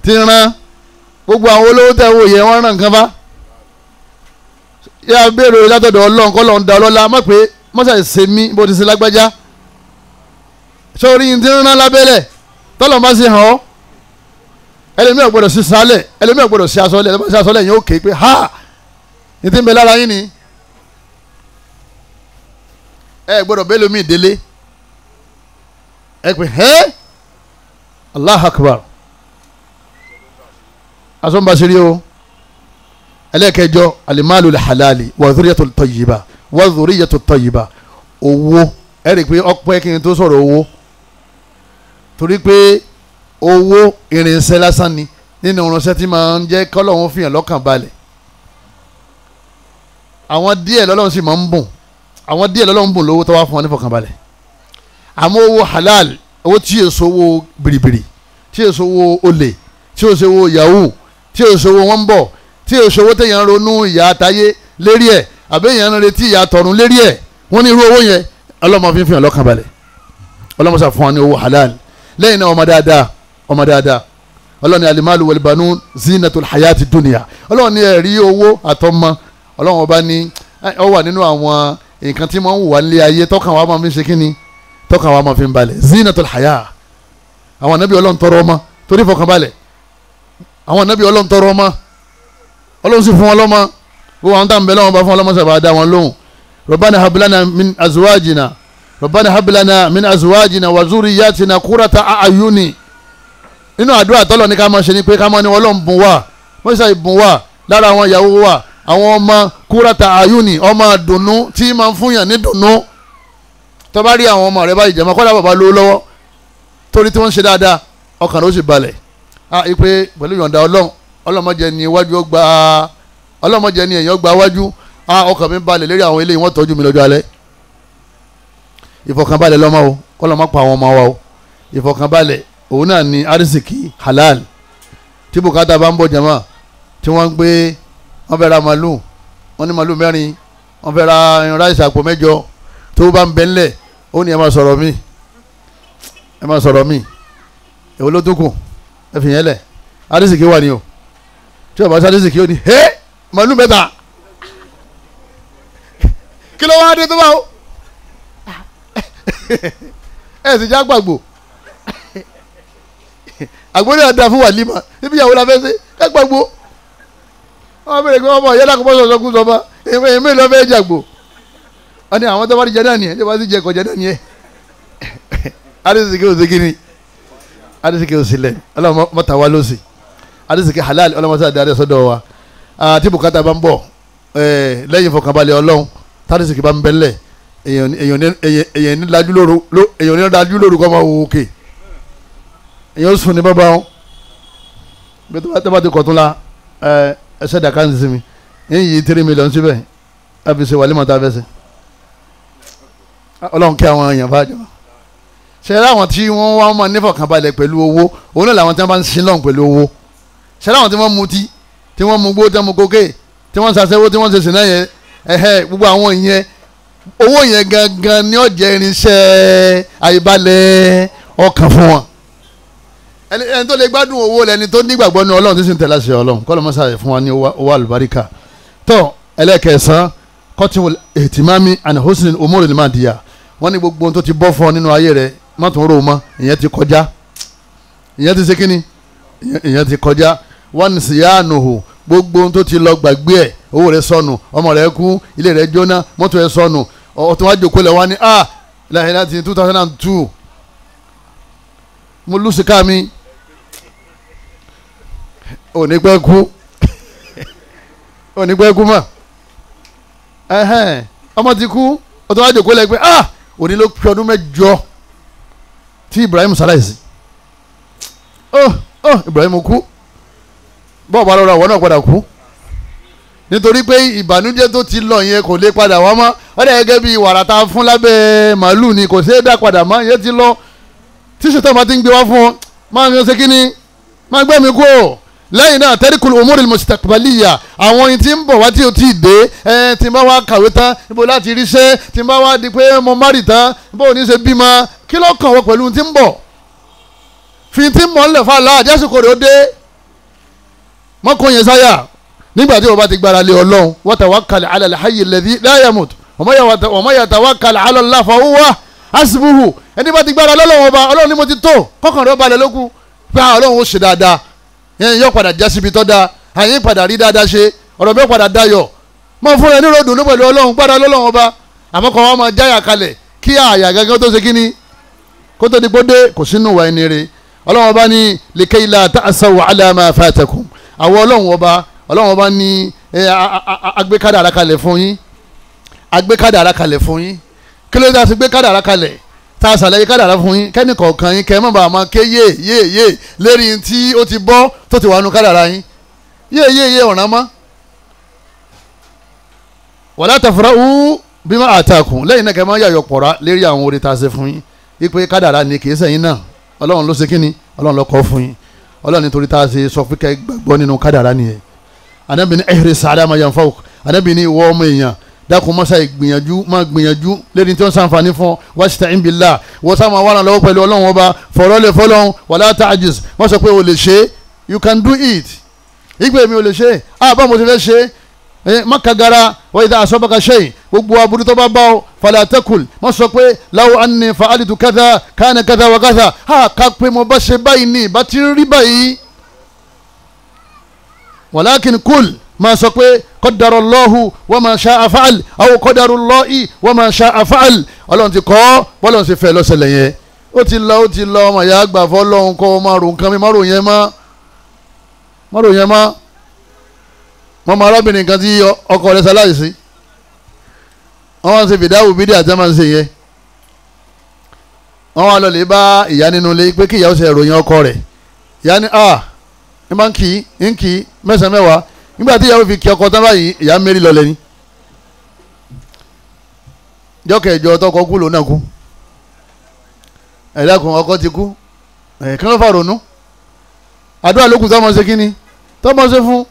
tí ń rán gbogbo àwọn olówó tẹ̀ wò yẹ wọ́n rán nǹkan bá yà béèrè látọ̀dọ̀ Ọlọ́run kọ́ lọ́n da ọlọ́lá má pé mọ́sà ṣe mí bó ti ṣe lágbájá sórí yìí tí ń rán lábẹ́lẹ̀ tọ́lọ̀ bá ṣe hàn ọ́ ẹlẹ́mìí ọ̀gbọ́dọ̀ sí sálẹ̀ ẹlẹ́mìí ọ̀gbọ́dọ̀ sí aṣọ́lẹ̀ ẹlẹ́mìí sí aṣọ́lẹ̀ yẹn ó kéé pé ha ní ti ń bẹ lára yín ni ẹ gbọ́dọ̀ bẹ́ẹ̀ lómi ìdílé ẹ pé Allah akbar asọ́nbàṣírí o ẹlẹ́kẹjọ alimalu halali wa dhuriyatu tayyiba wa dhuriyatu tayyiba owó ẹ rí i pé ọpẹ́ kí n tó sọ̀rọ̀ owó torí pé owó irinṣẹ́ lásán ni nínú irinṣẹ́ tí máa ń jẹ́ kọ́lọ́hún fìyàn lọ́kàn balẹ̀ àwọn díẹ̀ lọ́lọ́run sì máa ń bùn àwọn díẹ̀ lọ́lọ́run bùn lówó tó wá fún wọn ní fọkànbalẹ̀ àmọ́ owó halal owó tí èso owó biribiri tí èso owó olè tí èso owó yahoo tí èso owó wọn ń bọ̀ tí èso owó téèyàn ronú ìyà àtayé lérí ẹ̀ àbẹ́yẹn ń retí ìyà tọ̀run lérí ẹ̀ wọ́n ní irú owó yẹn ọlọ́mọ fi ń fìyàn lọ́kàn balẹ̀ ọlọ́mọ sà fún wọn ní owó halal lẹ́yìn náà ọmọ dáadáa ọlọ́ni alimalu walibanu zinatul hayati dunia ọlọ́ni ẹ̀rí owó àtọmọ ọlọ́wọ́n bá ní ọ wà nínú àwọn nǹkan tí wọ́n ń wà nílé ayé tọ́kàn wa máa fi ṣe kínní tọ́kàn wa máa fi ń balẹ̀ zinatul haya àwọn anábì ọlọ́run tọrọ ọmọ torí fọkànbalẹ̀ àwọn anábì ọlọ́run tọrọ ọmọ ọlọ́run sì fún wọn lọ́mọ gbogbo àwọn táwọn bẹ lọ́wọ́ bá fún ọlọ́mọ sábà dá wọn lóhùn rabbana hablana min azwajina wa zuriyatina qurrata a'yuni nínú àdúrà tọ́lọ̀ ní ká máa ṣe ni pé ká máa ní ọlọ́run bùn wá mọ́ṣá ìbùn wá lára àwọn ìyàwó wa àwọn ọmọ qurrata a'yuni ọmọ dùnnú tí máa ń fúnyàn ní dùnnú tó bá rí àwọn ọmọ rẹ báyìí jẹ̀mọ́ kọ́lá bàbá lówó lọ́wọ́ torí tí wọ́n ń ṣe dáadáa ọkàn rẹ̀ ó sì balẹ̀ ipe pẹ̀lú ìyọ̀ǹda ọlọ́mọdé ni iwájú ó gba ọlọ́mọdé ni èèyàn gba iwájú ọkàn mi balẹ̀ lérí àwọn eléyìí wọ́n tọ́jú mi lọ́jọ́ alẹ́ ìfọkànbalẹ̀ lọ́mọ o kọ́lọ́mọ pa àwọn ọmọ wa o ìfọkànbalẹ̀ òun náà ni arísìkí halal tí bùkátà bá ń bọ̀ jẹ̀mọ́ tí wọ́n ń gbé wọ́n fẹ́ ra màlúù wọ́n ní màlúù mẹ́rin wọ́n fẹ́ ra ráìsì àpò mẹ́jọ tó bá ń bẹ ńlẹ̀ ó ní ẹ máa sọ̀rọ̀ mi èwo ló tún kù ẹ fi yẹn lẹ̀ arísìkí wà ní o tí o bá sá arísìkí ó ní màlúù mẹ́ta kí ló wá dé tó bá o ẹ sì já gbàgbó àgbóni àdá fún wàlímà níbi ìyàwó la fẹ́ ṣe ká gbàgbó wọ́n bẹ̀rẹ̀ pé wọ́n bọ̀ yẹ́dá kó bọ́ sọ̀sọ́ kú sọ́ba èmi lọ́ fẹ́ jàgbó wọ́n ní àwọn tó bá ti jẹ náà nìyẹn tó bá ti jẹ kọ̀ jẹ náà nìyẹn arísìkí ò sí kíni arísìkí ò sílẹ̀ ọlọ́mọ mọ́ta wa ló sì arísìkí halal ọlọ́mọ sáà darí sọ́dọ̀ wa tí bùkátà bá ń bọ̀ lẹ́yìn ìfọkànbalẹ̀ ọlọ́run tárísìkí bá ń bẹ́lẹ̀ èèyàn ní dájú lóru kọ́ máa wò ókè èèyàn sùn ní bàbá wọn bí tó bá ti kọ̀tún la ẹsẹ̀ dàkà ń sinmi yín yìí 3 million síbẹ̀ àfi ṣe wàlímọ̀ tá a fẹ́ ṣe ọlọ́run kí àwọn èèyàn bá jọ ṣe láwọn tí wọ́n wá máa nífọ̀kànbalẹ̀ pẹ̀lú owó òun náà làwọn tí wọ́n bá ń sin lọ́hùn pẹ̀lú owó ṣe láwọn tí wọ́n mutí tí wọ́n mu gbó tí wọ́n mu kókè tí wọ́n ṣàṣẹ́wó tí wọ́n ṣe sìn náà yẹn gbogbo àwọn ìyẹn owó yẹn gangan ni ó jẹ́ irinṣẹ́ àìbalẹ̀ ọkàn fún wọn ẹni tó lè gbádùn owó lẹni tó nígbàgbọ́ ní ọlọ́run tí sì ń tẹ̀lé àṣẹ ọlọ́run kọ́ ló mọ́ sáyẹ̀ fún wa ní owó àlùbáríkà tó ẹlẹ́kẹ̀ẹ́sán kọ́tìwò ètìmámi and hosnin omori ni máa di ya wọ́n ní gbogbo ohun tó ti bọ́ fún ọ nínú ayé rẹ̀ má tún rò mọ́ ìyẹn ti kọjá ìyẹn ti ṣe kíni ìyẹn ti kọjá wọ́n ní sì yá ànùhù gbogbo ohun tó ti lọ gbàgbé ẹ̀ owó rẹ̀ sọnù ọmọ rẹ̀ kú ilé rẹ̀ jóná mọ́tò rẹ̀ sọnù ọ̀tún wájú kó lẹ̀ wá ní láyé láti 2002 mo lùsì ká mi òní pẹ́ kú mọ́ ọmọ ti kú ọ̀tún wájú kó lẹ̀ pé òní ló pé ọdún 8 tí Ibrahim ṣaláìsí Ibrahim kú bọ́ọ̀ bá lọ́ra àwọn náà padà kú nítorí pé ìbànújẹ́ tó ti lọ yẹn kò lè padà wá mọ́ ó dẹ̀ gẹ́gẹ́ bí wàrà tá a fún lábẹ́ màálù ni kò ṣeé dá padà mọ́ yẹn ti lọ tí ṣètò máa ti ń gbé wá fún ọ máa ń ṣe kínní máa gbẹ́ mi kú o lẹ́yìn náà tẹ́ríkùlù umuril mustaqbaliyya àwọn yìí ti ń bọ̀ wá tí o ti dé tí n bá wá kàwé tán ibo láti ríṣẹ́ tí n bá wá di pé mo márì tán bó o ní ṣe bímọ kí ló kàn wọ́n pẹ̀lú tí ń bọ̀ fi tí ń bọ̀ ńlẹ̀ fà láà jásìkò rẹ̀ ó dé mọ́kò yẹn sáyà nígbà tí o bá ti gbára lé ọlọ́run wa tawakkal ala al-hayy alladhi la yamut wa man yatawakkal ala Allah fa huwa hasbuhu ẹni bá ti gbára lọ́lọ́run ọba ọlọ́run ni mo ti tó kọ́kàn rẹ̀ ó balẹ̀ lókun pé ọlọ́run ó ṣe dáadáa yẹn yọ padà já síbi tọ́ da àyìn padà rí dáadáa ṣe ọ̀rọ̀ bẹ́ẹ̀ padà dayọ̀ mọ fún ẹ ní ròdùn ní pẹ̀lú ọlọ́run padà lọ́lọ́run ọba àmọ́ kọ́ wọn máa jáyà kalẹ̀ kí àyà gángan tó ṣe kí ni kó tó di gbódé kò sínú wa ẹni rẹ̀ ọlọ́run ọba ní likay la ta'saw ala ma fatakum àwọn ọlọ́run ọba ní agbékádàrá kalẹ̀ fún yín agbékádàrá kalẹ̀ fún yín kí ló dá sí gbékádàrá kalẹ̀ tá a ṣàlàyé kádàrá fún yín kẹ́ni kọ̀ọ̀kan yín kẹ́ ẹ má bàa máa ké yé lérí tí ó ti bọ́ tó ti wà nù kádàrá yín yé ọ̀ràn mọ́ wala tafra'u bima atakum lẹ́yìn náà kẹ́ ẹ má yàyọ̀ pọ̀ra lérí àwọn orí tá a ṣe fún yín ipe kádàrá ni kì í sẹ́yìn náà ọlọ́run ló ṣe kíni ọlọ́run ló kọ́ fún yín ọlọ́run nítorí tá a ṣe sọ fún kẹ́ gbàgbọ́ nínú kádàrá nìyẹn Ànábì ní ihris ala ma yanfa'uk Ànábì ní ìwọ ọmọ èèyàn dákun mọ́sá gbìyànjú lẹ́ni tí wọ́n sànfàní fún wasta'in billah wọ́n sá máa wà náà lọ́wọ́ pẹ̀lú ọlọ́run ọba fọ̀rọ̀ lè fọlọ́run wala ta'jiz wọ́n sọ pé o lè ṣe you can do it ìgbé mi ò lè ṣe bá mo ti fẹ́ ṣe makagara wa idha asabaka shay gbogbo aburú tó bá bá ọ fala taqul wọ́n sọ pé law anni fa'altu kadha kana kadha wa kadha ká pé mo bá ṣe báyìí ní ìbá ti rí báyìí walakin kul máa sọ pé qadarallahu wa ma sha'a fa'al aw qadarullahi wa ma sha'a fa'al ọlọ́run ti kọ́ bọ́lọ́run ti fẹ́ lọ́sẹ̀lẹ̀ yẹn ó ti lọ ọmọ ìyá àgbà fọlọ́run kọ́ máa rò nǹkan mi má rò yẹn má wọ́n máa arábìnrin kan tí ọkọ rẹ̀ ṣaláìsí wọ́n wá ń ṣe fìdáwù bídí àti máa ń ṣe yẹn wọ́n wá lọ lè bá ìyá nínú ilé pé kí ìyá ó ṣe ìròyìn ọkọ rẹ̀ ìyá ní ẹ máa ń kì í mẹ́sàn-án mẹ́wàá nígbà tí ìyàwó fi kí ọkọ tán báyìí ìyá mẹ́rin lọlẹ̀ ni jọ́kẹ̀jọ tọkọ kú lòun náà kú ẹ̀dákun ọkọ ti kú kí ló fà ronú àdúrà lókùn tó máa ṣe kí ni tó máa ṣe fún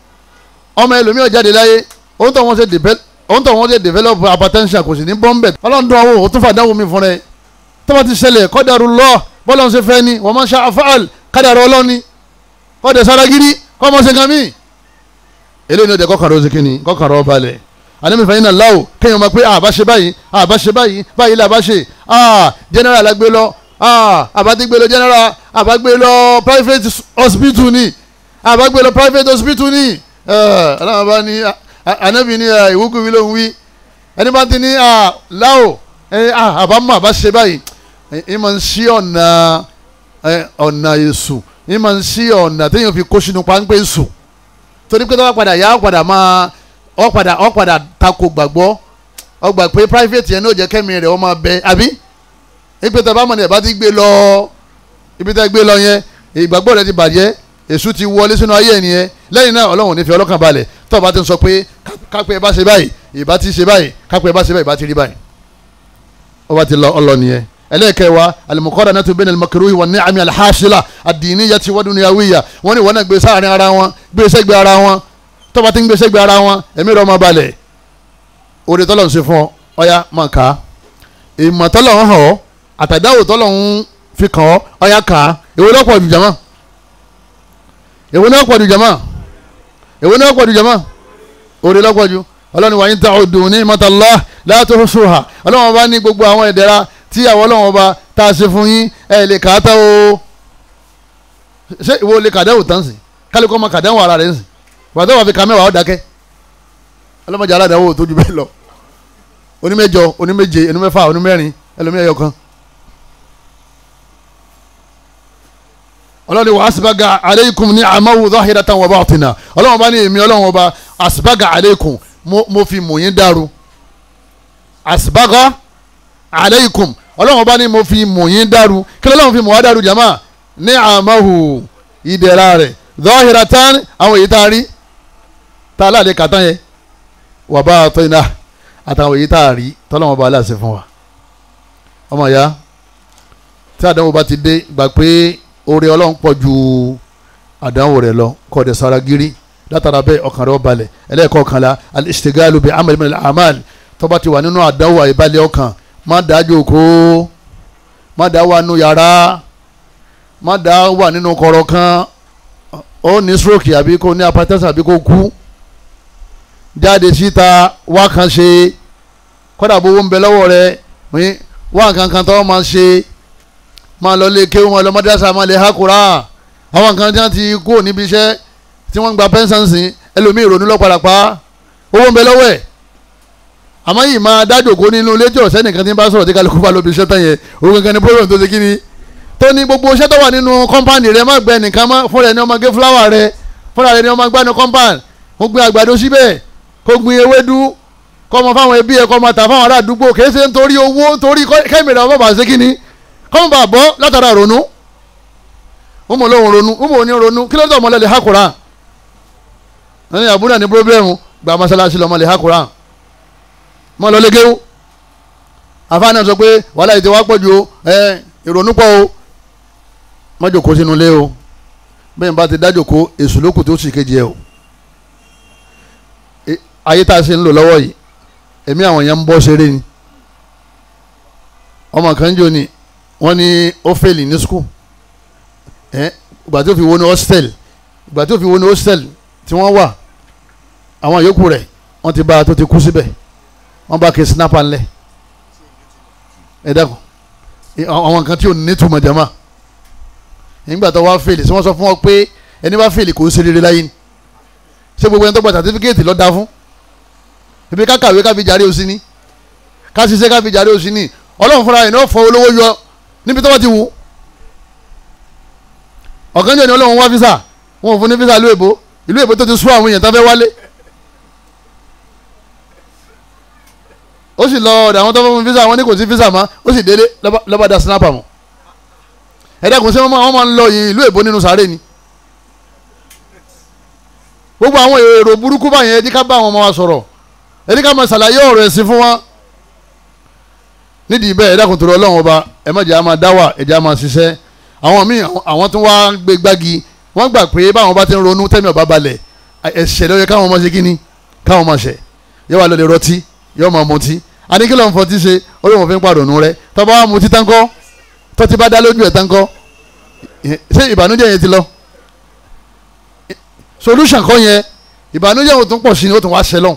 ọmọ ẹlòmíràn jáde láyé òun tó wọ́n ṣe develop hypertension kò sì ní bọ́m̀bẹ̀ ọlọ́run àwọn òtún fàdánwò mi fún rẹ tó bá ti ṣẹlẹ̀ qadarullah bọ́lá ń ṣe fẹ́ ni wa ma sha'a fa'al kádàrá ọlọ́ni kọ́dẹ̀ saragiri kọ́ mọ́ ṣe kan mí eléyìí ní ọjà kọkàrọ̀ ó ṣe kíni kọkàrọ̀ balẹ̀ anamífà yín náà láwò kéèyàn máa pé àbá ṣe báyìí báyìí là bá ṣe general la gbé lọ àbá ti gbé lọ general àbá gbé lọ private hospital ni àbá gbé lọ private hospital ni aláwọ̀ bá ní anabi ní ìwúkú wí ló ń wí ẹni bá ti ní láwò àbá mọ̀ àbá ṣe báyìí ìmọ̀ ń ṣí ọ̀nà èṣù ìmọ̀ ń ṣí ọ̀nà téèyàn fi kó sínú páńpẹ́ èṣù torí pé tọ́wọ́ padà yá ọ padà tako gbàgbọ́ ọgbà pé private yẹn náà jẹ́ kẹ́mi rẹ̀ ọmọ bẹ àbí ìpè tẹ́ bá mọ̀ ní ẹ̀ bá ti gbé lọ ibi tẹ́ gbé lọ yẹn ìgbàgbọ́ rẹ̀ ti bàjẹ́ èṣù ti wọlé sínú ayé ẹ̀ nìyẹn lẹ́yìn náà ọlọ́run ní fi ọlọ́kàn balẹ̀ tó bá ti ń sọ pé kápẹ́ ẹ bá ṣe báyìí ìbá ti ṣe báyìí kápẹ́ ẹ bá ṣe báyìí ìbá ti rí báyìí ọba ti lọ ọlọ nìyẹn ẹlẹ́ẹ̀kẹwàá al-muqaranatu bayna al-makruhi wan-ni'ami al-hasila ad-diniyyati wa-dunyawiyya wọ́n ní wọ́n náà gbé sáàrin ara wọn gbé sẹ́gbẹ̀ẹ́ ara wọn tó bá ti ń gbé sẹ́gbẹ̀ẹ́ ara wọn ẹ̀mí rẹ̀ ọmọ balẹ̀ oore tọ́lọ̀ ń ṣe fún ọ ọ̀yá máa kà á ìmọ̀ tọ́lọ̀ ń hàn ọ́ àtàdáwò tọ́lọ̀ ń fi kàn ọ́ ọ̀yá kà á èwo ló pọ̀ jù jàmá oore ló pọ̀ jù ọlọ́run wa in ta'uddu ni'matallahi la tuhsuha ọlọ́run bá ní gbogbo àwọn ìdẹ̀ra tí àwọn ọlọ́run ọba tá a ṣe fún yín ẹ lè kà á tán o ṣé ìwọ lè kàdáwò tán sí kálíkọ́ ọmọ kàdáwò ara rẹ̀ ń sìn pàtó wà fi kà mẹ́wàá ó dákẹ́ ọlọ́mọdé aládàáwò tó ju bẹ́ẹ̀ lọ onímẹ́jọ oníméje onímẹ́fà onímẹ́rin ẹlòmíyẹ yọ kan ọlọ́run wa asbaga aleikum ni'amahu zahiratan wa batina ọlọ́run ọba ní èmi ọlọ́run ọba asbaga aleikum mo fi mò yín dàrú asbaga aleikum ọlọ́run bá ní mo fi mò yín dàrú kí lọ́lọ́run fi mò wá dàrú jama ní àmàhù ìdẹ̀ra rẹ̀ zahiratan àwọn èyí tá a rí tá a láàlẹ́ kàtán yẹn wà bá a tọ́ iná àtàwọn èyí tá a rí tọ́lọ́run bá aláṣẹ fún wa ọmọ ìyá tí àdánwò bá ti dé gbà pé oore ọlọ́run pọ̀ ju àdánwò rẹ̀ lọ kọ́ ọ̀dẹ̀ sara gírí látara bẹ́ẹ̀ ọkàn rẹ̀ ó balẹ̀ ẹlẹ́ẹ̀kọ̀ọ̀kanla al-ishtigalu bi amal min al-amal tó bá ti wà nínú àdánwò àìbalẹ̀ ọkàn má dá jókòó má dá wà nínú yàrá má dá wà nínú kọ̀rọ̀ kan ó ní stroke àbí kò ní hypertension àbí kò kú jáde síta wá kan ṣe kọ́dà bówó ń bẹ lọ́wọ́ rẹ wá nǹkan kan tó máa ṣe máa lọ lé kéwọ́n máa lọ mọ́dásá máa lè hákùrá àwọn nǹkan tí wọ́n ti kú níbi iṣẹ́ tí wọ́n ń gba pension sí ẹlòmíì ìrònú lọ́pàdà pa owó ń bẹ lọ́wọ́ ẹ̀ àmọ́ yìí máa dájòkó nínú ilé tí ọ̀sẹ́ nìkan ti ń bá sọ̀rọ̀ tí kálukú bá lóbi iṣẹ́ tán yẹn òun gangan ni problem tó ṣe kí ni tó ní gbogbo iṣẹ́ tó wà nínú compound rẹ má gbẹ nìkan mọ́ fúnra ẹni ọmọ gé fúláwà rẹ fúnra ẹni ọmọ gbá ní compound kó gbin àgbàdo síbẹ̀ kó gbin ewédú kó ọmọ fáwọn ẹbí ẹ kó ọmọ tà fáwọn ará àdúgbò kì í ṣe nítorí owó nítorí kẹ́mìrì ọmọ bá ṣe kí ni kọ́mọ bá bọ́ látara ronú ọmọ olóhùn ronú ọmọ òní ronú kí ló dé ọmọlẹ́lẹ̀ hakura ẹni àbúrò ní pírọ́blẹ́mù gba mọ́sálásí lọ́mọlẹ̀ hakura mọ́ lọ lẹ́gẹ́wó àfáàná sọ pé wàhálà ètò wa pọ̀ ju ìrònú pọ̀ o má jòkó sínú ilé o bẹ́ẹ̀ bá ti dájòkó èṣù lókùn tó sì kejì ẹ o ayé tá a ṣe ń lò lọ́wọ́ yìí ẹ̀mí àwọn yẹn ń bọ́ ṣeré ni ọmọ kan jò ní wọ́n ní ó fẹ́ẹ̀lì ní skul ìgbà tó fi wo ní hostel tí wọ́n wà àwọn yòókù rẹ̀ wọ́n ti bá a tó ti kú síbẹ̀ wọ́n bá kí snapper ńlẹ̀ ẹ dákun àwọn nǹkan tí ò ní túmọ̀ jama nígbà tó wá fèlè tí wọ́n sọ fún ọ pé ẹni bá fèlè kò ṣe rere láyé ni ṣé gbogbo ẹni tó gba sàtífíkẹ́ẹ̀tì ló dá fún ibi ká kàwé ká fi jàre òsì ni ká ṣiṣẹ́ ká fi jàre òsì ni ọlọ́run fúnra ẹ̀ ní ó fọ olówó yọ níbi tó bá ti wù ọ̀kan jẹ́ ni ọlọ́run wá físà wọn ò fún ní físà ìlú èbó tó ti sún àwọn èèyàn tó fẹ́ wálé ó sì lọ ọ̀dọ̀ àwọn tó fún físà wọn ní kò sí físà mọ́ ó sì délé lọ́ba da snapper mọ́ ẹ̀dẹ́kùn sí wọn máa ń lọ ìlú èbó nínú sàárè ni gbogbo àwọn èrò burúkú báyẹn ẹ̀dí ká bá àwọn ọmọ wa sọ̀rọ̀ ẹ̀dí ká máa ṣàlàyé ọ̀rọ̀ ẹ̀sìn fún wọn nídìí bẹ́ẹ̀ ẹ̀dẹ́kùn tó lọ ọlọ́run ọba ẹ̀ má jẹ́ á máa dáwà ẹ̀jẹ̀ á máa ṣiṣẹ́ àwọn míì àwọn tó wá gbé gbági wọ́n gbà pé báwọn bá ti ń ronú tẹ́mi ọ̀bá balẹ̀ ẹ̀ṣẹ̀ ló yẹ káwọn máa ṣe kíni káwọn máa ṣẹ̀ yẹ wà lóde rọtí yọ máa mutí àníkí ló ń fọtí ṣe olóhùn fi ń pàrònú rẹ tọ́ba wa mutí táńkọ́ tọ́tí bá dá lójú ẹ̀ táńkọ́ ṣé ìbànújẹ́ yẹn ti lọ solution kọ́ yẹn ìbànújẹ́ ò tún pọ̀ sí ni ó tún wá ṣẹlọ́n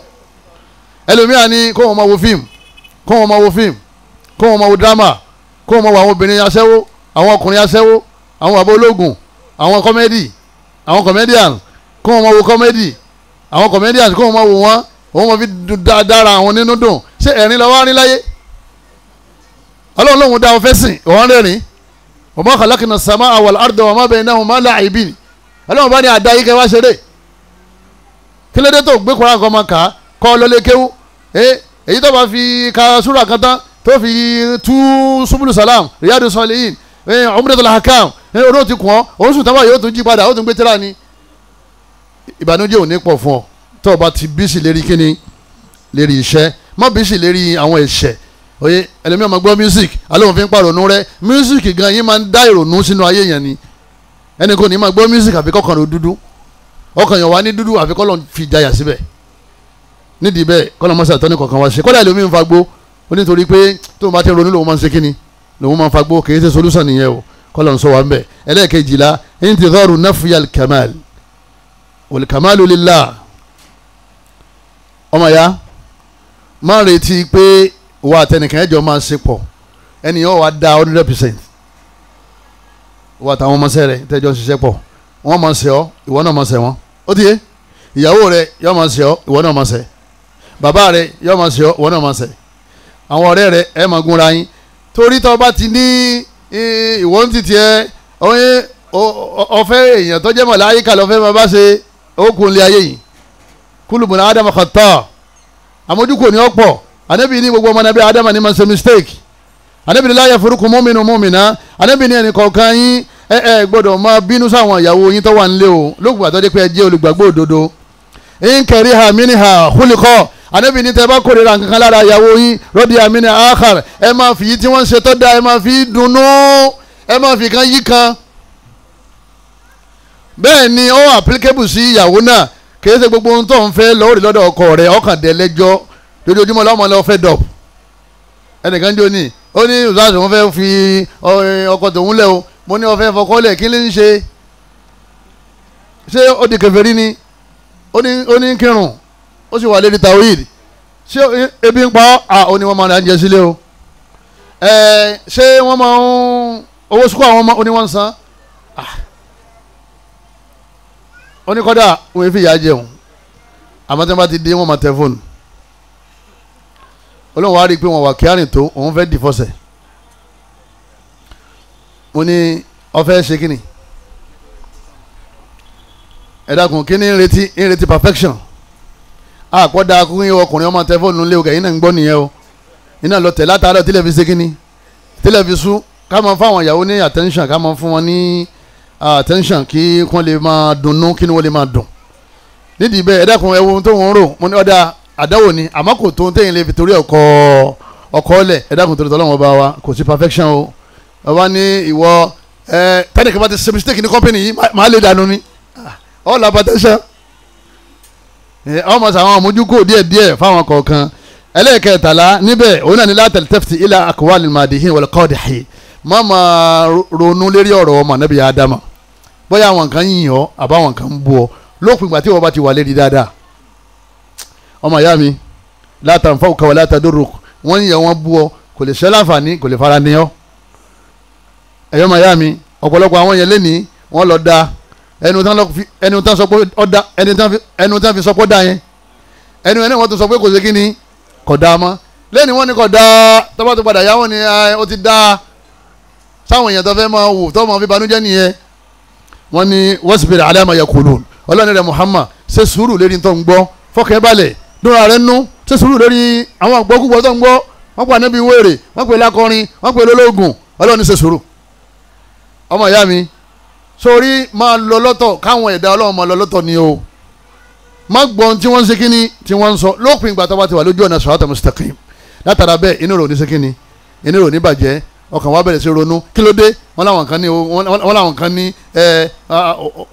ẹlòmíà ní kó wọn máa wo fíìmù kó wọn máa wo fíìmù kó wọn máa wo drama kó wọn máa wo àwọn obìnrin aṣẹ́wó àwọn ọkùnrin aṣẹ́wó àwọn àbọ̀ ológun àwọn kọ́mẹ́dì àwọn comedians kó wọn máa wo kọ́mẹ́dì àwọn comedians kó wọn máa wo wọn òun máa fi dára àwọn nínú dùn ṣé ẹ̀rín lọ́wọ́ á rí láyé ọlọ́run lóhun dá ọ fẹ́ sìn òun rẹ́rìn wa ma khalaqna as-samaa wal-arda wa ma baynahuma la'ibin ọlọ́run bá ní àdá yìí kẹ́ wá ṣeré kí ló dé tó gbé kóra nǹkan máa kà á kọ́ lọ́lé kéwú èyí tó bá fi ka súrà kan tán tó fi tú subulu salam riyadu salihin umratul hakam olóò ti kùn ọ́ òun sùn tábà yóò tún jí padà ó tún gbé tíra ni ìbànújẹ́ ò ní pọ̀ fún ọ tó o bá ti bísí lérí kíni lérí iṣẹ́ má bísí lérí àwọn ẹ̀ṣẹ̀ oye ẹlẹ́mìí ọmọ gbọ́ music alóhùn fi ń pàrònú rẹ music gan yín máa ń dá ìrònú sínú ayé yẹn ni ẹnì kò ní máa gbọ́ music àfi kọ́kàn rẹ̀ dúdú ọkàn yẹn wà ní dúdú àfi kọ́ lọ́n fi jayà síbẹ̀ nídìí bẹ́ẹ̀ kọ́lọ́ mọ́sá tọ́ni kọ̀ọ̀kan wá ṣe kọ́lá ẹlòmíì ń fagbó ó nítorí pé tó bá ti ronú lòun máa ń ṣe kíni lòun máa ń fagbó kì í ṣe solution nìyẹn o kọ́lọ́ ń sọ wá ń bẹ̀ ẹlẹ́ẹ̀kejìlá intidharu nafyal kamal wal kamalu lillah ọmọ ya máa retí pé wà àtẹnìkan ẹjọ́ máa ṣe pọ̀ ẹnìyàn wà dá 100% wà táwọn ọmọọṣẹ́ rẹ̀ tẹ́jọ́ ṣiṣẹ́ pọ̀ wọ́n máa ṣe ọ́ ìwọ náà máa ṣe wọ́n ó ti yé ìyàwó rẹ̀ yọ́ máa ṣe ọ́ ìwọ náà máa ṣe bàbá rẹ̀ yọ́ máa ṣe ọ́ ìwọ náà máa ṣe àwọn ọ̀rẹ́ rẹ̀ ẹ máa gúnra yín torí tó bá ti ní ìwọ ń tìtì ẹ ọ̀fẹ́ èèyàn tó jẹ́ màláíkà lọ́fẹ́ máa bá ṣe ókùn lé ayé yìí kullu bani ádámà khata àmójúkò ní ọ̀pọ̀ anabi ní gbogbo ọmọ nabi ádámà ní máa ṣe mistake anabi ní la yafuruku mu'minu mu'mina anabi ní ẹnì kọ̀ọ̀kan yín ẹ gbọ́dọ̀ máa bínú sáwọn ìyàwó yín tó wà nílé o lókùn àtọ́jú pé ẹ jẹ́ olùgbàgbọ́ òdodo in kariha minha khuliqa anabi ní tẹ́ bá kórìíra nǹkan lára ìyàwó yín radiya minha akhar ẹ máa fi yí tí wọ́n ń ṣe tó dáa ẹ máa fi dunnú ẹ máa fi kan yí kan bẹ́ẹ̀ ni ó applicable sí ìyàwó náà kìí ṣe gbogbo ohun tó ń fẹ́ lọ́wọ́rì lọ́dọ̀ ọkọ rẹ̀ ọkàn dẹ̀ lẹ́jọ́ lójoojúmọ́ lọ́mọ lọ́wọ́ fẹ́ dọ̀p ẹnìkan jẹ́ òní ó ní ìzáàsì wọn fẹ́ fi ọkọ tòun lẹ̀ o mo ní ọfẹ́ fọkọ́ lẹ̀ kí ló ń ṣe ó di kèfèrí ni ó ní kírun ó sì wà lérí tawhid ṣé ebi ń pa ó ní wọ́n máa ń jẹ sílé o ṣé wọ́n máa ń owó sukú àwọn ó ní wọ́n ń san ó ní kọ́dà wọ́n fi ìyá jẹun àmọ́ tí wọ́n bá ti dé wọ́n máa tẹ fóònù Ọlọ́run wá rí i pé wọ́n wà kíárìn tó òun fẹ́ dìfọ́sẹ̀ mo ní ọfẹ́ ṣe kíni ẹ dákun kíni ń retí perfection àkọ́dá kúnyìn ọkùnrin ọmọ tẹ fóònù lé o kẹ́yìn náà ń gbọ́ nìyẹn o iná lọ tẹ̀ látàárọ̀ tílẹ̀ fi ṣe kíni tílẹ̀ fi sú ká máa fún àwọn ìyàwó ní attention ká máa fún wọn ní attention kí wọ́n lè máa dunnú kí wọ́n lè máa dùn nídìí bẹ́ẹ̀ ẹ dákun ẹ wo ohun tó ń rò mo ní ọ̀dà àdáwò ni àmọ́ kò tó ń tẹ̀yìn lè fi torí ọkọ̀ ọ̀lẹ̀ ẹ dákun torí tọ́lọ́wọ́n bá wa kò sí perfection o ọba ní ìwọ tẹ́nìkan bá ti ṣe mistake ní company yìí máa lè dànù ni all apatẹ́sán ọmọ sàwọn àmójúkò díẹ̀díẹ̀ fáwọn kọ̀ọ̀kan ẹlẹ́ẹ̀kẹtàlá níbẹ̀ òun náà ní la taltafti ila aqwalil madihin wal qadihin má máa ronú lérí ọ̀rọ̀ ọmọ Ànábì Ádámà bóyá àwọn kan yìn ọ́ àbáwọn kan ń bú ọ lópin ìgbà tí wọ́n bá ti wà lérí dáadáa ọmọ ìyá mi la tanfa'uka wa la tadurruk wọ́n yìn wọ́n bú ọ kò lè ṣe láǹfààní kò lè fara ní ọ ẹ̀yọ́ ọmọ ìyá mi ọ̀pọ̀lọpọ̀ àwọn yẹn lénìí wọ́n lọ da ẹnu tán sọ pé ọ̀dà ẹnu tán fi sọ pé ọ̀dà yẹn ẹnu yẹn wọ́n tún sọ pé kò sí kí ni kò dáa mọ́ lẹ́ni wọ́n ní kò dáa tọ́ba tó padà yá wọ́n ní ó ti dáa sáwọn èèyàn tó fẹ́ máa wò tó máa fi banújẹ́ nìyẹn wọ́n ní wasbir ala ma yaqulun ọlọ́ni rẹ̀ Muhammad ṣe sùúrù lérí tó ń gbọ́ fọkàn balẹ̀ dúnra rẹ̀ nú ṣe sùúrù lérí àwọn àgbọ̀kúgbọ̀ tó ń gbọ́ wọ́n pa níbi wéèrè wọ́n pè lákọrin wọ́n pè lólógùn ọlọ́ni ṣe sùúrù ọmọ ìyá mi sórí máa lọ lọ́tọ̀ káwọn ẹ̀dá ọlọ́run máa lọ lọ́tọ̀ ni o má gbọ́n tí wọ́n ń ṣe kíni tí wọ́n ń sọ lópin ìgbà tó bá ti wà lójú ọ̀nà sirata mustaqim látara bẹ́ẹ̀ inú rò ní ṣe kíni inú rò ní bàjẹ́ ọkàn wa bẹ̀rẹ̀ sí ronú kí ló dé wọ́n làwọn kan ní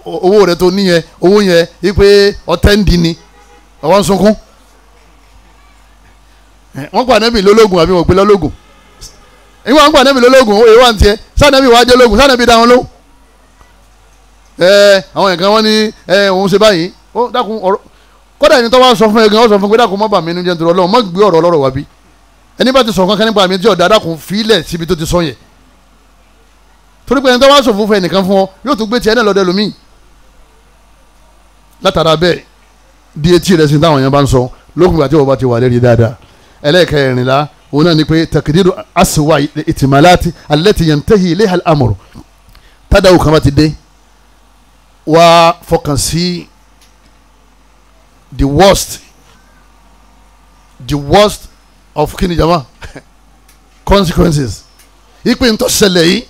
owó rẹ̀ tó níyẹn owó yẹn wípé ọ̀tẹ́ ń di ni ọwọ́ ń sunkún wọ́n pa Ànábì lólógùn àbí wọ́n pe lólógùn ìwọ̀n ń pa Ànábì lólógùn ó èèwà ń tiẹ̀ sànàbí wàá jẹ́ lógùn sànàbí dáhùn ló àwọn nǹkan wọn ní òun ṣe báyìí ó dákun ọ̀rọ̀ kódà ẹni tó wá sọ fún ẹ gan ó sọ fún pé dákun má bà mí nínú jẹ́ nítorí Ọlọ́run má gbé ọ̀rọ̀ ọlọ́rọ̀ wá bí ẹni bá ti sọ kankan nípa mi tí ọ̀dà dákun fílẹ̀ síbi tó ti sọ yẹn torí pé ẹni tó wá sọ fún ẹnìkan fún ọ yóò tún gbé tiẹ̀ náà lọ́dẹ lómi látara bẹ́ẹ̀ di etí rẹ̀ sí táwọn yẹn bá ń sọ lókun ìgbà tí wọ́n bá ti wà lérí dáadáa ẹlẹ́ẹ̀kẹrìnlá òun náà ni pé takdiru aswa itimalati allati yantahi ilayha al-amru tádàwù kan bá ti dé wá fọkàn sí the worst of kini jama consequences ìpín tó ṣẹlẹ̀ yìí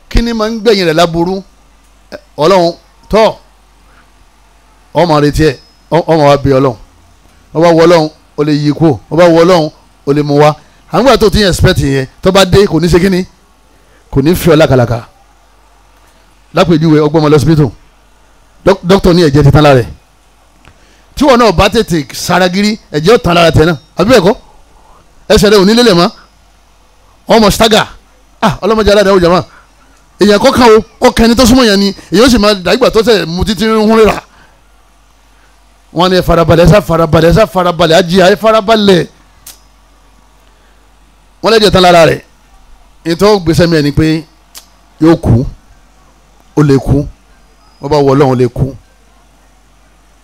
kíni máa ń gbẹ̀yìn rẹ̀ láburú ọlọ́run tọ́ ọmọ retí ẹ ọmọ wa bí ọlọ́run ọba wọ ọlọ́run ó lè yí kú ọba wọ ọlọ́run ó lè mú wa àwọn àti tó ti yẹn expect yẹn tó bá dé kò ní ṣe kíni kò ní fi ọ lákàlàkà lápèjúwe ọgbọ́n ọmọ lọ́sibítù dókítà ní ẹ̀jẹ̀ ti tán lára ẹ̀ tí wọn náà bá tètè saragiri ẹ̀jẹ̀ ó tán lára tẹ̀ náà àbí bẹ́ẹ̀ kọ́ ẹsẹ̀ rẹ̀ ò ní lélẹ̀ mọ́ ọmọ staga ọlọ́mọdé aládàá òjàmá èèyàn kọ́kàn o ọkàn ẹni tó súnmọ́ yẹn ni èèyàn ó sì máa dàgbà tó tẹ̀ mu títí ń hún rírà wọn ni farabalẹ̀ ajíyà farabalẹ̀ wọn lẹ́jẹ̀ tán lára rẹ̀ ètò gbèsè mi ẹ̀ ni pé yóò kú ó lè kú bọ́bá wọ ọlọ́run lè kú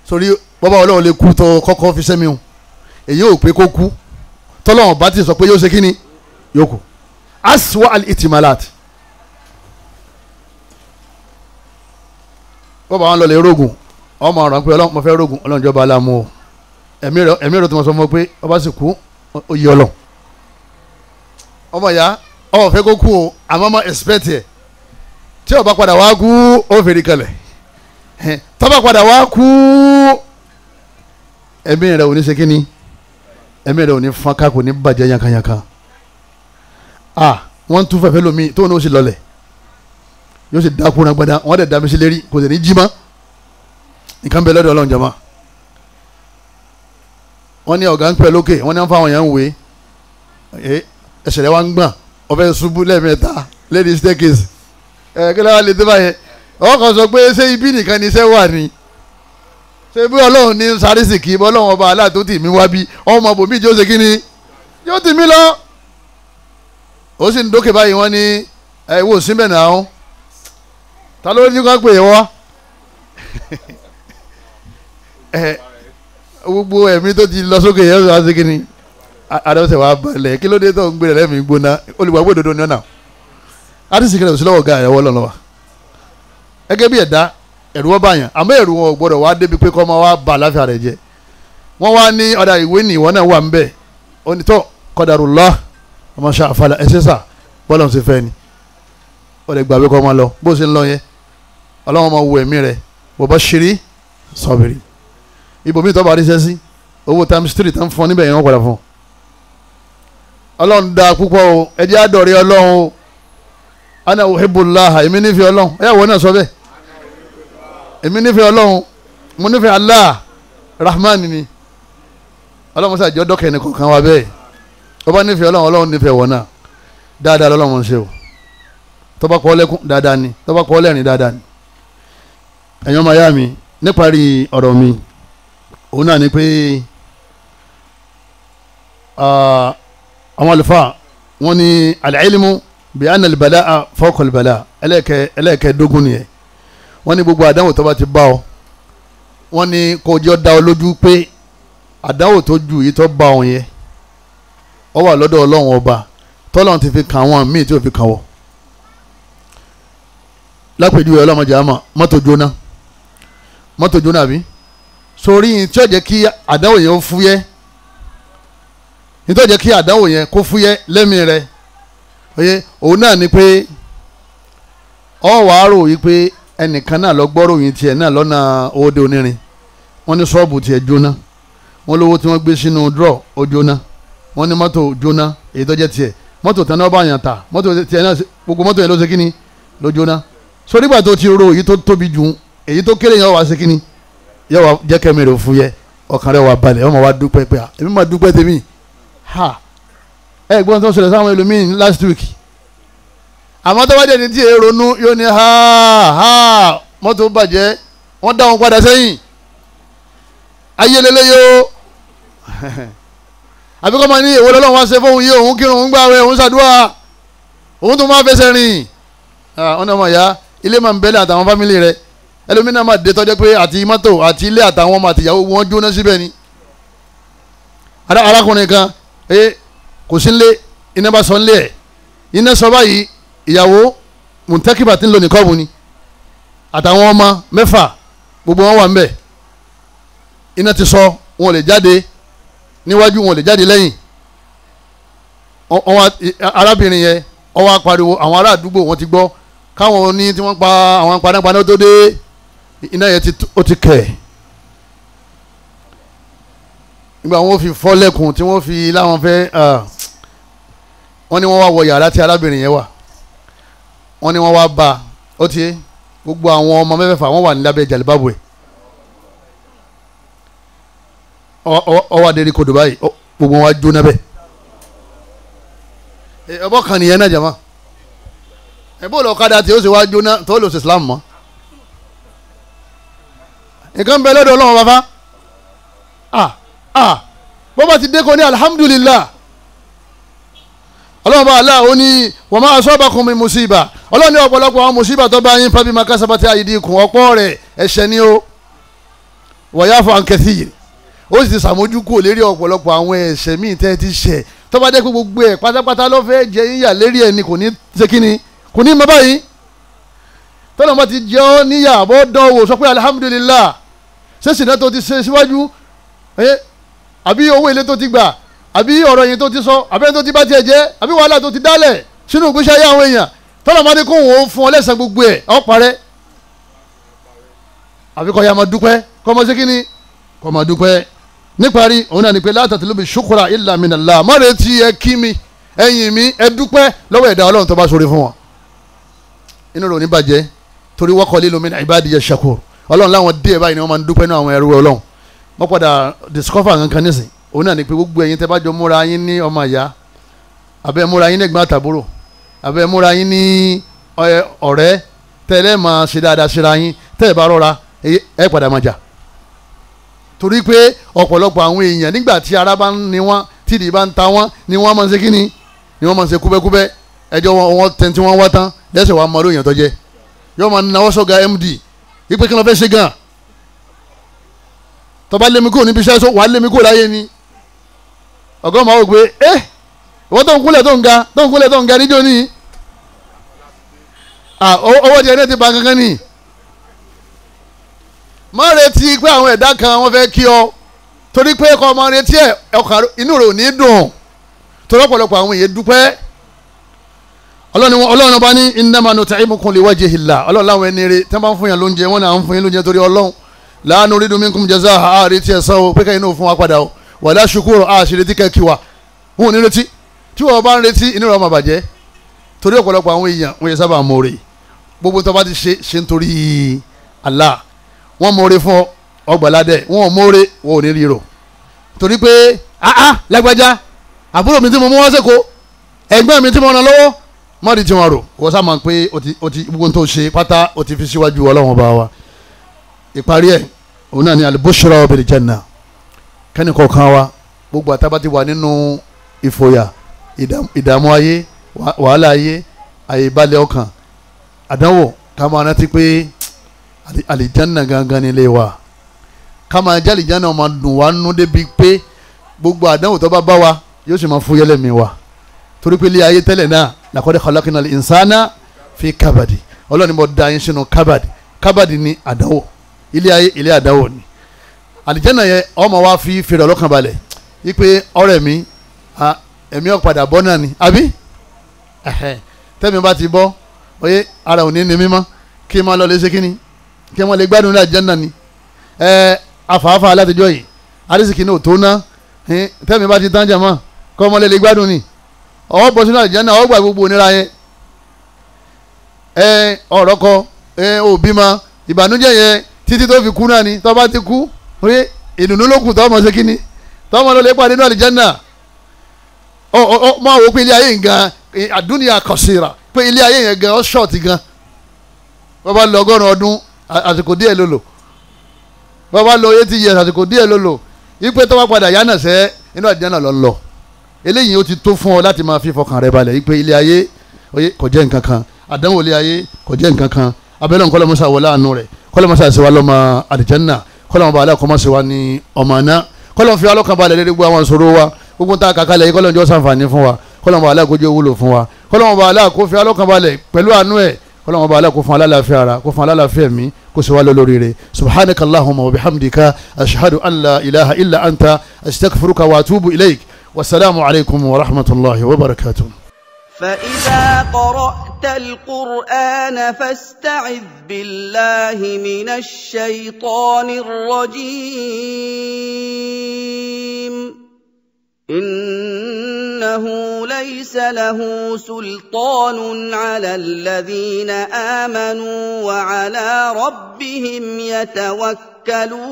sórí bọ́bá ọlọ́run lè kú tó kọ́kọ́ fi sẹ́mi o èyí ò pé kó kú tọ́lọ́run bá ti sọ pé yóò ṣe kí ni yóò kú aswa al-itimalat bọ́bá wọn lọ lè rógùn ọmọ ọ̀rọ̀ pé ọlọ́run mo fẹ́ rógùn ọlọ́run jọba aláàmú o ẹ̀mí rẹ̀ tó mọ̀ sọ fún mi pé ọba sì kú ó yí ọlọ́run ọmọ ìyá ọmọ fẹ́ kó kú o àmọ́ mọ́ expect ẹ̀ tí ọba padà wá kú ó fèrè kalẹ̀ tọ́ba padà wá kú ẹ̀mí rẹ̀ ò ní ṣe kínní ẹ̀mí rẹ̀ ò ní fọ́nká kò ní bàjẹ́ yankanyankan wọ́n tún fẹ́fẹ́ lomi tó ní ó sì lọlẹ̀ yóò sì dákú náà gbadá wọ́n dẹ̀ dá mi sí lérí kò sì ní jí mọ́ nǹkan bẹ lọ́dọ̀ ọlọ́run jama wọ́n ní ọ̀gá ń pẹ́ lókè wọ́n ní wọ́n fáwọn yẹn ń wé ẹsẹ̀ rẹ̀ wá ń gbọ̀n ọ̀fẹ́ ṣubú lẹ́ẹ̀mẹ́ta lady staircase kí ló wá lè dé báyẹn ọkàn sọ pé ṣé ibi nìkan ni iṣẹ́ wà ní ṣé bí ọlọ́run ní sárísì kì í bọ́ ọlọ́run ọba aláàtó tì mí wá bí ọmọ bòmí jẹ́ ó ṣe kí ni yóò tì mí lọ ó sì ń dókè báyìí wọ́n ní wò síbẹ̀ náà ta ló ní ká pè é wá gbogbo ẹ̀mí tó ti lọ sókè yẹn ó ṣe kí ni adọ́sẹ̀ wa balẹ̀ kí ló dé tó ń gbé rẹ̀ lẹ́mìí gbóná olùgbàgbọ́ òdodo ni ọ̀nà àdìsí kẹlẹ̀ òsì lọ́wọ́ ga ẹ̀wọ́ lọ́wọ́ gẹ́gẹ́ bí ẹ̀dá ẹ̀rù wọn báyàn àmọ́ ẹ̀rù wọn ò gbọ́dọ̀ wá débi pé kọ́ máa wá bà láfíà rẹ̀ jẹ́ wọ́n wá ní ọ̀dà ìwé ní ìwọ náà wà ń bẹ̀ onítọ̀ qadarullah ọmọ ṣàfàlà ẹ̀ṣẹ̀ sà bọ́lá ń ṣe fẹ́ ni ó lè gbàgbé kọ́ máa lọ bó ṣe ń lọ yẹn ọlọ́wọ́n máa wo ẹ̀mí rẹ̀ wa bashiri sabiri ibòmí tó bá rí sẹ́sí owó times 3 tán fún ọ níbẹ̀ yẹn wọ́n padà fún ọlọ́run dáa púpọ̀ o ẹ̀jẹ̀ àdọ̀rẹ́ ọlọ́run o ana uhibullah èmi nífẹ̀ẹ́ ọlọ́run ẹ̀yà wọ́n náà sọ bẹ́ẹ̀ èmi nífẹ̀ẹ́ ọlọ́run mo nífẹ̀ẹ́ Allah rahman ni ọlọ́run sọ àjọ dọ́kẹ́ ní kọ̀ọ̀kan wa bẹ́ẹ̀ tó bá nífẹ̀ẹ́ ọlọ́run ọlọ́run nífẹ̀ẹ́ wọ́n náà dáadáa lọ́lọ́run ṣe o tó bá kọ́ lẹ́kún dáadáa ni tó bá kọ́ lẹ́rìn dáadáa ni ẹ̀yọ́ máa yá mi níparí ọ̀rọ̀ mi òun náà ni pé àwọn àlùfáà wọ́n ní al-ilmu bí anna al-bala'a fawqa al-bala' ẹlẹ́ẹ̀kẹ́dógún nìyẹn wọ́n ní gbogbo àdánwò tó bá ti bá ọ wọ́n ní kó jọ dá ọ lójú pé àdánwò tó ju yìí tó bá ọ yẹn ọ wà lọ́dọ̀ ọlọ́run ọba tọ́lọ́run ti fi kàn wọ́n míì tí ò fi kàn wọ́ lápèjúwe ọlọ́mọdé àmọ́ mọ́tò jóná àbí sórí tí ó jẹ́ kí àdánwò yẹn ó fúyẹ́ nítorí jẹ́ kí àdánwò yẹn kó fúyẹ́ lẹ́mìí rẹ̀ oye òun náà ni pé ọ wàá rò yìí pé ẹnìkan náà lọ gbọ́rò yìí tiẹ̀ náà lọ́nà owóde onírin wọ́n ní ṣọ́ọ̀bù tiẹ̀ jóná wọ́n lówó tí wọ́n gbé sínú drọ́ ó jóná wọ́n ní mọ́tò jóná èyí tó jẹ́ tiẹ̀ mọ́tò tán náà bá yàn tà mọ́tò tiẹ̀ náà gbogbo mọ́tò yẹn ló ṣe kíni ló jóná so nígbà tó ti ro èyí tó tóbi jù èyí tó kéré yẹn wà ṣe kíni yẹ wà jẹ́ kẹ́mi rẹ̀ fúyẹ́ ọkàn rẹ̀ wà balẹ̀ ọmọ wa dúpẹ́ pé èmi máa dúpẹ́ tèmi ha ẹ gbọ́n tó ń ṣẹlẹ̀ sáwọn ẹlòmíín last week àmọ́ tó bá jẹ́ ní tí èrò ronú yóò ní ha mọ́tò bàjẹ́ wọ́n dá wọn padà sẹ́yìn ayélélé yóò àbíkọ́ máa ní èwo lọ́lọ́run wá ṣe fóun yìí òun kírun òun gbààwẹ̀ òun ṣàdúrà òun tó máa fẹsẹ̀ rìn ọ̀nà ọmọ ìyá ilé máa ń bẹ́lẹ̀ àtàwọn fámìlì rẹ̀ ẹlòmíín náà máa dé tọ́jọ́ pé àti mọ́tò àti ilé àtàwọn ọmọ àtìyàwó wọn jóná síbẹ̀ ni arákùnrin kan kò sí nílé iná bá sọ nílé ẹ̀ iná sọ báyìí ìyàwó mùtẹ́kìbà tí ń lò ní kọ́ọ̀bù ni àtàwọn ọmọ mẹ́fà gbogbo wọn wà ń bẹ̀ iná ti sọ wọn lè jáde níwájú wọn lè jáde lẹ́yìn arábìnrin yẹn ó wá pariwo àwọn ará àdúgbò wọn ti gbọ́ káwọn ní tí wọ́n pa àwọn panápaná tó dé iná yẹn ó ti kẹ̀ nígbà wọn fi fọ́ lẹ́kùn tí wọ́n fi láwọn fẹ́ wọ́n ní wọ́n wá wọ yàrá tí arábìnrin yẹn wà wọ́n ní wọ́n wá bá ó ti gbogbo àwọn ọmọ mẹ́fẹ̀ẹ̀fà wọ́n wà ní lábẹ́ jàlíbábù ẹ̀ ọwọ́ adérí kodò báyìí gbogbo wọn wá jóná bẹ́ẹ̀ ọbọ̀ kan nìyẹn náà jama ẹ̀bọ́ lọ kádà tí ó sì wá jóná tó lò sí Islam mọ́ nǹkan bẹ lọ́dọ̀ Ọlọ́run bàbá bó bá ti dé kò ní alhamdulillah Ọlọ́run bá aláà ó ní wa ma asabakum min musiba Ọlọ́run ní ọ̀pọ̀lọpọ̀ àwọn musiba tó bá yín fabima kasabati aydikum ọ̀pọ̀ rẹ̀ ẹ̀ṣẹ̀ ni ó wa yafu an kathir ó sì ti sàmójúkú lérí ọ̀pọ̀lọpọ̀ àwọn ẹ̀ṣẹ̀ míì tẹ́ ti ṣẹ̀ tó bá dé kó gbogbo ẹ̀ pátápátá ló fẹ́ jẹ yíyà lérí ẹ̀ ni kò ní ṣe kíni kò ní mọ báyìí tọ́lọ́ bá ti jẹ́ ọ́ níyà bó dán wò sọ pé alhamdulillah ṣé ṣìnà tó ti ṣe síwájú àbí owó ilé tó ti gbà àbí ọ̀rọ̀ yẹn tó ti sọ àbí ẹni tó ti bá tiẹ̀ jẹ́ àbí wàhálà tó ti dálẹ̀ sínú ìgbésí ayé àwọn èèyàn tọ́lọ́ máa ní kó wọ́n fún ọ lẹ́sẹ̀ gbogbo ẹ̀ ọ́ parẹ́ àbí kọ́ ya máa dúpẹ́ kọ́ máa ṣe kíni kọ́ máa dúpẹ́ níparí òun náà ni pé la tatlubi shukra illa minallah má retí ẹ kí mi ẹ̀yìn mi ẹ dúpẹ́ lọ́wọ́ ẹ̀dá Ọlọ́run tó bá sórí fún wọn inú rò ní bàjẹ́ torí wa qalilun min ibadiya shakur Ọlọ́run láwọn díẹ̀ báyìí ni wọ́n máa ń dúpẹ́ ní àwọn ẹrú Ọlọ́run wọ́n padà discover nǹkan nísìn òun náà ni pé gbogbo ẹ̀yin tẹ́ bá jọ múra yín ní ọmọ ìyá abẹ́ múra yín ní ẹ̀gbọ́n àtàbúrò abẹ́ múra yín ní ọ̀rẹ́ tẹ́lẹ̀ máa ṣe dáadáa síra yín tẹ́ ẹ̀ bá rọra ẹ̀ padà máa jà torí pé ọ̀pọ̀lọpọ̀ àwọn èèyàn nígbà tí ara bá ń ni wọ́n tìdí bá ń ta wọ́n ni wọ́n máa ń ṣe kíni ni wọ́n máa ń ṣe kúbẹ́kúbẹ́ ẹjọ́ wọn tẹ̀ tí wọ́n wá tán lẹ́sẹ̀ wàá mọ lóyìn tó jẹ́ yóò máa náwó sọ́gà MD ipe kí wọ́n fẹ́ ṣe gan tọ́ba lémi kúrò níbi iṣẹ́ wàá lémi kúrò láyé ni ọ̀gá máa wò pé ìwọ́n tó ń kúnlẹ̀ tó ń ga níjó ní owó tiẹ̀ ní ti ba kankan ní. má retí pé àwọn ẹ̀dá kan wọ́n fẹ́ kí ọ torí pé kọ́ ọmọ retí ẹ̀ ọkàn inú rẹ̀ ò ní dùn torí ọ̀pọ̀lọpọ̀ àwọn èèyàn dúpẹ́. ọlọ́run ọba ní innama nut'imukum liwajhillah ọlọ́run láwọn ẹni rẹ̀ tí wọ́n bá ń fún yàn lóúnjẹ wọn náà ń fún yín lóúnjẹ torí ọlọ́run la nuridu minkum jazaa àárẹ̀ ẹ̀ sọ pé kẹ́yìn náà fún wa padà o wala shukura àṣíretí kẹ́kì wa wọn ò ní retí tí wọ́n bá ń retí inú rẹ̀ máa bàjẹ́ torí ọ̀pọ̀lọpọ̀ àwọn èèyàn wọ́n yẹ sábà mọ̀ọ́rẹ́ gbogbo tó bá ti ṣe nítorí Allah wọ́n mọ̀ọ́rẹ́ fún ọgbàládẹ́ wọ́n mọ̀ọ́rẹ́ wọ́n ò ní ríro torí pé lágbájá àbúrò mi tí mo mú wá sẹ́kọ̀ọ́ ẹ̀gbọ́n mi tí mo ràn lọ́wọ́ mọ́ọ̀dì tí wọ́n rò wọ́n sá mọ̀ pé o ti gbogbo tó ṣe pátá o ti fi síwájú Ọlọ́run bá wa ìparí ẹ̀ òun náà ni al-bushra bil janna kẹ́ni kọ̀ọ̀kan wa gbogbo àtàbà ti wà nínú ìfòyà ìdààmú ayé wàhálà ayé àyèbalẹ̀ ọkàn àdánwò ká máa rántí pé àlìjánà gangan nílé wa ká máa jẹ́ àlìjánà ọmọ dùn wá nú débi pé gbogbo àdánwò tó bá wa yóò sì máa fúyẹ́ lẹ́mìí wa torí pé ilé ayé tẹ́lẹ̀ náà laqad khalaqnal insana fi kábàdì ọlọ́ni mo da yín sínú kábàdì ní àdánwò ilé ayé ilé àdánwò ni àlìjánà yẹn ọmọ wa fi fèrè ọlọ́kàn balẹ̀ wípé ọ̀rẹ́ mi ẹ̀mí ọ̀padà bọ́ náà ni àbí tẹ́mi bá ti bọ́ oyè ara òní ni mímọ́ kí n máa lọ lé ṣe kíni kí n máa lè gbádùn ní àlìjánà ni afáfá alátijọ́ yìí arísìkì ní òtó ná tẹ́mi bá ti tán jàmọ́ kọ́ ọmọ lè gbádùn ni ọwọ́ bọ́ sínú àlìjánà ọwọ́ gbà gbogbo onira yẹn ọ̀rọ̀ kọ òbí ma ìbànújẹ́ yẹn títí tó fi kú náà ni tó bá ti kú oyè ìdùnnú ló kù tọ́mọ ṣe kíni tọ́mọ ló lè pàdé ní àlìjánà máa wò pé ilé ayé gan àdúnyà kọ̀sìrà pé ilé ayé yẹn gan ọ́ ṣọ́ọ̀tì gan bọ́ bá lọ 100 ọdún àsìkò díẹ̀ ló lò bọ́ bá lọ 80 years àsìkò díẹ̀ ló lò ipe tó bá padà yánà sẹ́ inú àlìjánà lọ eléyìí ó ti tó fún ọ láti máa fi fọkàn rẹ balẹ̀ ipe ilé ayé kò jẹ́ nǹkan kan àdánwò ilé ayé kò jẹ́ nǹkan kan abẹ́lẹ́ nǹkan lọ́mọ́sá wọlé àánú rẹ̀ kọ́lọ́mọ́sá ṣe wá lọ́mọ àlìjánà kọ́lọ́mọ́ bàálà kọ́mọ́ ṣe wá ní ọmọ àná kọ́lọ́mọ́ fi alọ́kàn balẹ̀ lé gbogbo àwọn ìṣòro wa gbogbo tá a kà kalẹ̀ yìí kọ́lọ́mọ́ jọ́ sàǹfààní fún wa kọ́lọ́mọ́ bàálà kó jẹ́ wúlò fún wa kọ́lọ́mọ́ bàálà kó fi alọ́kàn balẹ̀ pẹ̀lú àánú ẹ̀ kọ́lọ́mọ́ bàálà kó fún alálàáfíà ara kó fún alálàáfíà mi kó sì wá lórí rẹ̀ subhanaka allahumma wa bihamdika ashhadu an la ilaha illa anta astaghfiruka wa atubu ilayk wasalaamu alaykum wa rahmatulahi wa barakatuh. فإذا قرأت القرآن فاستعذ بالله من الشيطان الرجيم إنه ليس له سلطان على الذين آمنوا وعلى ربهم يتوكلون